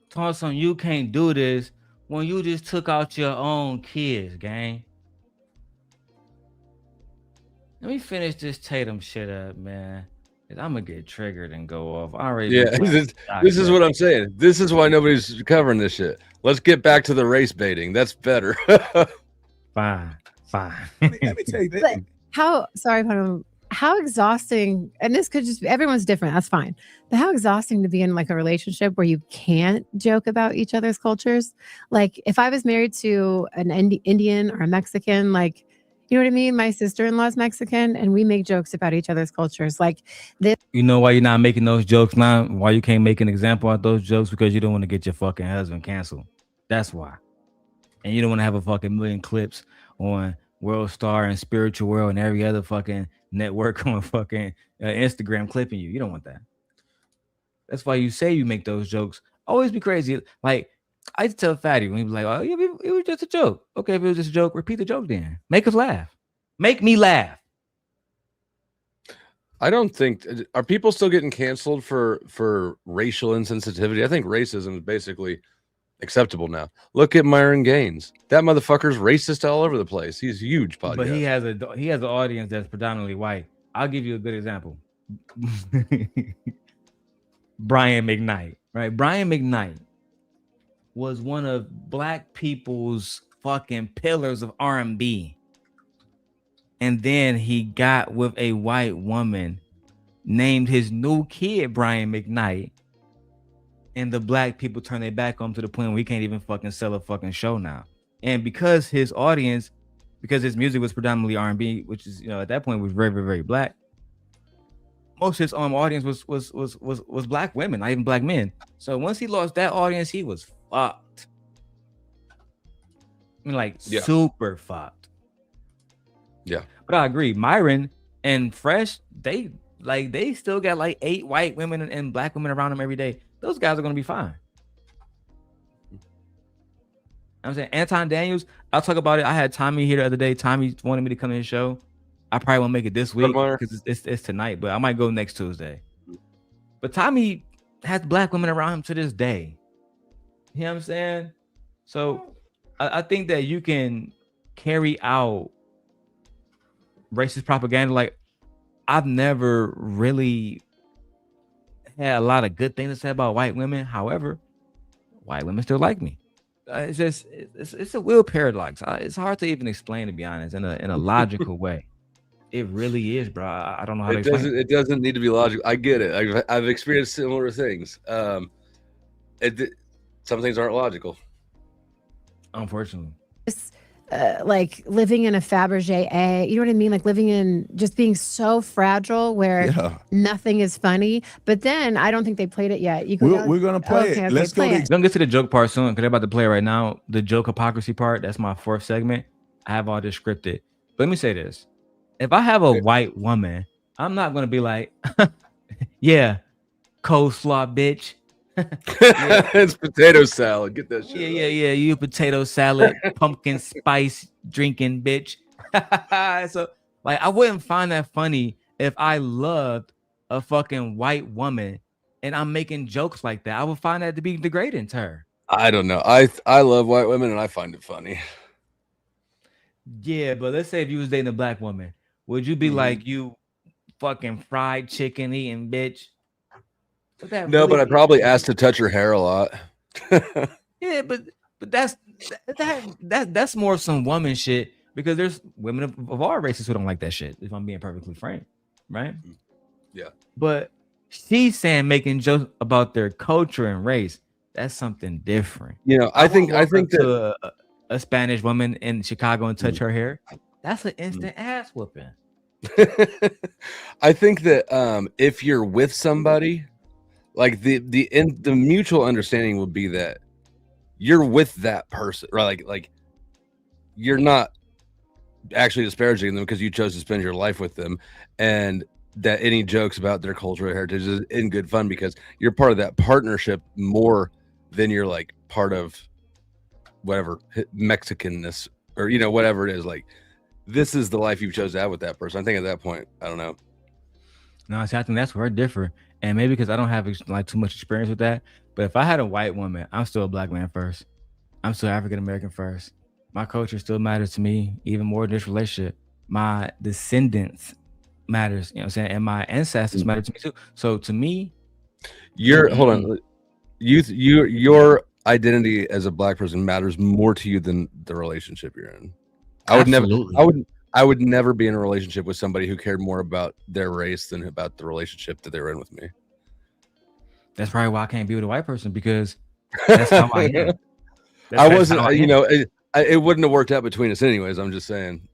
Speaker 1: telling some you can't do this when you just took out your own kids, gang? Let me finish this Tatum shit up, man. I'm gonna get triggered and go off. I already
Speaker 15: This is what I'm saying. This is why nobody's covering this shit. Let's get back to the race baiting. That's better.
Speaker 1: Fine.
Speaker 4: Let me tell you that.
Speaker 6: How exhausting, and this could just be, everyone's different, that's fine. But how exhausting to be in like a relationship where you can't joke about each other's cultures. Like if I was married to an Indian or a Mexican, like, you know what I mean? My sister-in-law's Mexican and we make jokes about each other's cultures. Like this.
Speaker 1: You know why you're not making those jokes now? Why you can't make an example of those jokes? Because you don't want to get your fucking husband canceled. That's why. And you don't want to have a fucking million clips on World Star and Spiritual World and every other fucking network on fucking Instagram clipping you. You don't want that. That's why you say you make those jokes. Always be crazy. Like I used to tell Fatty when he was like, "Oh, yeah, it was just a joke." Okay, if it was just a joke, repeat the joke then. Make us laugh. Make me laugh.
Speaker 15: I don't think are people still getting canceled for racial insensitivity. I think racism is basically acceptable now. Look at Myron Gaines. That motherfucker's racist all over the place. He's huge podcast.
Speaker 1: But he has an audience that's predominantly white. I'll give you a good example. Brian McKnight, right? Brian McKnight was one of black people's fucking pillars of R&B. And then he got with a white woman, named his new kid Brian McKnight. And the black people turn their back on him to the point where he can't even fucking sell a fucking show now. And because his audience, because his music was predominantly R&B, which is, you know, at that point was very, very, very black. Most of his audience was black women, not even black men. So once he lost that audience, he was fucked. I mean, like super fucked.
Speaker 15: Yeah.
Speaker 1: But I agree. Myron and Fresh, they still got like 8 white women and black women around them every day. Those guys are gonna be fine. I'm saying Anton Daniels, I'll talk about it. I had Tommy here the other day. Tommy wanted me to come in his show. I probably won't make it this week because it's tonight, but I might go next Tuesday. But Tommy has black women around him to this day. You know what I'm saying? So I think that you can carry out racist propaganda. Like I've never really had a lot of good things to say about white women. However, white women still like me. It's a real paradox. It's hard to even explain, to be honest, in a logical way. It really is, bro. I don't know how to explain it.
Speaker 15: It doesn't need to be logical. I get it. I've experienced similar things. Some things aren't logical.
Speaker 1: Unfortunately.
Speaker 6: Like living in a Fabergé egg, you know what I mean? Like living in just being so fragile where nothing is funny. But then I don't think they played it yet.
Speaker 4: We're gonna play it. Let's go.
Speaker 1: Don't get to the joke part soon because they're about to play it right now. The joke hypocrisy part. That's my 4th segment. I have all this scripted. But let me say this: if I have a white woman, I'm not gonna be like, "Yeah, coleslaw, bitch."
Speaker 15: It's potato salad. Get that shit.
Speaker 1: Yeah. You potato salad, pumpkin spice drinking bitch. So, like, I wouldn't find that funny if I loved a fucking white woman and I'm making jokes like that. I would find that to be degrading to her.
Speaker 15: I don't know. I love white women and I find it funny.
Speaker 1: Yeah, but let's say if you was dating a black woman, would you be like, you fucking fried chicken eating bitch?
Speaker 15: No, but I probably asked to touch her hair a lot.
Speaker 1: Yeah, but that's more some woman shit because there's women of all races who don't like that shit. If I'm being perfectly frank, right?
Speaker 15: Yeah.
Speaker 1: But she's saying making jokes about their culture and race. That's something different.
Speaker 15: You know, I think
Speaker 1: that a Spanish woman in Chicago and touch her hair. That's an instant ass whooping.
Speaker 15: I think that if you're with somebody. Like the mutual understanding would be that you're with that person, right? Like you're not actually disparaging them because you chose to spend your life with them, and that any jokes about their cultural heritage is in good fun because you're part of that partnership more than you're like part of whatever Mexicanness or, you know, whatever it is. Like, this is the life you chose to have with that person. I think at that point, I don't know.
Speaker 1: No, see, I think that's where it differ. And maybe because I don't have like too much experience with that. But if I had a white woman, I'm still a black man first. I'm still African American first. My culture still matters to me even more in this relationship. My descendants matters, you know what I'm saying? And my ancestors matter to me too. So to me,
Speaker 15: Hold on. Your identity as a black person matters more to you than the relationship you're in. I would never be in a relationship with somebody who cared more about their race than about the relationship that they were in with me.
Speaker 1: That's probably why I can't be with a white person, because that's how I am.
Speaker 15: I wasn't, you know, it wouldn't have worked out between us anyways. I'm just saying.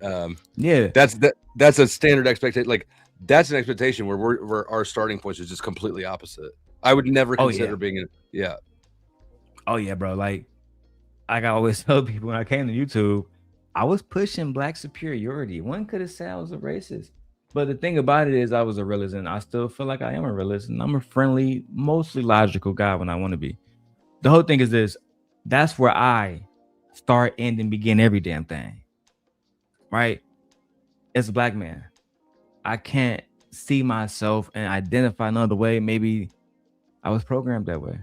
Speaker 1: Yeah,
Speaker 15: that's a standard expectation. Like, that's an expectation where our starting point is just completely opposite. I would never consider being in. Yeah.
Speaker 1: Oh yeah, bro. Like I always tell people when I came to YouTube, I was pushing black superiority. One could have said I was a racist, but the thing about it is I was a realist, and I still feel like I am a realist, and I'm a friendly, mostly logical guy when I want to be. The whole thing is this: that's where I start, end, and begin every damn thing. Right? As a black man, I can't see myself and identify another way. Maybe I was programmed that way,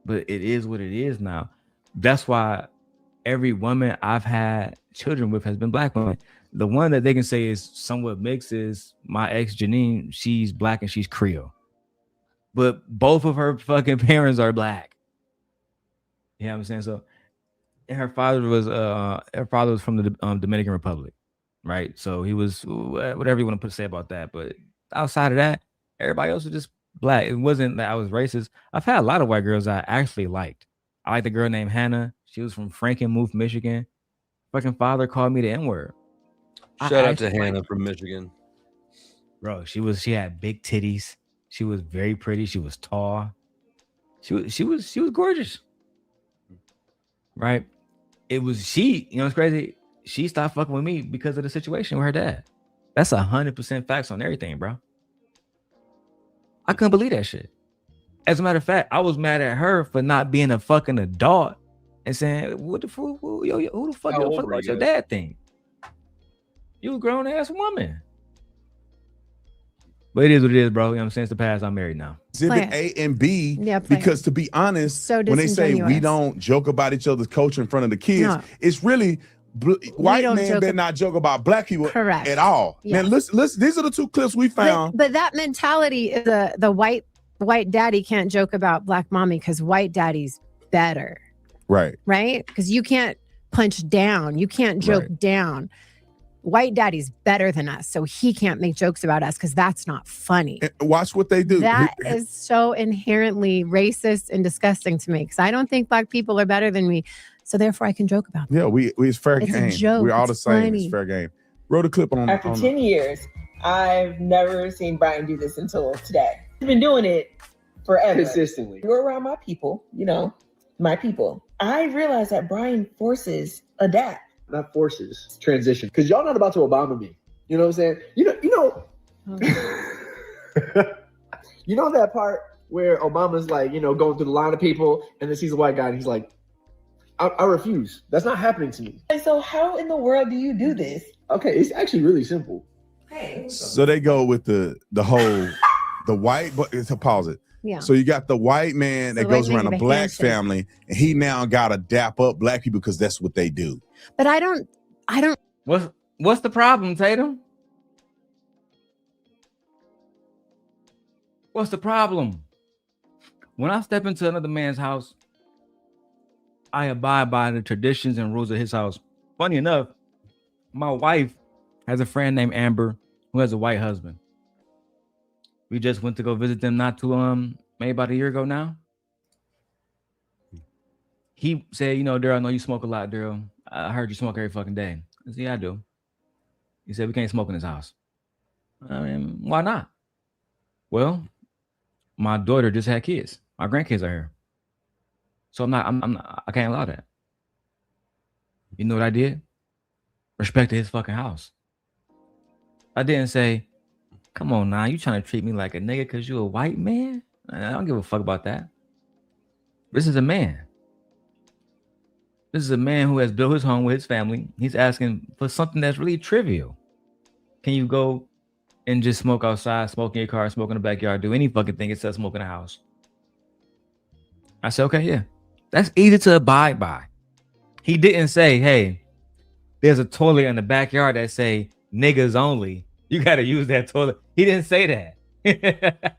Speaker 1: but it is what it is now. That's why every woman I've had children with has been black women. The one that they can say is somewhat mixed is my ex Janine. She's black and she's Creole, but both of her fucking parents are black. You know what I'm saying? So, and her father was from the Dominican Republic, right? So he was whatever you want to say about that. But outside of that, everybody else was just black. It wasn't that I was racist. I've had a lot of white girls I actually liked. I liked a girl named Hannah. She was from Frankenmuth, Michigan. Fucking father called me the N-word.
Speaker 15: Shout out to Hannah from Michigan.
Speaker 1: Bro, she had big titties. She was very pretty. She was tall. She was gorgeous. Right? It was she, you know, it's crazy. She stopped fucking with me because of the situation with her dad. That's 100% facts on everything, bro. I couldn't believe that shit. As a matter of fact, I was mad at her for not being a fucking adult and saying, "What the fuck? Who the fuck?
Speaker 15: How
Speaker 1: Yo,
Speaker 15: old
Speaker 1: fuck
Speaker 15: were
Speaker 1: about
Speaker 15: you
Speaker 1: your
Speaker 15: guys?
Speaker 1: dad thing? You a grown ass woman." But it is what it is, bro. You know what I'm saying? It's the past. I'm married now.
Speaker 4: Exhibit A and B,
Speaker 6: Yeah, play
Speaker 4: because to be honest,
Speaker 6: So
Speaker 4: when they say we
Speaker 6: disingenuous.
Speaker 4: don't joke about each other's culture in front of the kids,
Speaker 6: No.
Speaker 4: it's really white
Speaker 6: don't
Speaker 4: men
Speaker 6: joke
Speaker 4: better not joke about black people
Speaker 6: Correct.
Speaker 4: at all.
Speaker 6: Yeah.
Speaker 4: Man, listen, these are the two clips we found.
Speaker 6: But that mentality is the white daddy can't joke about black mommy because white daddy's better,
Speaker 4: Right.
Speaker 6: right? Because you can't punch down, you can't joke down. White daddy's better than us, so he can't make jokes about us because that's not funny.
Speaker 4: And watch what they do.
Speaker 6: That is so inherently racist and disgusting to me because I don't think black people are better than me, so therefore I can joke about them.
Speaker 4: Yeah, we it's fair
Speaker 6: It's a
Speaker 4: game.
Speaker 6: joke.
Speaker 4: We're all the
Speaker 6: It's
Speaker 4: same.
Speaker 6: funny.
Speaker 4: It's fair game. Roll the clip on.
Speaker 8: After 10 years, I've never seen Brian do this until today. He's been doing it forever.
Speaker 9: Consistently.
Speaker 8: You're around my people, you know, my people. I realize that Brian forces adapt.
Speaker 9: Not forces, transition. Because y'all not about to Obama me. You know what I'm saying? You know you know that part where Obama's like, you know, going through the line of people and then sees a white guy and he's like, I refuse. That's not happening to me.
Speaker 8: And so how in the world do you do this?
Speaker 9: Okay, it's actually really simple.
Speaker 4: So they go with the whole the white, but to pause it.
Speaker 6: Yeah.
Speaker 4: So you got the white man
Speaker 6: So
Speaker 4: that
Speaker 6: white
Speaker 4: goes
Speaker 6: man
Speaker 4: around a
Speaker 6: with a
Speaker 4: black
Speaker 6: handshake.
Speaker 4: family, and he now got to dap up black people because that's what they do.
Speaker 6: But I don't.
Speaker 1: What's the problem, Tatum? What's the problem? When I step into another man's house, I abide by the traditions and rules of his house. Funny enough, my wife has a friend named Amber who has a white husband. We just went to go visit them not too maybe about a year ago now. He said, you know, Darrel, I know you smoke a lot, Darrel. I heard you smoke every fucking day. I said, yeah, I do. He said, we can't smoke in this house. I mean, why not? Well, my daughter just had kids. My grandkids are here. So I can't allow that. You know what I did? respected his fucking house. I didn't say, come on now, you trying to treat me like a nigga because you a white man? I don't give a fuck about that. This is a man. This is a man who has built his home with his family. He's asking for something that's really trivial. Can you go and just smoke outside, smoke in your car, smoke in the backyard, do any fucking thing except smoke in the house? I said, okay, yeah. That's easy to abide by. He didn't say, hey, there's a toilet in the backyard that say niggas only. You got to use that toilet. He didn't say that.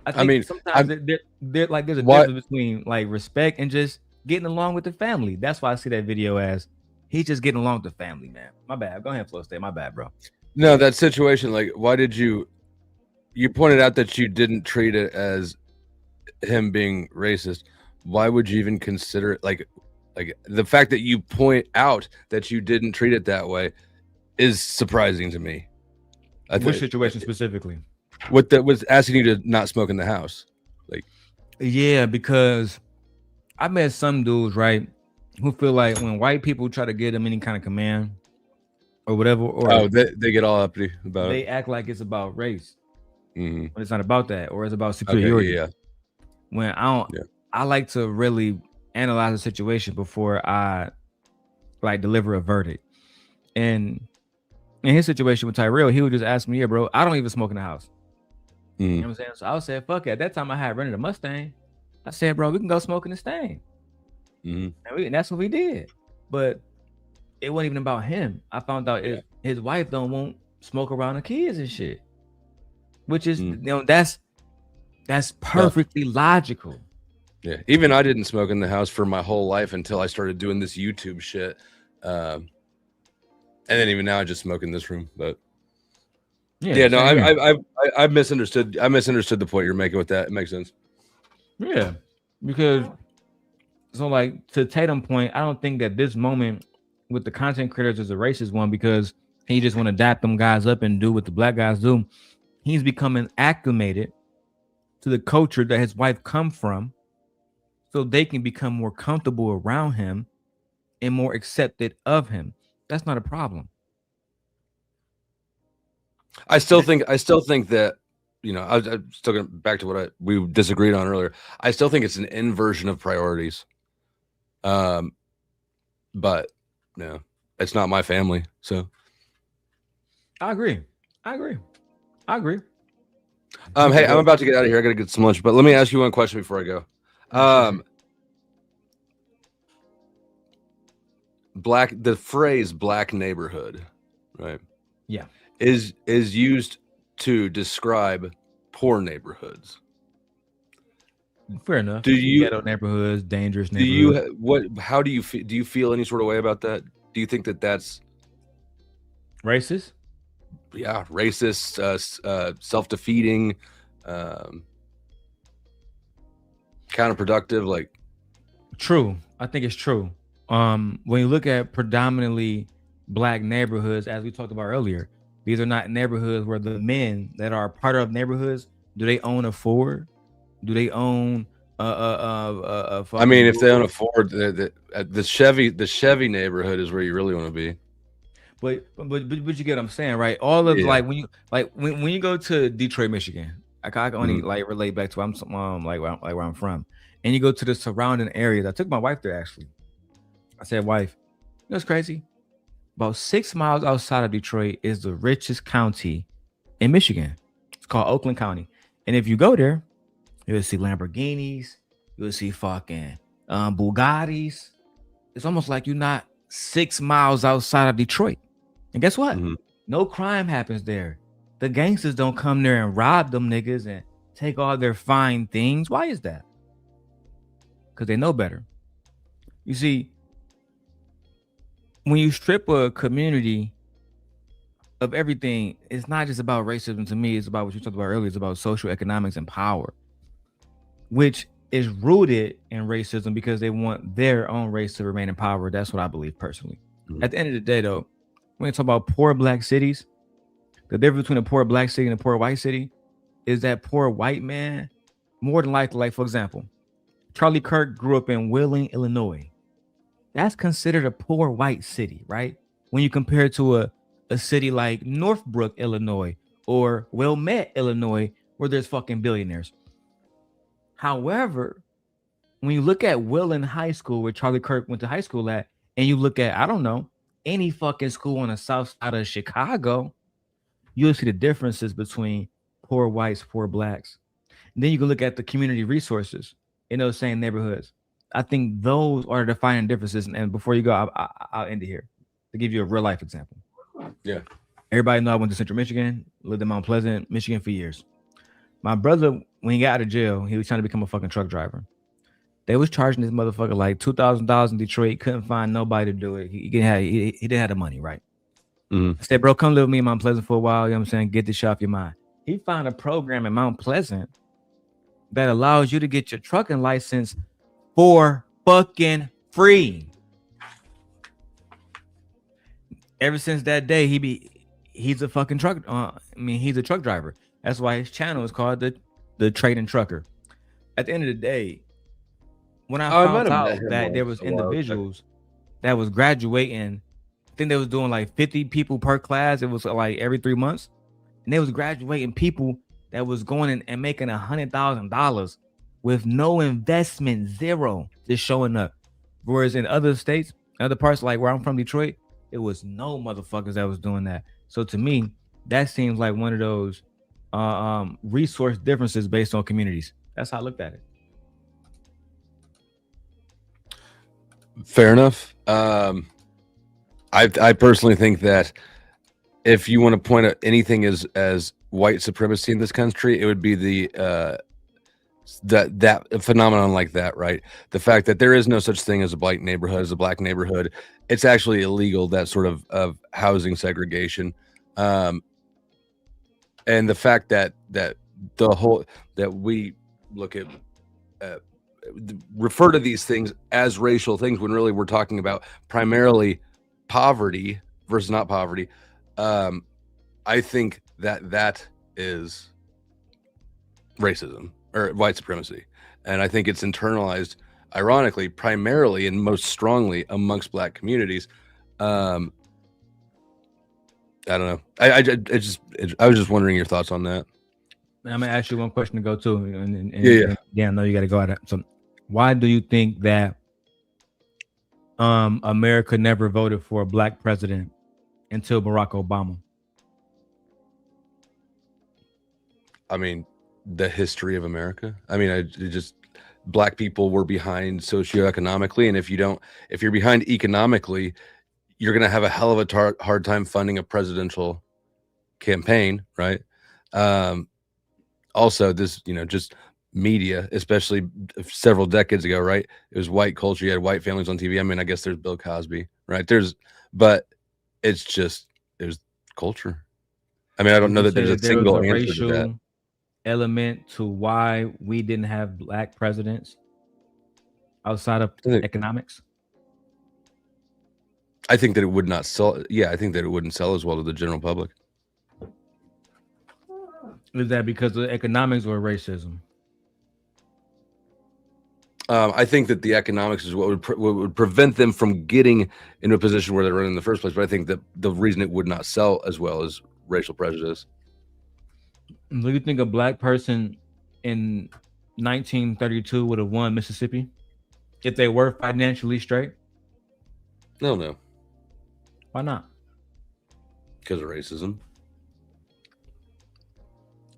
Speaker 1: I mean, sometimes there's a difference between like respect and just getting along with the family. That's why I see that video as he's just getting along with the family, man. My bad. Go ahead, Flo State. My bad, bro.
Speaker 15: No, that situation, like, why did you pointed out that you didn't treat it as him being racist. Why would you even consider it? Like the fact that you point out that you didn't treat it that way is surprising to me.
Speaker 1: Which situation specifically?
Speaker 15: What that was asking you to not smoke in the house. Like,
Speaker 1: yeah, because I met some dudes, right, who feel like when white people try to give them any kind of command or whatever, or
Speaker 15: they get all uppity about it.
Speaker 1: They act like it's about race.
Speaker 15: Mm-hmm.
Speaker 1: But it's not about that, or it's about superiority.
Speaker 15: Okay, yeah.
Speaker 1: When I like to really analyze the situation before I like deliver a verdict. And in his situation with Tyrell, he would just ask me, yeah, bro, I don't even smoke in the house.
Speaker 15: Mm-hmm.
Speaker 1: You know what I'm saying? So I said, fuck it. At that time I had rented a Mustang. I said, bro, we can go smoke in the Mustang.
Speaker 15: Mm-hmm.
Speaker 1: And that's what we did. But it wasn't even about him. I found out his wife don't want smoke around the kids and shit. Which is, you know, that's perfectly logical.
Speaker 15: Yeah. Even I didn't smoke in the house for my whole life until I started doing this YouTube shit. And then even now I just smoke in this room. But I misunderstood. I misunderstood the point you're making with that. It makes sense.
Speaker 1: Yeah. Because so like to Tatum's point, I don't think that this moment with the content creators is a racist one because he just want to dap them guys up and do what the black guys do. He's becoming acclimated to the culture that his wife come from, so they can become more comfortable around him and more accepted of him. That's not a problem.
Speaker 15: I still think that, you know, I'm still going back to what we disagreed on earlier. I still think it's an inversion of priorities. But no, it's not my family. So
Speaker 1: I agree.
Speaker 15: Hey, I'm about to get out of here. I got to get some lunch, but let me ask you one question before I go. The phrase black neighborhood, right?
Speaker 1: Yeah.
Speaker 15: Is used to describe poor neighborhoods.
Speaker 1: Fair enough.
Speaker 15: Do you
Speaker 1: ghetto neighborhoods, dangerous neighborhoods?
Speaker 15: How do you feel? Do you feel any sort of way about that? Do you think that that's
Speaker 1: racist?
Speaker 15: Yeah, racist, self-defeating, counterproductive. Like,
Speaker 1: true. I think it's true. When you look at predominantly black neighborhoods, as we talked about earlier, these are not neighborhoods where the men that are part of neighborhoods, do they own a Ford? Do they own a
Speaker 15: I mean, if they own a Ford, the Chevy neighborhood is where you really want to be.
Speaker 1: But you get what I'm saying, right? All of like when you go to Detroit, Michigan, I can only like relate back to where I'm from, and you go to the surrounding areas. I took my wife there actually. I said, wife, you know what's crazy? About 6 miles outside of Detroit is the richest county in Michigan. It's called Oakland County, and if you go there, you'll see Lamborghinis, you'll see fucking Bugattis. It's almost like you're not 6 miles outside of Detroit. And guess what? No crime happens there. The gangsters don't come there and rob them niggas and take all their fine things. Why is that? Because they know better. You see, when you strip a community of everything, it's not just about racism to me. It's about what you talked about earlier. It's about social economics and power, which is rooted in racism because they want their own race to remain in power. That's what I believe personally. At the end of the day, though, when you talk about poor black cities, the difference between a poor black city and a poor white city is that poor white man, more than likely, like for example, Charlie Kirk grew up in Wheeling, Illinois. That's considered a poor white city, right? when you compare it to a city like Northbrook, Illinois, or Wilmette, Illinois, where there's fucking billionaires. However, when you look at Willen High School, where Charlie Kirk went to high school at, and you look at, I don't know, any fucking school on the south side of Chicago, you'll see the differences between poor whites, poor blacks. And then you can look at the community resources in those same neighborhoods. I think those are the defining differences. And before you go, I'll end it here to give you a real life example.
Speaker 15: Yeah.
Speaker 1: Everybody know I went to Central Michigan, lived in Mount Pleasant, Michigan for years. My brother, when he got out of jail, he was trying to become a fucking truck driver. They was charging this motherfucker like $2,000 in Detroit. Couldn't find nobody to do it. He didn't have the money, right? I said, bro, come live with me in Mount Pleasant for a while. You know what I'm saying? Get this shit off your mind. He found a program in Mount Pleasant that allows you to get your trucking license for fucking free. Ever since that day, he's a fucking truck. He's a truck driver. That's why his channel is called the Trading Trucker. At the end of the day, when I found out that there was individuals that was graduating, I think they was doing like 50 people per class. It was like every 3 months, and they was graduating people that was going in and making $100,000 with no investment, zero, just showing up. Whereas in other states, other parts like where I'm from, Detroit, it was no motherfuckers that was doing that. So to me, that seems like one of those resource differences based on communities. That's how I looked at it.
Speaker 15: Fair enough. I personally think that if you want to point at anything as white supremacy in this country, it would be the that phenomenon like that, right? The fact that there is no such thing as a white neighborhood, as a black neighborhood. It's actually illegal, that sort of housing segregation. And the fact that we look at refer to these things as racial things when really we're talking about primarily poverty versus not poverty. I think that is racism or white supremacy, and I think it's internalized, ironically, primarily and most strongly amongst black communities. I don't know. I was just wondering your thoughts on that.
Speaker 1: I'm gonna ask you one question to go to, and
Speaker 15: yeah,
Speaker 1: I know you got to go at it. So, why do you think that America never voted for a black president until Barack Obama?
Speaker 15: I mean, the history of America. I mean, black people were behind socioeconomically, and if you're behind economically, you're gonna have a hell of a hard time funding a presidential campaign, right? Also, this, just media, especially several decades ago, right? It was white culture. You had white families on TV. I mean, I guess there's Bill Cosby, right? But it was culture. I mean, I don't know that there's a single answer
Speaker 1: racial
Speaker 15: to that
Speaker 1: element to why we didn't have black presidents outside of economics.
Speaker 15: I think that it would not sell. Yeah, I think that it wouldn't sell as well to the general public.
Speaker 1: Is that because of the economics or racism?
Speaker 15: I think that the economics is what would prevent them from getting into a position where they're in the first place. But I think that the reason it would not sell as well is racial prejudice.
Speaker 1: Do you think a black person in 1932 would have won Mississippi if they were financially straight?
Speaker 15: No.
Speaker 1: Why not?
Speaker 15: Because of racism.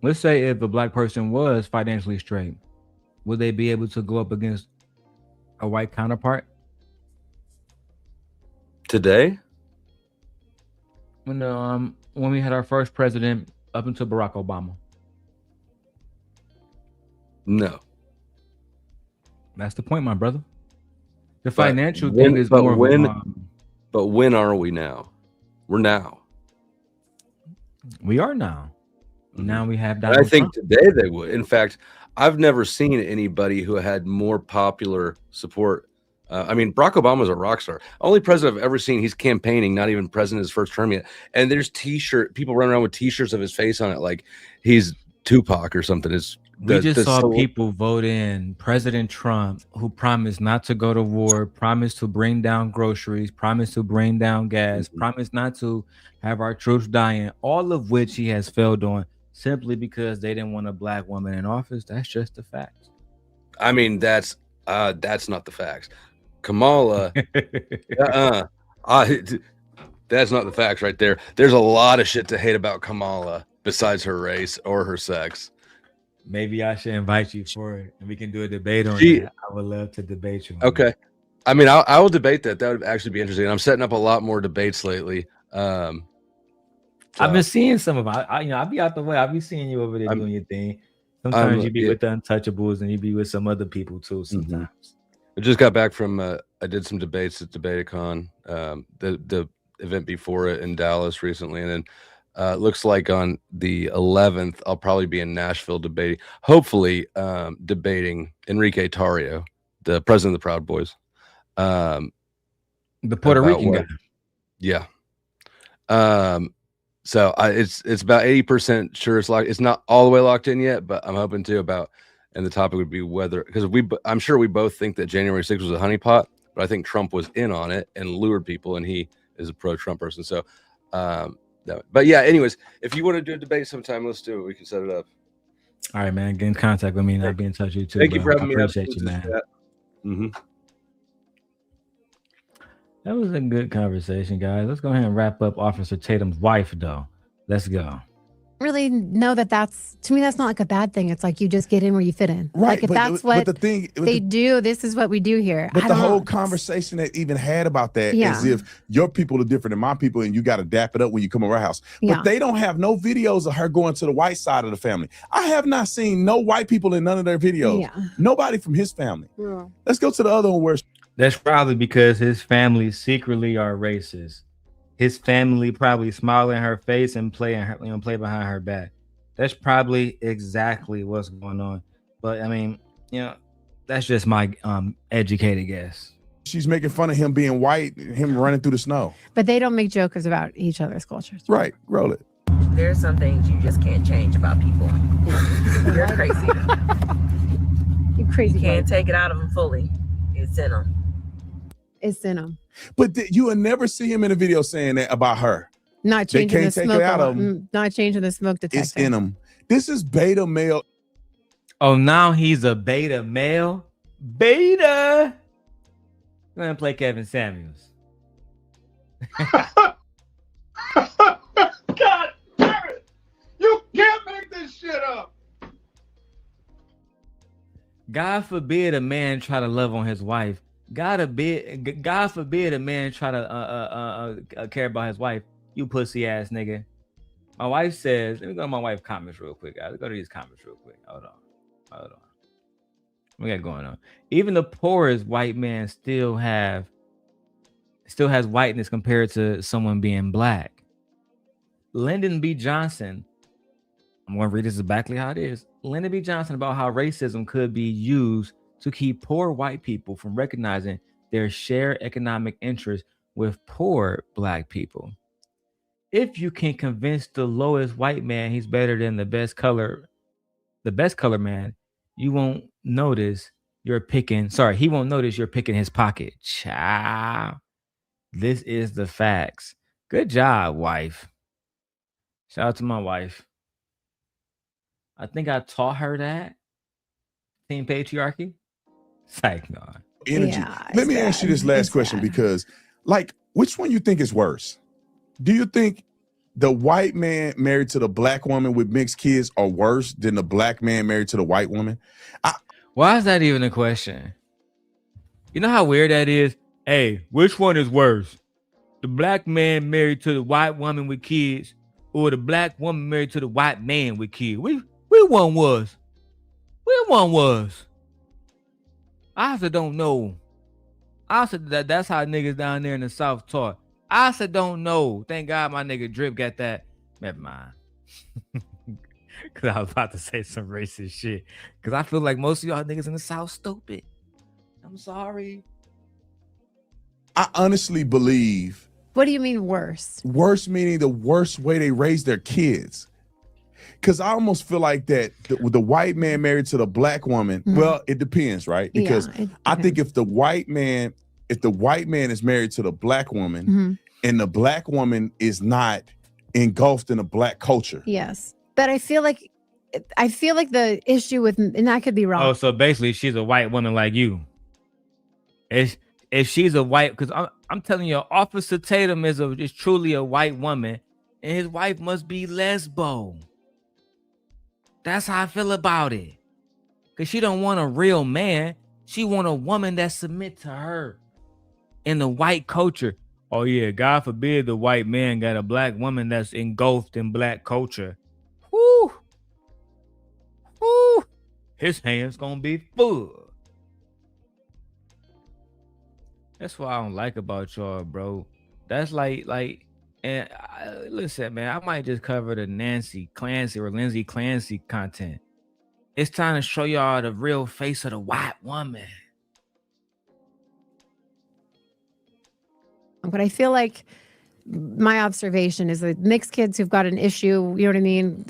Speaker 1: Let's say if a black person was financially straight, would they be able to go up against a white counterpart?
Speaker 15: Today?
Speaker 1: When we had our first president up until Barack Obama.
Speaker 15: No.
Speaker 1: That's the point, my brother. The financial thing is more
Speaker 15: but when are we now? We're now.
Speaker 1: We are now. Now we have
Speaker 15: Donald Trump. I think today they would. In fact, I've never seen anybody who had more popular support. I mean, Barack Obama's a rock star. Only president I've ever seen. He's campaigning, not even president his first term yet. And there's people running around with T-shirts of his face on it, like he's Tupac or something.
Speaker 1: We just saw people vote in President Trump, who promised not to go to war, promised to bring down groceries, promised to bring down gas, promised not to have our troops dying, all of which he has failed on simply because they didn't want a black woman in office. That's just the facts.
Speaker 15: I mean, that's not the facts. Kamala, that's not the facts right there. There's a lot of shit to hate about Kamala besides her race or her sex.
Speaker 1: Maybe I should invite you for it, and we can do a debate on that. I would love to debate you.
Speaker 15: Okay. I mean, I will debate that. That would actually be interesting. I'm setting up a lot more debates lately.
Speaker 1: I've been seeing some of them. I'll be out the way. I'll be seeing you over there doing your thing. Sometimes you be with the Untouchables, and you be with some other people too. Sometimes.
Speaker 15: I just got back from I did some debates at Debaticon, the event before it in Dallas recently, and then looks like on the 11th I'll probably be in Nashville debating, hopefully debating Enrique Tarrio, the president of the Proud Boys,
Speaker 1: the Puerto Rican guy.
Speaker 15: Yeah. So it's about 80% sure it's locked. It's not all the way locked in yet, but I'm hoping to about. And the topic would be whether, because I'm sure we both think that January 6th was a honeypot, but I think Trump was in on it and lured people, and he is a pro-Trump person. So, but yeah, anyways, if you want to do a debate sometime, let's do it. We can set it up.
Speaker 1: All right, man. Get in contact with me and I'll be in touch with you too.
Speaker 15: Thank you for having me.
Speaker 1: I appreciate you, man. That was a good conversation, guys. Let's go ahead and wrap up Officer Tatum's wife, though. Let's go.
Speaker 6: Really know that's, to me, that's not like a bad thing. It's like you just get in where you fit in.
Speaker 4: Right.
Speaker 6: Like if that's what they do, this is what we do here.
Speaker 4: But the whole conversation that even had about that is if your people are different than my people and you got to dap it up when you come over our house. But they don't have no videos of her going to the white side of the family. I have not seen no white people in none of their videos. Nobody from his family. Let's go to the other one where.
Speaker 1: That's probably because his family secretly are racist. His family probably smile in her face and play behind her back. That's probably exactly what's going on. But I mean, that's just my educated guess.
Speaker 4: She's making fun of him being white, him running through the snow.
Speaker 6: But they don't make jokes about each other's cultures.
Speaker 4: Right. Roll it.
Speaker 8: There's some things you just can't change about people. You're crazy.
Speaker 6: You crazy.
Speaker 8: You can't take it out of them fully. It's in them.
Speaker 6: It's in them.
Speaker 4: But you will never see him in a video saying that about her.
Speaker 6: Not changing the smoke. Not changing the smoke detector.
Speaker 4: It's in him. This is beta male.
Speaker 1: Oh, now he's a beta male. Beta. I'm gonna play Kevin Samuels.
Speaker 17: God damn it! You can't make this shit up.
Speaker 1: God forbid a man try to love on his wife. God forbid a man try to care about his wife. You pussy ass nigga. My wife says, let me go to my wife's comments real quick, guys. Let's go to these comments real quick. Hold on. What we got going on? Even the poorest white man still has whiteness compared to someone being black. Lyndon B. Johnson, I'm going to read this exactly how it is. Lyndon B. Johnson about how racism could be used to keep poor white people from recognizing their shared economic interest with poor black people. If you can convince the lowest white man he's better than the best color man, he won't notice you're picking his pocket. Child. This is the facts. Good job, wife. Shout out to my wife. I think I taught her that. Team patriarchy. Psych, no.
Speaker 4: Energy. Let me ask you this last question because, which one you think is worse? Do you think the white man married to the black woman with mixed kids are worse than the black man married to the white woman?
Speaker 1: Why is that even a question? You know how weird that is? Hey, which one is worse? The black man married to the white woman with kids or the black woman married to the white man with kids? Which one was? Which one was? I also don't know. I said that's how niggas down there in the South talk. I said don't know. Thank God my nigga Drip got that. Never mind. Because I was about to say some racist shit. Because I feel like most of y'all niggas in the South stupid. I'm sorry.
Speaker 4: I honestly believe.
Speaker 6: What do you mean worse?
Speaker 4: Worse meaning the worst way they raise their kids. Because I almost feel like that the white man married to the black woman. Well, it depends, right? Because I think if the white man is married to the black woman and the black woman is not engulfed in a black culture.
Speaker 6: Yes. But I feel like the issue with, and I could be wrong.
Speaker 1: Oh, so basically she's a white woman like you. If she's a white, because I'm telling you, Officer Tatum is truly a white woman, and his wife must be lesbo. That's how I feel about it. Because she don't want a real man. She want a woman that submit to her in the white culture. Oh yeah, God forbid the white man got a black woman that's engulfed in black culture. Whoo! Whoo! His hand's gonna be full. That's what I don't like about y'all, bro. That's and listen, man, I might just cover the Nancy Clancy or Lindsay Clancy content. It's time to show y'all the real face of the white woman.
Speaker 6: But I feel like my observation is that mixed kids who've got an issue, you know what I mean,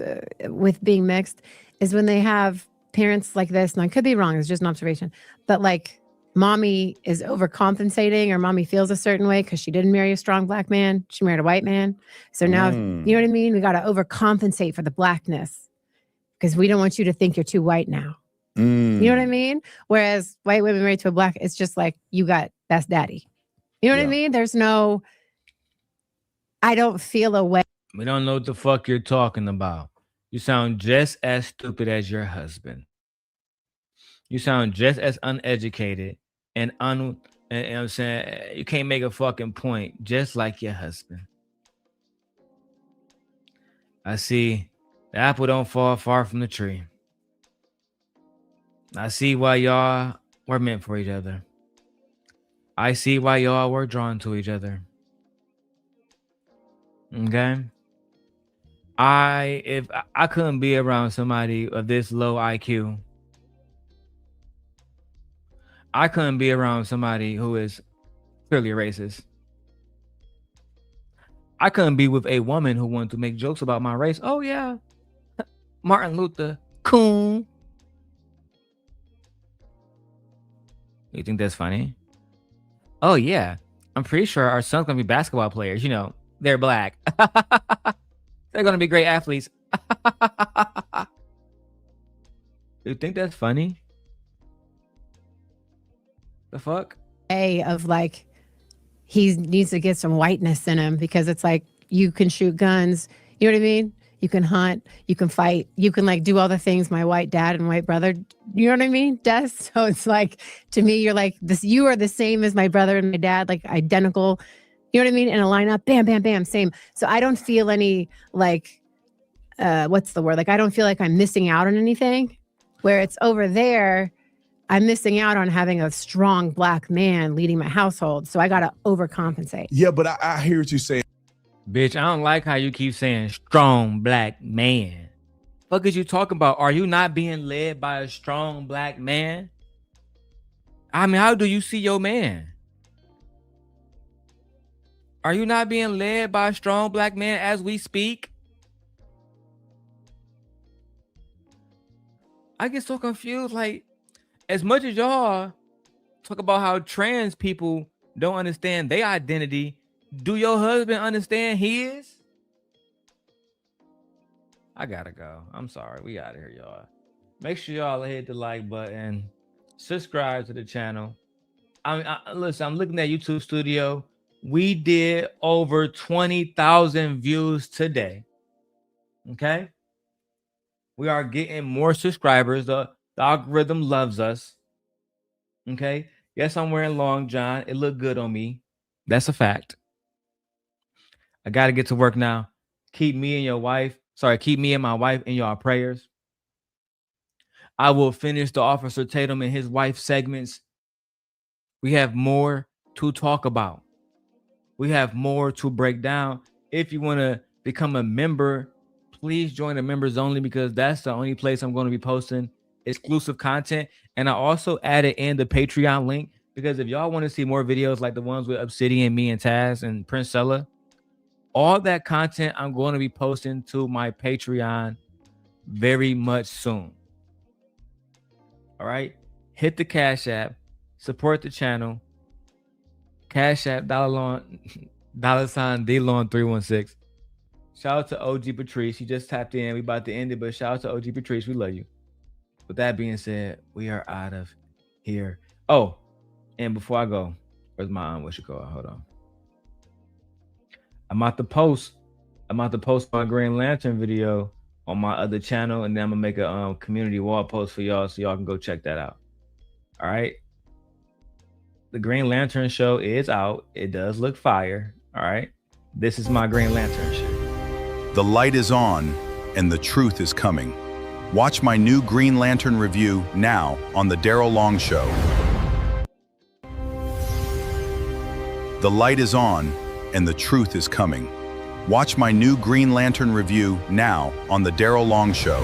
Speaker 6: with being mixed, is when they have parents like this, and I could be wrong, it's just an observation, but like mommy is overcompensating, or mommy feels a certain way because she didn't marry a strong black man. She married a white man. So now, you know what I mean? We got to overcompensate for the blackness because we don't want you to think you're too white now. You know what I mean? Whereas white women married to a black, it's just like, that's daddy. You know what I mean? There's no, I don't feel a way.
Speaker 1: We don't know what the fuck you're talking about. You sound just as stupid as your husband. You sound just as uneducated and I'm saying, you can't make a fucking point just like your husband. I see the apple don't fall far from the tree. I see why y'all were meant for each other. I see why y'all were drawn to each other. Okay? If I couldn't be around somebody of this low IQ, I couldn't be around somebody who is clearly racist. I couldn't be with a woman who wanted to make jokes about my race. Oh yeah, Martin Luther, coon. You think that's funny? Oh yeah, I'm pretty sure our son's gonna be basketball players. You know, they're black. They're gonna be great athletes. You think that's funny? The fuck?
Speaker 6: Of like, he needs to get some whiteness in him, because it's like, you can shoot guns, you know what I mean? You can hunt, you can fight, you can like do all the things my white dad and white brother, you know what I mean, does. So it's like, to me, you're like this, you are the same as my brother and my dad, like identical, you know what I mean, in a lineup, bam, bam, bam, same. So I don't feel any like, what's the word? Like, I don't feel like I'm missing out on anything, where it's over there, I'm missing out on having a strong black man leading my household. So I got to overcompensate.
Speaker 4: Yeah, but I hear what you're saying.
Speaker 1: Bitch, I don't like how you keep saying strong black man. Fuck is you talking about? Are you not being led by a strong black man? I mean, how do you see your man? Are you not being led by a strong black man as we speak? I get so confused. Like, as much as y'all talk about how trans people don't understand their identity, do your husband understand his? I gotta go. I'm sorry. We out of here, y'all. Make sure y'all hit the like button. Subscribe to the channel. Listen, I'm looking at YouTube Studio. We did over 20,000 views today. Okay? We are getting more subscribers. The algorithm loves us. Okay? Yes, I'm wearing long john. It looked good on me. That's a fact. I got to get to work now. Keep me and my wife in your prayers. I will finish the Officer Tatum and his wife segments. We have more to talk about. We have more to break down. If you want to become a member, please join the members only, because that's the only place I'm going to be posting exclusive content. And I also added in the Patreon link, because if y'all want to see more videos like the ones with Obsidian, me and Taz and Prince Sella, all that content I'm going to be posting to my Patreon very much soon. All right. Hit the Cash App. Support the channel. Cash App $DLon316. Shout out to OG Patrice. You just tapped in. We about to end it, but shout out to OG Patrice. We love you. With that being said, we are out of here. Oh, and before I go, where's my what's it called? Hold on. I'm about to post my Green Lantern video on my other channel, and then I'm gonna make a community wall post for y'all so y'all can go check that out. All right. The Green Lantern show is out. It does look fire. All right. This is my Green Lantern shit.
Speaker 10: The light is on and the truth is coming. Watch my new Green Lantern review now on The Darrel Long Show. The light is on and the truth is coming. Watch my new Green Lantern review now on The Darrel Long Show.